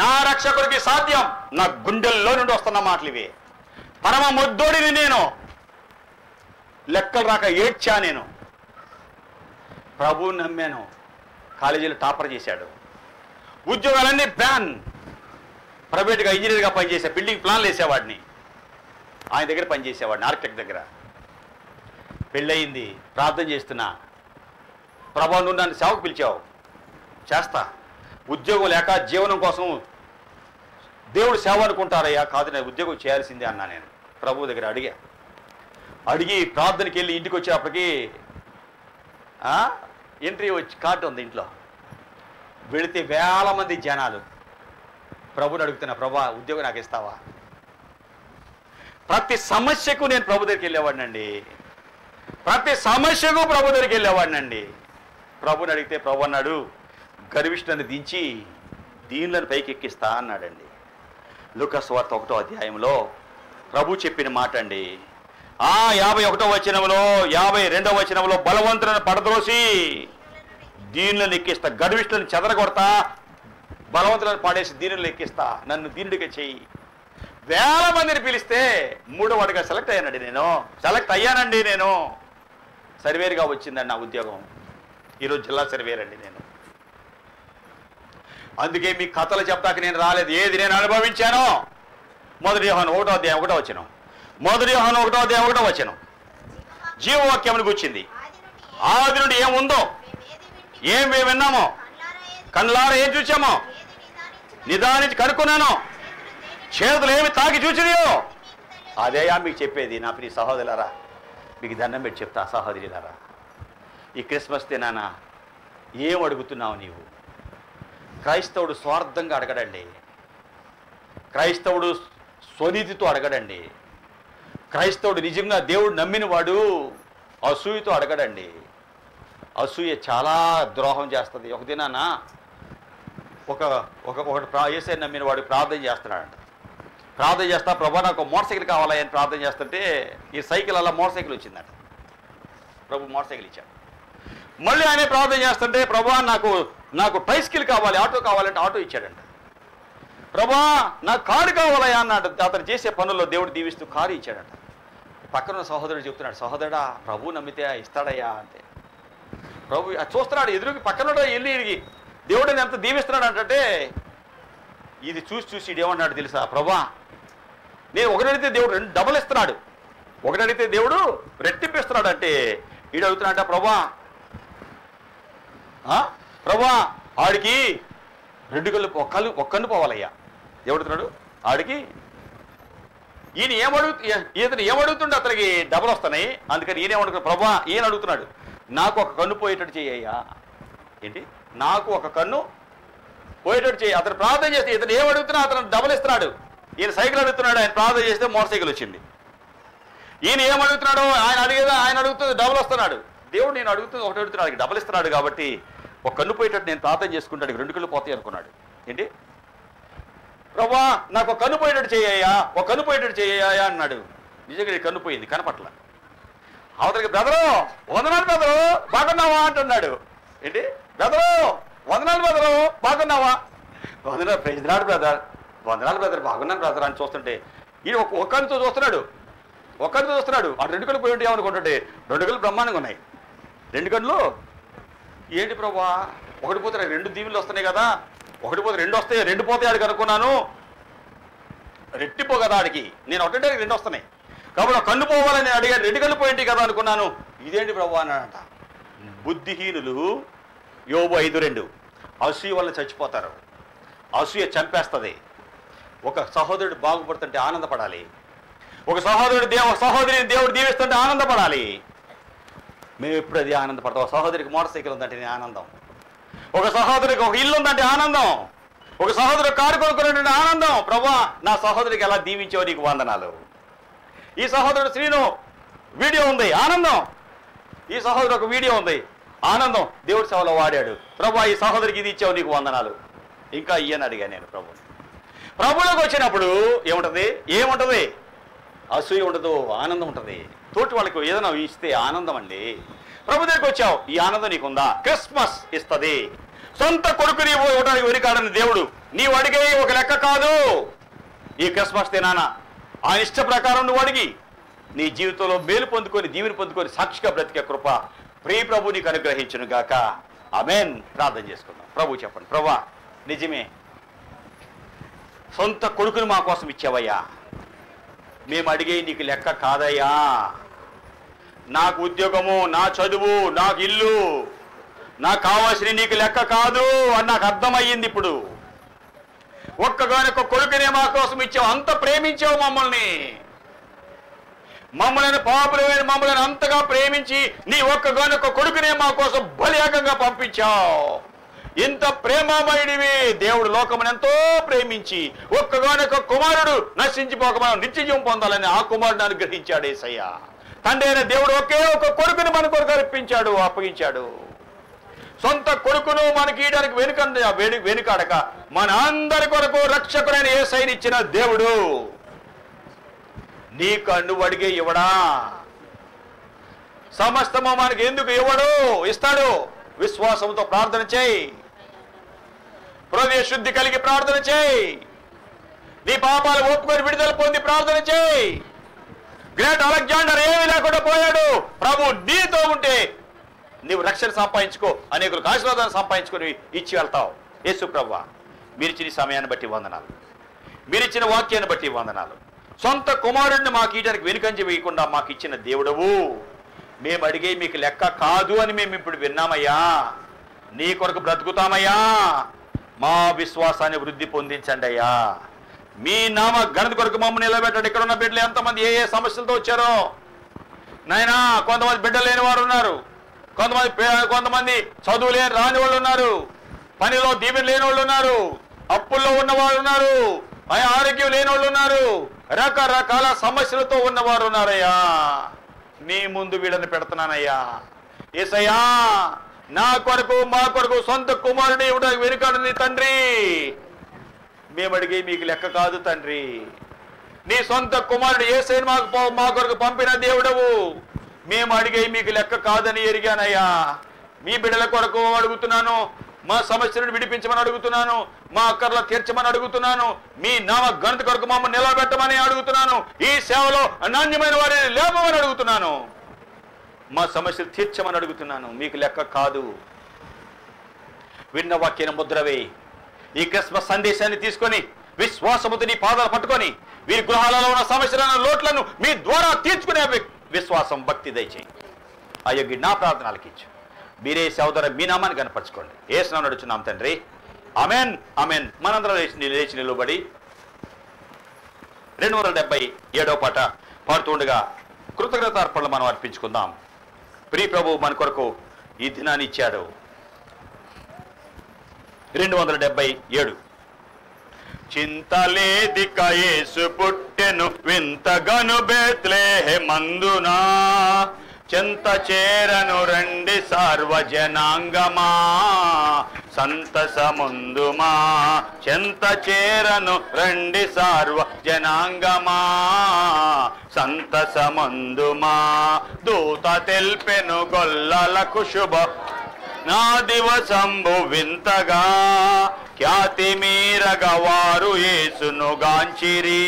నా రక్షకుడికి సాధ్యం. నా గుండెల్లో నుండి వస్తున్న మాటలు ఇవి. పరమ ముద్దోడిని నేను, లెక్కలు రాక ఏడ్చా నేను. ప్రభువుని నమ్మాను, కాలేజీలో టాపర్ చేశాడు, ఉద్యోగాలన్నీ బ్యాన్. ప్రైవేట్గా ఇంజనీర్గా పనిచేసే, బిల్డింగ్ ప్లాన్లు వేసేవాడిని, ఆయన దగ్గర పనిచేసేవాడిని, ఆర్కిటెక్ట్ దగ్గర. పెళ్ళయింది, ప్రార్థన చేస్తున్నా. ప్రభు నువ్వు నన్ను సేవకు పిలిచావు, చేస్తా. ఉద్యోగం లేక జీవనం కోసం దేవుడు సేవ అనుకుంటారయ్యా? కాదు, నేను ఉద్యోగం చేయాల్సిందే అన్నా. నేను ప్రభు దగ్గర అడిగి ప్రార్థనకి వెళ్ళి ఇంటికి వచ్చేటప్పటికి ఎంట్రీ వచ్చి కార్డు ఉంది ఇంట్లో. వెళితే వేల మంది జనాలు. ప్రభుని అడుగుతున్నా, ప్రభా ఉద్యోగం నాకు ఇస్తావా? ప్రతి సమస్యకు నేను ప్రభు దగ్గరికి వెళ్ళేవాడినండి, ప్రతి సమస్యకు ప్రభు దగ్గరికి వెళ్ళేవాడినండి. ప్రభుని అడిగితే ప్రభు అన్నాడు, గర్విష్ఠుని దించి దీనులను పైకి ఎక్కిస్తా అన్నాడండి. లూకా సువార్త 1వ అధ్యాయంలో ప్రభు చెప్పిన మాట అండి. 51వ వచనంలో 52వ వచనంలో బలవంతులను పడద్రోసి దీనులను ఎక్కిస్తా, గర్విష్ఠులను చెదరగొడతా, బలవంతులను పాడేసి దీనులను ఎక్కిస్తా, నన్ను దీనుడిగా చెయ్యి. వేల మందిని పిలిస్తే 3వ వాడిగా సెలెక్ట్ అయ్యానండి నేను. సర్వేరుగా వచ్చిందండి నా ఉద్యోగం. ఈరోజు జిల్లా సర్వేర్ అండి నేను. అందుకే మీ కథలు చెప్తాక నేను రాలేదు. ఏది నేను అనుభవించానో 1 యోహాను 1వ అధ్యాయం 1వ వచనం. 1 యోహాను 1వ అధ్యాయం 1వ వచనం జీవవాక్యమును గుర్చింది. ఆది నుండి ఏముందో, ఏం మేము విన్నామో, కళ్ళారా ఏం చూసామో, నిదానించి కనుక్కున్నాను, చేతులు ఏమి తాకి చూసినాయో అదేయా మీకు చెప్పేది. నా ప్రియ సహోదరులారా, మీకు దండం పెట్టి చెప్తా సహోదరులారా, ఈ క్రిస్మస్ దినాన ఏం అడుగుతున్నావు నీవు? క్రైస్తవుడు స్వార్థంగా అడగడండి. క్రైస్తవుడు స్వనీతితో అడగడండి. క్రైస్తవుడు నిజంగా దేవుడు నమ్మిన వాడు అసూయతో అడగడండి. అసూయ చాలా ద్రోహం చేస్తుంది. ఒక దినాన ఒకటి యేసయ్య నమ్మిన వాడు ప్రార్థన చేస్తున్నాడంట. ప్రార్థన చేస్తా, ప్రభా నాకు మోటార్ సైకిల్ కావాలా అని ప్రార్థన చేస్తుంటే ఈ సైకిల్ అలా మోటార్ సైకిల్ వచ్చిందంట. ప్రభు మోటార్ సైకిల్ ఇచ్చాడు. మళ్ళీ ఆయన ప్రార్థన చేస్తుంటే ప్రభా నాకు ట్రైసికిల్ కావాలి, ఆటో కావాలంటే ఆటో ఇచ్చాడంట. ప్రభా నాకు కారు కావాలయా అన్నాడు. అతను చేసే పనుల్లో దేవుడు దీవిస్తూ కారు ఇచ్చాడంట. పక్కన సహోదరుడు చెప్తున్నాడు, సహోదరుడా ప్రభు నమ్మితే ఇస్తాడయ్యా అంటే. ప్రభు చూస్తున్నాడు, ఎదురుకి పక్కన వెళ్ళి దేవుడిని ఎంత దీవిస్తున్నాడు అంటే, ఇది చూసి ఏమన్నాడు తెలుసా? ప్రభా నేను ఒకటి అడిగితే దేవుడు 2 డబుల్ ఇస్తున్నాడు, ఒకటి అడిగితే దేవుడు రెట్టింపిస్తున్నాడు అంటే ఈడు అడుగుతున్నాడంట, ప్రభా ఆడికి 2 కళ్ళు ఒక్కన్ను పోవాలయ్యా. ఎవడుతున్నాడు ఆడికి? ఈతను ఏమడుగుతుండే అతనికి డబల్ వస్తున్నాయి. అందుకని ఈయనేమడుగుతున్నాడు, ప్రభా ఈయన అడుగుతున్నాడు, నాకు ఒక కన్ను పోయేటట్టు చెయ్యయ్యా. ఏంటి? నాకు ఒక కన్ను పోయేటట్టు చెయ్యి. అతను ప్రార్థన చేస్తే ఇతను ఏమడుగుతున్నా అతను డబల్ ఇస్తున్నాడు. ఈయన సైకిల్ అడుగుతున్నాడు, ఆయన ప్రార్థన చేస్తే మోటార్ సైకిల్ వచ్చింది. ఈయన ఏమడుగుతున్నాడో ఆయన అడుగుతుంది డబల్ వస్తున్నాడు. దేవుడు నేను అడుగుతుంది ఒకటి అడుగుతున్నాడు, డబల్ ఇస్తున్నాడు కాబట్టి ఒక కన్ను పోయేటట్టు నేను ప్రార్థన చేసుకుంటాడు, 2 కళ్ళు పోతాయి అనుకున్నాడు. ఏంటి? ప్రభా నాకు ఒక కన్ను పోయేటట్టు చెయ్యయ్యా, ఒక కన్ను పోయేటట్టు చెయ్యయ్యా అన్నాడు. నిజంగా కన్ను పోయింది, కనపట్ల. అవతలికి బ్రదరు వందనాలు బ్రదరు బాగున్నావా అంటున్నాడు. ఏంటి? బ్రదరు వందనాలు బ్రదరు బాగున్నావా? వందనాలు ప్రైజ్ లార్డ్ బ్రదర్, వందనాలు బ్రదర్ బాగున్నాను బ్రదర్ అని చూస్తుంటే ఈయన ఒక కన్నుతో చూస్తున్నాడు. ఆ 2 కళ్ళు పోయి ఉంటే ఏమనుకుంటుంటే 2 కళ్ళు బ్రహ్మాండంగా ఉన్నాయి. 2 కళ్ళు ఏంటి ప్రభా? ఒకటి పోతే 2 దీవులు వస్తున్నాయి కదా, ఒకటి పోతే 2 వస్తాయి, 2 పోతాయి ఆడికి అనుకున్నాను. రెట్టిపో కదా ఆడికి, నేను ఒకటే 2 వస్తున్నాయి కాబట్టి కన్ను పోవాలని అడిగాను, 2 కళ్ళు పోయింటి కదా అనుకున్నాను. ఇదేంటి ప్రభు అన్నాడంట. బుద్ధిహీనులు యోబు 5:2 అసూయ వల్ల చచ్చిపోతారు. అసూయ చంపేస్తుంది. ఒక సహోదరుడు బాగుపడుతుంటే ఆనందపడాలి. ఒక సహోదరిని దేవుడు దీవిస్తుంటే ఆనందపడాలి. మేము ఎప్పుడు అది ఆనందపడతాం. ఒక సహోదరికి మోటార్ సైకిల్ ఉందంటే నేను ఆనందం, ఒక సహోదరికి ఒక ఇల్లు ఉందంటే ఆనందం, ఒక సహోదరు కారు కొనుక్కున్నటువంటి ఆనందం. ప్రభా నా సహోదరికి ఎలా దీవించావు నీకు వందనాలు. ఈ సహోదరుడు శ్రీను వీడియో ఉంది ఆనందం, ఈ సహోదరు ఒక వీడియో ఉంది ఆనందం, దేవుడి సేవలో వాడాడు. ప్రభా ఈ సహోదరికి ఇది ఇచ్చావు నీకు వందనాలు. ఇంకా ఇయ్యని అడిగా నేను. ప్రభులోకి వచ్చినప్పుడు ఏముంటుంది? అసూయ ఉండదు, ఆనందం ఉంటుంది. తోటి వాళ్ళకి ఏదైనా ఇస్తే ఆనందం అండి. ప్రభు దగ్గరికి వచ్చావు, ఈ ఆనందం నీకుందా? క్రిస్మస్ ఇస్తుంది. సొంత కొడుకుని ఇవ్వడానికి వెనుకాడని దేవుడు నీవు అడిగే ఒక లెక్క కాదు. ఈ క్రిస్మస్ దినాన ఆయన ఇష్ట ప్రకారం నువ్వు అడిగి నీ జీవితంలో మేలు పొందుకొని దీవెని పొందుకొని సాక్షిగా బ్రతికే కృప ప్రియ ప్రభు నీకు అనుగ్రహించును గాక. ఆమేన్. ప్రార్థన చేసుకుందాం. ప్రభు చెప్పండి. ప్రభా నిజమే, సొంత కొడుకుని మా కోసం ఇచ్చావయ్యా, మేము అడిగే నీకు లెక్క కాదయ్యా. నాకు ఉద్యోగము, నా చదువు, నాకు ఇల్లు, నాకు కావాల్సిన నీకు లెక్క కాదు అని నాకు అర్థమయ్యింది. ఇప్పుడు ఒక్కగానొక్క కొడుకునే మా కోసం ఇచ్చావు, అంత ప్రేమించావు మమ్మల్ని పాపులమైన మమ్మల్ని అంతగా ప్రేమించి నీ ఒక్కగానొక్క కొడుకునే మా కోసం బలియాగంగా పంపించావు. ఇంత ప్రేమమయుడివి దేవుడు లోకమును ఎంతో ప్రేమించి ఒక్కగానొక్క కుమారుడు నశించిపోక మనం నిత్యజీవం పొందాలని ఆ కుమారుడిని అనుగ్రహించాడు యేసయ్య. తండ్రి అయిన దేవుడు ఒకే ఒక కొడుకుని మన కొరకు అప్పగించాడు. సొంత కొడుకును మనకి ఇయడానికి వెనుకాడక మన అందరి కొరకు రక్షకుడైన యేసయ్యని ఇచ్చిన దేవుడు నీకు నువ్వు అడిగే ఇవ్వడా? సమస్తము మనకి ఎందుకు ఇవ్వడు? ఇస్తాడు. విశ్వాసంతో ప్రార్థన చేయి, హృదయ శుద్ధి కలిగి ప్రార్థన చేయి, నీ పాపాలు ఒప్పుకొని విడుదల పొంది ప్రార్థన చేయి. గ్రేట్ అలెగ్జాండర్ ఏమీ లేకుండా పోయాడు. ప్రభు నీతో ఉంటే నీవు రక్షణ సంపాదించుకో, అనేకులకు ఆశీర్వాదాన్ని సంపాదించుకొని ఇచ్చి వెళ్తావు. యేసు ప్రభువా, మీరిచ్చిన సమయాన్ని బట్టి వందనాలు, మీరిచ్చిన వాక్యాన్ని బట్టి వందనాలు. సొంత కుమారుడిని మాకు ఇయడానికి వెనుకంజ వేయకుండా మాకు ఇచ్చిన దేవుడవు. మేము అడిగే మీకు లెక్క కాదు అని మేము ఇప్పుడు విన్నామయ్యా. నీ కొరకు బ్రతుకుతామయ్యా. మా విశ్వాసాన్ని వృద్ధి పొందించండి అయ్యా. మీ నామ ఘనత కొరకు మమ్మల్ని నిలబెట్టండి. ఇక్కడ ఉన్న బిడ్డలు ఎంతమంది ఏ సమస్యలతో వచ్చారో నాయనా. కొంతమంది బిడ్డలు లేని వారు ఉన్నారు, కొంతమంది చదువు లేని రాని వాళ్ళు ఉన్నారు, పనిలో దీవెన లేని వాళ్ళు ఉన్నారు, అప్పుల్లో ఉన్నవారు ఉన్నారు, ఆరోగ్యం లేని వాళ్ళు ఉన్నారు, రకరకాల సమస్యలతో ఉన్నవారు ఉన్నారయ్యా. నీ ముందు వీళ్ళని పెడుతున్నానయ్యా. యేసయ్యా, నా కొరకు మా కొరకు సొంత కుమారుని ఇవ్వడానికి వెనుకాడని తండ్రి. మేము అడిగి మీకు లెక్క కాదు తండ్రి. నీ సొంత కుమారుడు యేసయ్యను మా కొరకు పంపిన దేవుడవు. మేము అడిగే మీకు లెక్క కాదని ఎరిగానయ్యా. మీ బిడ్డల కొరకు అడుగుతున్నాను, మా సమస్యలను విడిపించమని అడుగుతున్నాను, మా అక్కర్లు తీర్చమని అడుగుతున్నాను, మీ నామ ఘనత కొరకు మమ్మల్ని నిలబెట్టమని అడుగుతున్నాను, ఈ సేవలో నాణ్యమైన వారిని లేపమని అడుగుతున్నాను, మా సమస్యలు తీర్చమని అడుగుతున్నాను. మీకు లెక్క కాదు. విన్న వాక్యాన్ని ముద్రవే. ఈ క్రిస్మస్ సందేశాన్ని తీసుకొని విశ్వాసముతో నీ పాదాలు పట్టుకొని వీరి గృహాలలో ఉన్న సమస్యలను లోట్లను మీ ద్వారా తీర్చుకునే విశ్వాసం భక్తి దయచేయి. అయ్యో నా ప్రార్థనలకి ఇచ్చు. మీరే సోదర మీ నామాన్ని కనపరచుకోండి. యేసు నడుచున్నాం తండ్రి. Amen, amen. మనందరం లేచి నిలబడి 277వ పాట పాడుతుండగా కృతజ్ఞతార్పణలు మనం అర్పించుకుందాం. ప్రియ ప్రభు మన కొరకు ఈ దినాన్ని ఇచ్చాడు. 277. చింతలేదిక యేసు పుట్టెను వింతగను బెత్లెహేమందునా, చెంత చేరను రండి సార్వజనాంగమా, సంతసముందుమా. చెంత చేరను రండి సార్వజనాంగమా, సంతసముందుమా. దూత తెల్పెను గొల్లలకు శుభ నా దివసంబు వింతగా, ఖ్యాతి మీరగా వారు యేసును గాంచిరి,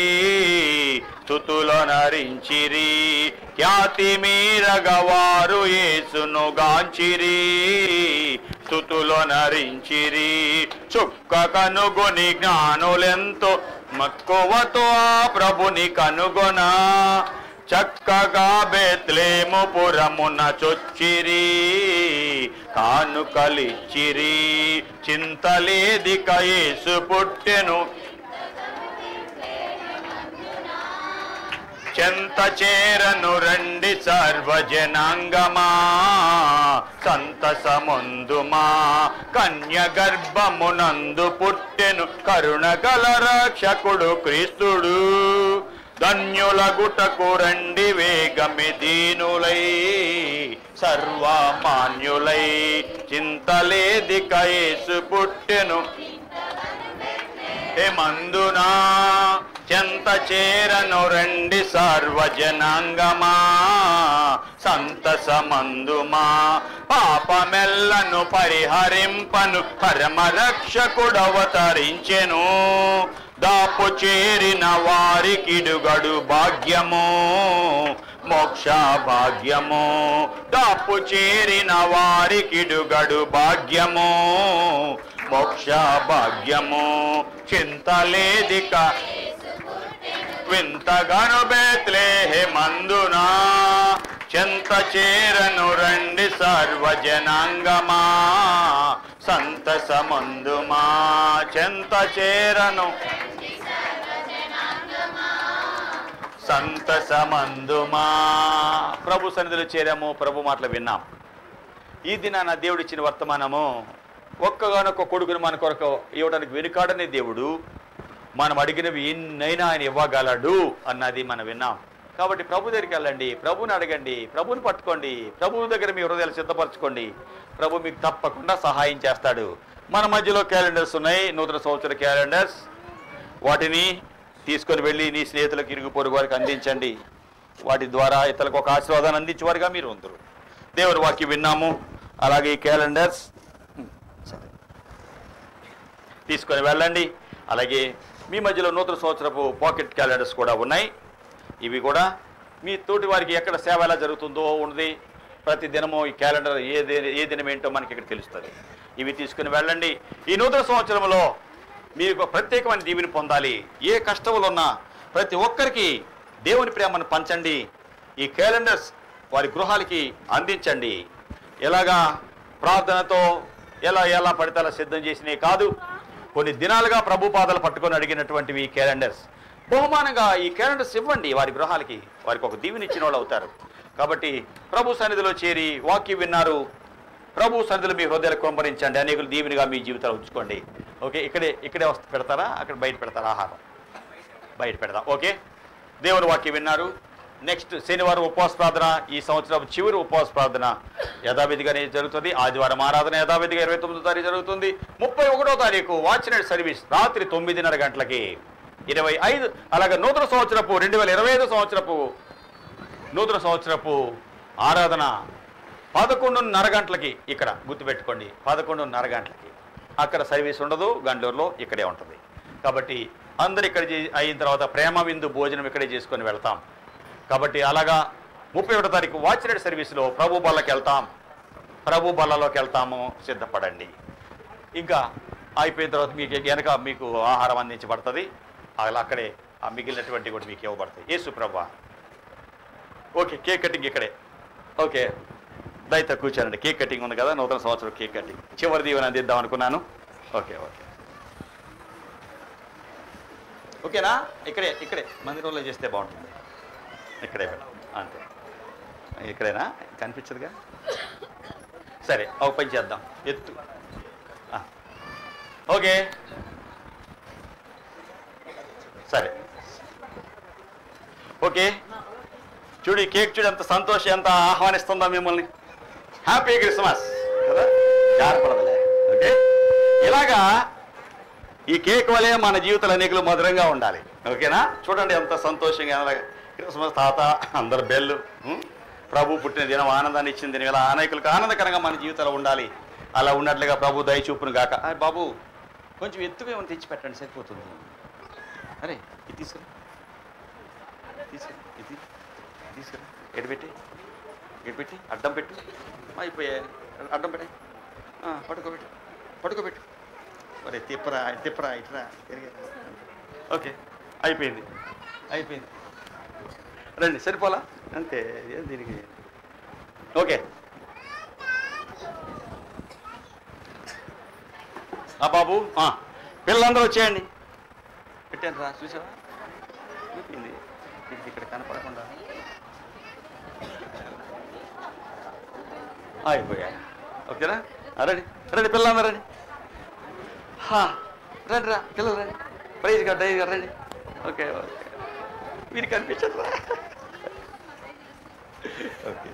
స్తుతులు నరించిరి. ఖ్యాతి మీరగా వారు యేసును గాంచిరి, స్తుతులు నరించిరి. చుక్క కనుగొని జ్ఞానులెంతో మక్కువతో ఆ ప్రభుని కనుగొనా, చక్కగా బెత్లెహేము పురమున చొచ్చిరి, కానుకలిచ్చిరి. చింతలేదిక యేసు పుట్టెను చెంత చేరను రండి సర్వజనాంగమా, సంతసముందుమా. కన్య గర్భమునందు పుట్టెను కరుణగల రక్షకుడు క్రీస్తుడు, ధన్యుల గుటకు రండి వేగమి దీనులై సర్వమాన్యులై. చింతలేదిక యేసు పుట్టెను హేమందునా, చెంత చేరను రండి సర్వజనాంగమా, సంతసమందుమా. పాపమెల్లను పరిహరింపను పరమరక్షకుడవతరించెను, దాపు చేరిన వారికిడుగడు భాగ్యము మోక్ష భాగ్యము. దాపు చేరిన వారికిడుగడు భాగ్యము మోక్ష భాగ్యము. చింతలేదిక వింతగను బెత్లెహేమందునా, చెంత చేరను రండి సర్వజనాంగమా, సంతసమందుమా. చెంత చేరను సంతసమందుమా. ప్రభు సన్నిధిలో చేరాము, ప్రభు మాటలు విన్నాం. ఈ దినాన దేవుడిచ్చిన వర్తమానము, ఒక్కగానొక్క కొడుకును మన కొరకు ఇవ్వడానికి వెనుకాడని దేవుడు మనం అడిగినవి ఎన్నైనా ఆయన ఇవ్వగలడు అన్నది మనం విన్నాం. కాబట్టి ప్రభు దగ్గరికి వెళ్ళండి, ప్రభుని అడగండి, ప్రభుని పట్టుకోండి, ప్రభు దగ్గర మీ హృదయాలు సిద్ధపరచుకోండి. ప్రభు మీకు తప్పకుండా సహాయం చేస్తాడు. మన మధ్యలో క్యాలెండర్స్ ఉన్నాయి, నూతన సంవత్సర క్యాలెండర్స్. వాటిని తీసుకొని వెళ్ళి నీ స్నేహితులకు, ఇరుగు పొరుగు వారికి అందించండి. వాటి ద్వారా ఇతరులకు ఒక ఆశీర్వాదాన్ని అందించేవారుగా మీరు ఉందరు. దేవుని వాక్యం విన్నాము. అలాగే ఈ క్యాలెండర్స్ తీసుకొని వెళ్ళండి. అలాగే మీ మధ్యలో నూతన సంవత్సరపు పాకెట్ క్యాలెండర్స్ కూడా ఉన్నాయి. ఇవి కూడా మీ తోటి వారికి ఎక్కడ సేవ ఎలా జరుగుతుందో ఉన్నది. ప్రతి దినము ఈ క్యాలెండర్ ఏ దినం ఏంటో మనకి ఇక్కడ తెలుస్తుంది. ఇవి తీసుకుని వెళ్ళండి. ఈ నూతన సంవత్సరంలో మీకు ప్రత్యేకమైన దీవెని పొందాలి. ఏ కష్టములు ఉన్నా ప్రతి ఒక్కరికి దేవుని ప్రేమను పంచండి. ఈ క్యాలెండర్స్ వారి గృహాలకి అందించండి. ఎలాగా ప్రార్థనతో ఎలా పడితే అలా సిద్ధం చేసినవి కాదు. కొన్ని దినాలుగా ప్రభు పాదాలు పట్టుకొని అడిగినటువంటివి ఈ క్యాలెండర్స్. బహుమానంగా ఈ క్యాలెండర్స్ ఇవ్వండి వారి గృహాలకి. వారికి ఒక దీవెని ఇచ్చిన వాళ్ళు అవుతారు. కాబట్టి ప్రభు సన్నిధిలో చేరి వాక్యం విన్నారు. ప్రభు సన్నిధిలో మీ హృదయాలు కుమ్మరించండి. అనేకులు దీవెనిగా మీ జీవితాలు ఉంచుకోండి. ఓకే, ఇక్కడే పెడతారా, అక్కడ బయట పెడతారా? ఆహారం బయట పెడతా. ఓకే, దేవుని వాక్యం విన్నారు. నెక్స్ట్ శనివారం ఉపవాస ప్రార్థన. ఈ సంవత్సరం చివరి ఉపవాస ప్రార్థన యథావిధిగానే జరుగుతుంది. ఆదివారం ఆరాధన యథావిధిగా 29వ తారీఖు జరుగుతుంది. 31వ తారీఖు వాచ్ నైట్ సర్వీస్ రాత్రి 9:30 గంటలకి 25. అలాగే నూతన సంవత్సరపు 2025 సంవత్సరపు నూతన సంవత్సరపు ఆరాధన 11:30 గంటలకి. ఇక్కడ గుర్తుపెట్టుకోండి, 11:30 గంటలకి. అక్కడ సర్వీస్ ఉండదు, గండూరులో ఇక్కడే ఉంటుంది. కాబట్టి అందరు ఇక్కడ అయిన తర్వాత ప్రేమ విందు భోజనం ఇక్కడే చేసుకొని వెళ్తాం. కాబట్టి అలాగా 31వ తారీఖు వాచ్ నైట్ సర్వీస్లో ప్రభు బల్లలోకి వెళ్తాము. సిద్ధపడండి. ఇంకా అయిపోయిన తర్వాత మీకు ఆహారం అందించబడుతుంది. అలా అక్కడే ఆ మిగిలినటువంటి కూడా మీకు ఇవ్వబడతాయి. యేసు ప్రభువా. ఓకే, కేక్ కటింగ్ ఇక్కడే. ఓకే, దయతో కూర్చోనండి. కేక్ కటింగ్ ఉంది కదా, నూతన సంవత్సరం కేక్ కటింగ్. చివరి దీవెన అందిద్దాం అనుకున్నాను. ఓకే ఓకేనా? ఇక్కడే మందిరంలో చేస్తే బాగుంటుంది. ఇక్కడే అంతే. ఇక్కడేనా? కనిపించదుగా. సరే, ఒక పని చేద్దాం. ఎత్తు. ఓకే, సరే. ఓకే, చూడు ఈ కేక్ చూడు ఎంత సంతోషం, ఎంత ఆహ్వానిస్తుందా మిమ్మల్ని. హ్యాపీ క్రిస్మస్ కదా, జారపడదులే. ఓకే, ఇలాగా ఈ కేక్ వలె మన జీవితాలు అనేకులు మధురంగా ఉండాలి. ఓకేనా? చూడండి ఎంత సంతోషంగా. క్రిస్మస్ తాత అందరు బెల్లు. ప్రభు పుట్టిన దినం ఆనందాన్ని ఇచ్చిన దినం. ఇలా అనేకులకు ఆనందకరంగా మన జీవితాలు ఉండాలి. అలా ఉన్నట్లుగా ప్రభు దయ చూపును గాక. బాబు కొంచెం ఎత్తుగా ఏమైనా తెచ్చి పెట్టండి, సరిపోతుంది. అరే ఇది తీసుకురా, ఇది తీసుకురా. ఎడబెట్టి అడ్డం పెట్టు. అయిపోయాయి, అడ్డం పెట్టాయి. పడుకోబెట్టు. మరి తిప్పరా ఇట్రా. ఓకే, అయిపోయింది. రండి, సరిపోలా అంతే దీనికి. ఓకే, బాబు పిల్లలందరూ వచ్చేయండి. పెట్టాను రా, చూసావా? అయిపోయింది. ఇక్కడ కనపడకుండా అయిపోయా. ఓకేనా? రండి పిల్లలందరూ రండి. రండి రా పిల్లలు రండి. ప్రైజ్ గారు రండి. ఓకే మీరు కనిపించదు రా. ఓకే,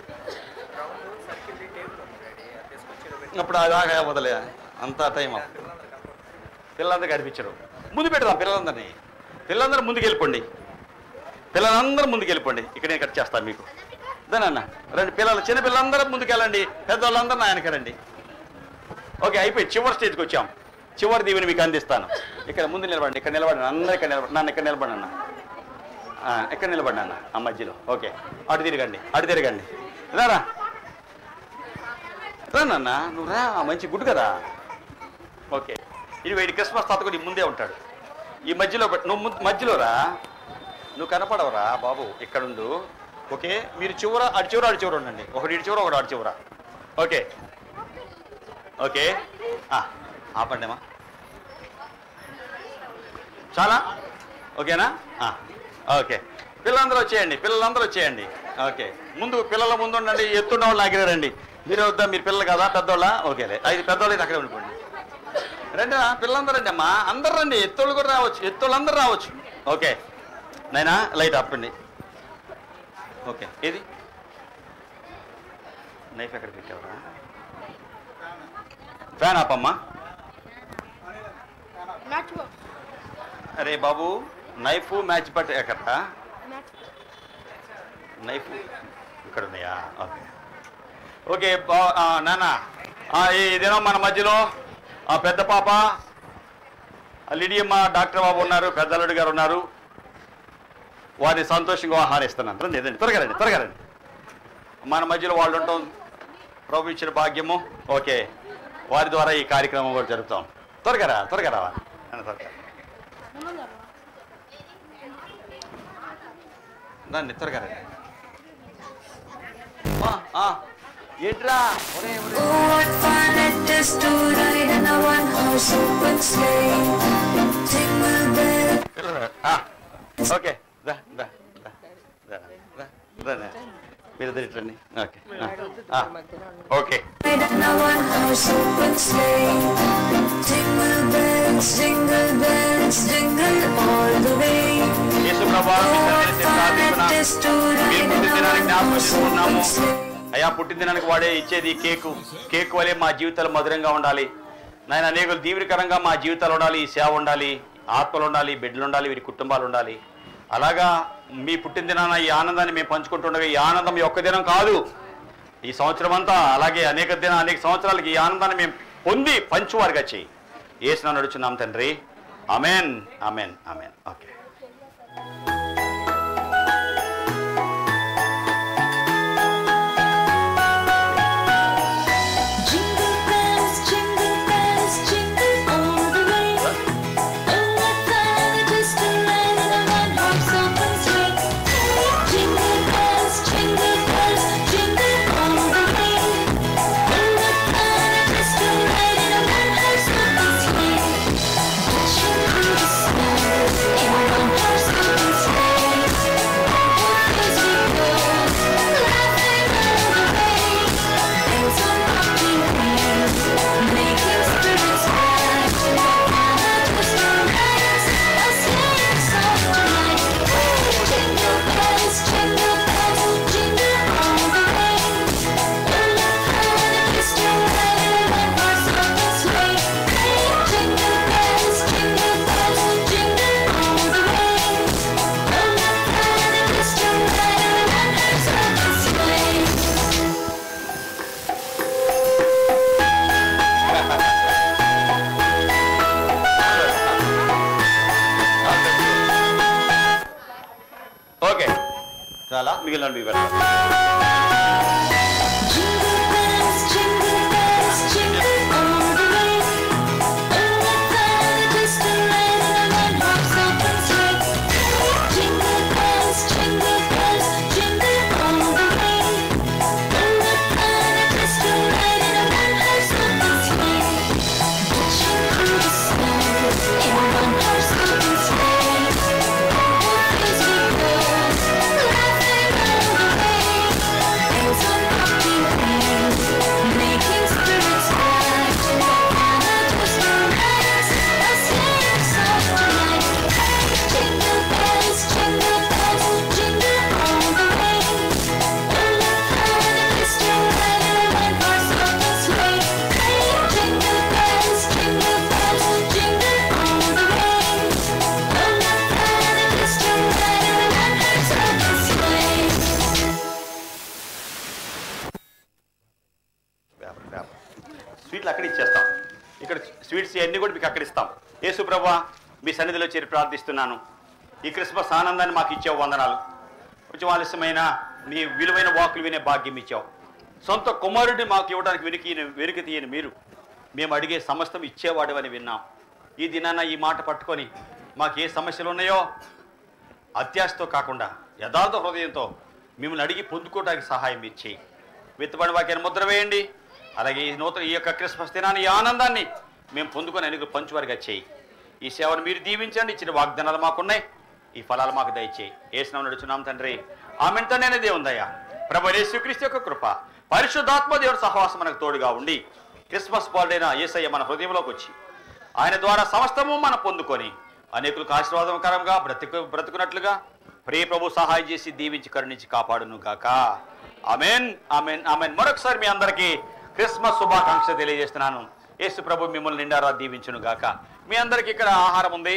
అప్పుడు అదాగా వదలే అంతా టైం. పిల్లలందరూ కనిపించరు. ముందు పెడదాం పిల్లలందరూ ముందుకు వెళ్ళిపోండి. ఇక్కడ నేను కట్ చేస్తాను మీకు. దానన్న రండి చిన్న పిల్లలందరూ ముందుకు వెళ్ళండి. పెద్దవాళ్ళందరూ నా వెనక రండి. ఓకే, అయిపోయి చివరి స్టేజ్కి వచ్చాం. చివరి దీవెని మీకు అందిస్తాను. ఇక్కడ ముందు నిలబడండి. ఇక్కడ నిలబడండి. అందరూ ఇక్కడ నిలబడి నన్ను ఇక్కడ నిలబడి అన్న. ఎక్కడ నిలబడి అన్న ఆ మధ్యలో. ఓకే, అటు తిరగండి. రారా రానన్న, నువ్వు రా. మంచి గుడ్ కదా. ఓకే, ఇది క్రిస్మస్ తాత కూడా ముందే ఉంటాడు. ఈ మధ్యలో నువ్వు మధ్యలో రా. నువ్వు కనపడవరా బాబు, ఇక్కడుండు. ఓకే, మీరు అటు చివర ఉండండి. ఒకటి ఇటు చివర, ఒకటి అటు చివర. ఓకే ఆపండిమా. చాలా ఓకేనా? ఓకే, పిల్లలందరూ వచ్చేయండి. ఓకే, పిల్లల ముందు ఉండండి. ఎత్తున్న వాళ్ళు ఆగిరండి. మీరు వద్దా? మీరు పిల్లలు కదా, పెద్దోళ్ళ? ఓకేలే, 5 పెద్దోళ్ళు అక్కడే ఉండిపోండి. రండి పిల్లలందరూ రండి అమ్మా. అందరు రండి. ఎత్తోళ్ళు కూడా రావచ్చు, ఎత్తోళ్ళందరూ రావచ్చు. ఓకే నైనా లైట్ ఆపండి. ఓకే, ఏది నైఫ్ ఎక్కడ పెట్టావరా? ఫ్యాన్ ఆపమ్మా. అరే బాబు నైఫ్ మ్యాచ్ పట్ట ఎక్కడ నైఫ్ ఇక్కడ ఉన్నాయా? ఓకే ఓకే నాన్న, ఈ దినం మన మధ్యలో పెద్ద పాప లిడియమ్మ డాక్టర్ బాబు ఉన్నారు, పెద్దలుడి గారు ఉన్నారు. వారిని సంతోషంగా ఆహ్వానిస్తున్నాను. రండి త్వరగా రండి. మన మధ్యలో వాళ్ళు ఉంటాం, ప్రభు ఇచ్చిన భాగ్యము. ఓకే, వారి ద్వారా ఈ కార్యక్రమం కూడా జరుపుతాం. త్వరగా రావా త్వరగా రండి, త్వరగా రండి. ఏంట్రా ఓకే మీరు రండి. ఓకే ఓకే అయ్యా, పుట్టినదినానికి వాడే ఇచ్చేది కేక్ వలె మా జీవితాలు మధురంగా ఉండాలి నాయన. అనేకులు దీవెనకరంగా మా జీవితాలు ఉండాలి, ఈ సేవ ఉండాలి, ఆత్మలు ఉండాలి, బిడ్డలు ఉండాలి, వీరి కుటుంబాలు ఉండాలి. అలాగా మీ పుట్టినదినాన ఈ ఆనందాన్ని మేము పంచుకుంటుండగా, ఈ ఆనందం ఒక్క దినం కాదు, ఈ సంవత్సరం అంతా, అలాగే అనేక సంవత్సరాలకి ఈ ఆనందాన్ని మేము పొంది పంచువారుగా చేయి. యేసునామమున నడుచున్నాం తండ్రి, ఆమేన్ ఆమేన్ ఆమేన్. ఓకే చాలా మిగిలిన మీకు స్వీట్లు అక్కడ ఇచ్చేస్తాం. ఇక్కడ స్వీట్స్ అన్నీ కూడా మీకు అక్కడ ఇస్తాం. యేసు ప్రభువా, మీ సన్నిధిలో చేరి ప్రార్థిస్తున్నాను. ఈ క్రిస్మస్ ఆనందాన్ని మాకు ఇచ్చావు, వందనాలు. కొంచెం ఆలస్యమైన మీ విలువైన వాకులు వినే భాగ్యం ఇచ్చావు. సొంత కుమారుడిని మాకు ఇవ్వడానికి వెనుక తీయని మీరు మేము అడిగే సమస్తం ఇచ్చేవాడు అని విన్నాం. ఈ దినాన ఈ మాట పట్టుకొని మాకు ఏ సమస్యలు ఉన్నాయో అత్యాశతో కాకుండా యథార్థ హృదయంతో మిమ్మల్ని అడిగి పొందుకోవడానికి సహాయం మీరు చేయి. విత్తబడిన వాక్యాన్ని ముద్ర వేయండి. అలాగే ఈ యొక్క క్రిస్మస్ దినాన్ని ఈ ఆనందాన్ని మేము పొందుకొని అనేక పంచువారిగా చేయి. ఈ సేవను మీరు దీవించండి. ఇచ్చిన వాగ్దానాలు మాకున్నాయి, ఈ ఫలాలు మాకు దయచేయి. యేసునామమున నడుచున్నాం తండ్రి, ఆమేన్. తండ్రి దేవుందయ్యా, ప్రభువైన యేసుక్రీస్తు యొక్క కృప, పరిశుద్ధాత్మ దేవుడి సహవాసం మనకు తోడుగా ఉండి క్రిస్మస్ బాలుడైన యేసయ్య మన హృదయంలోకి వచ్చి ఆయన ద్వారా సమస్తము మనం పొందుకొని అనేకులకు ఆశీర్వాదకరంగా బ్రతుకున్నట్లుగా ప్రియ ప్రభు సహాయం చేసి దీవించి కరుణించి కాపాడును గాక. ఆమేన్ ఆమేన్ ఆమేన్. మరొకసారి మీ అందరికీ క్రిస్మస్ శుభాకాంక్షలు తెలియజేస్తున్నాను. యేసు ప్రభు మిమ్మల్ని నిండారా దీవించును గాక. మీ అందరికీ ఇక్కడ ఆహారం ఉంది.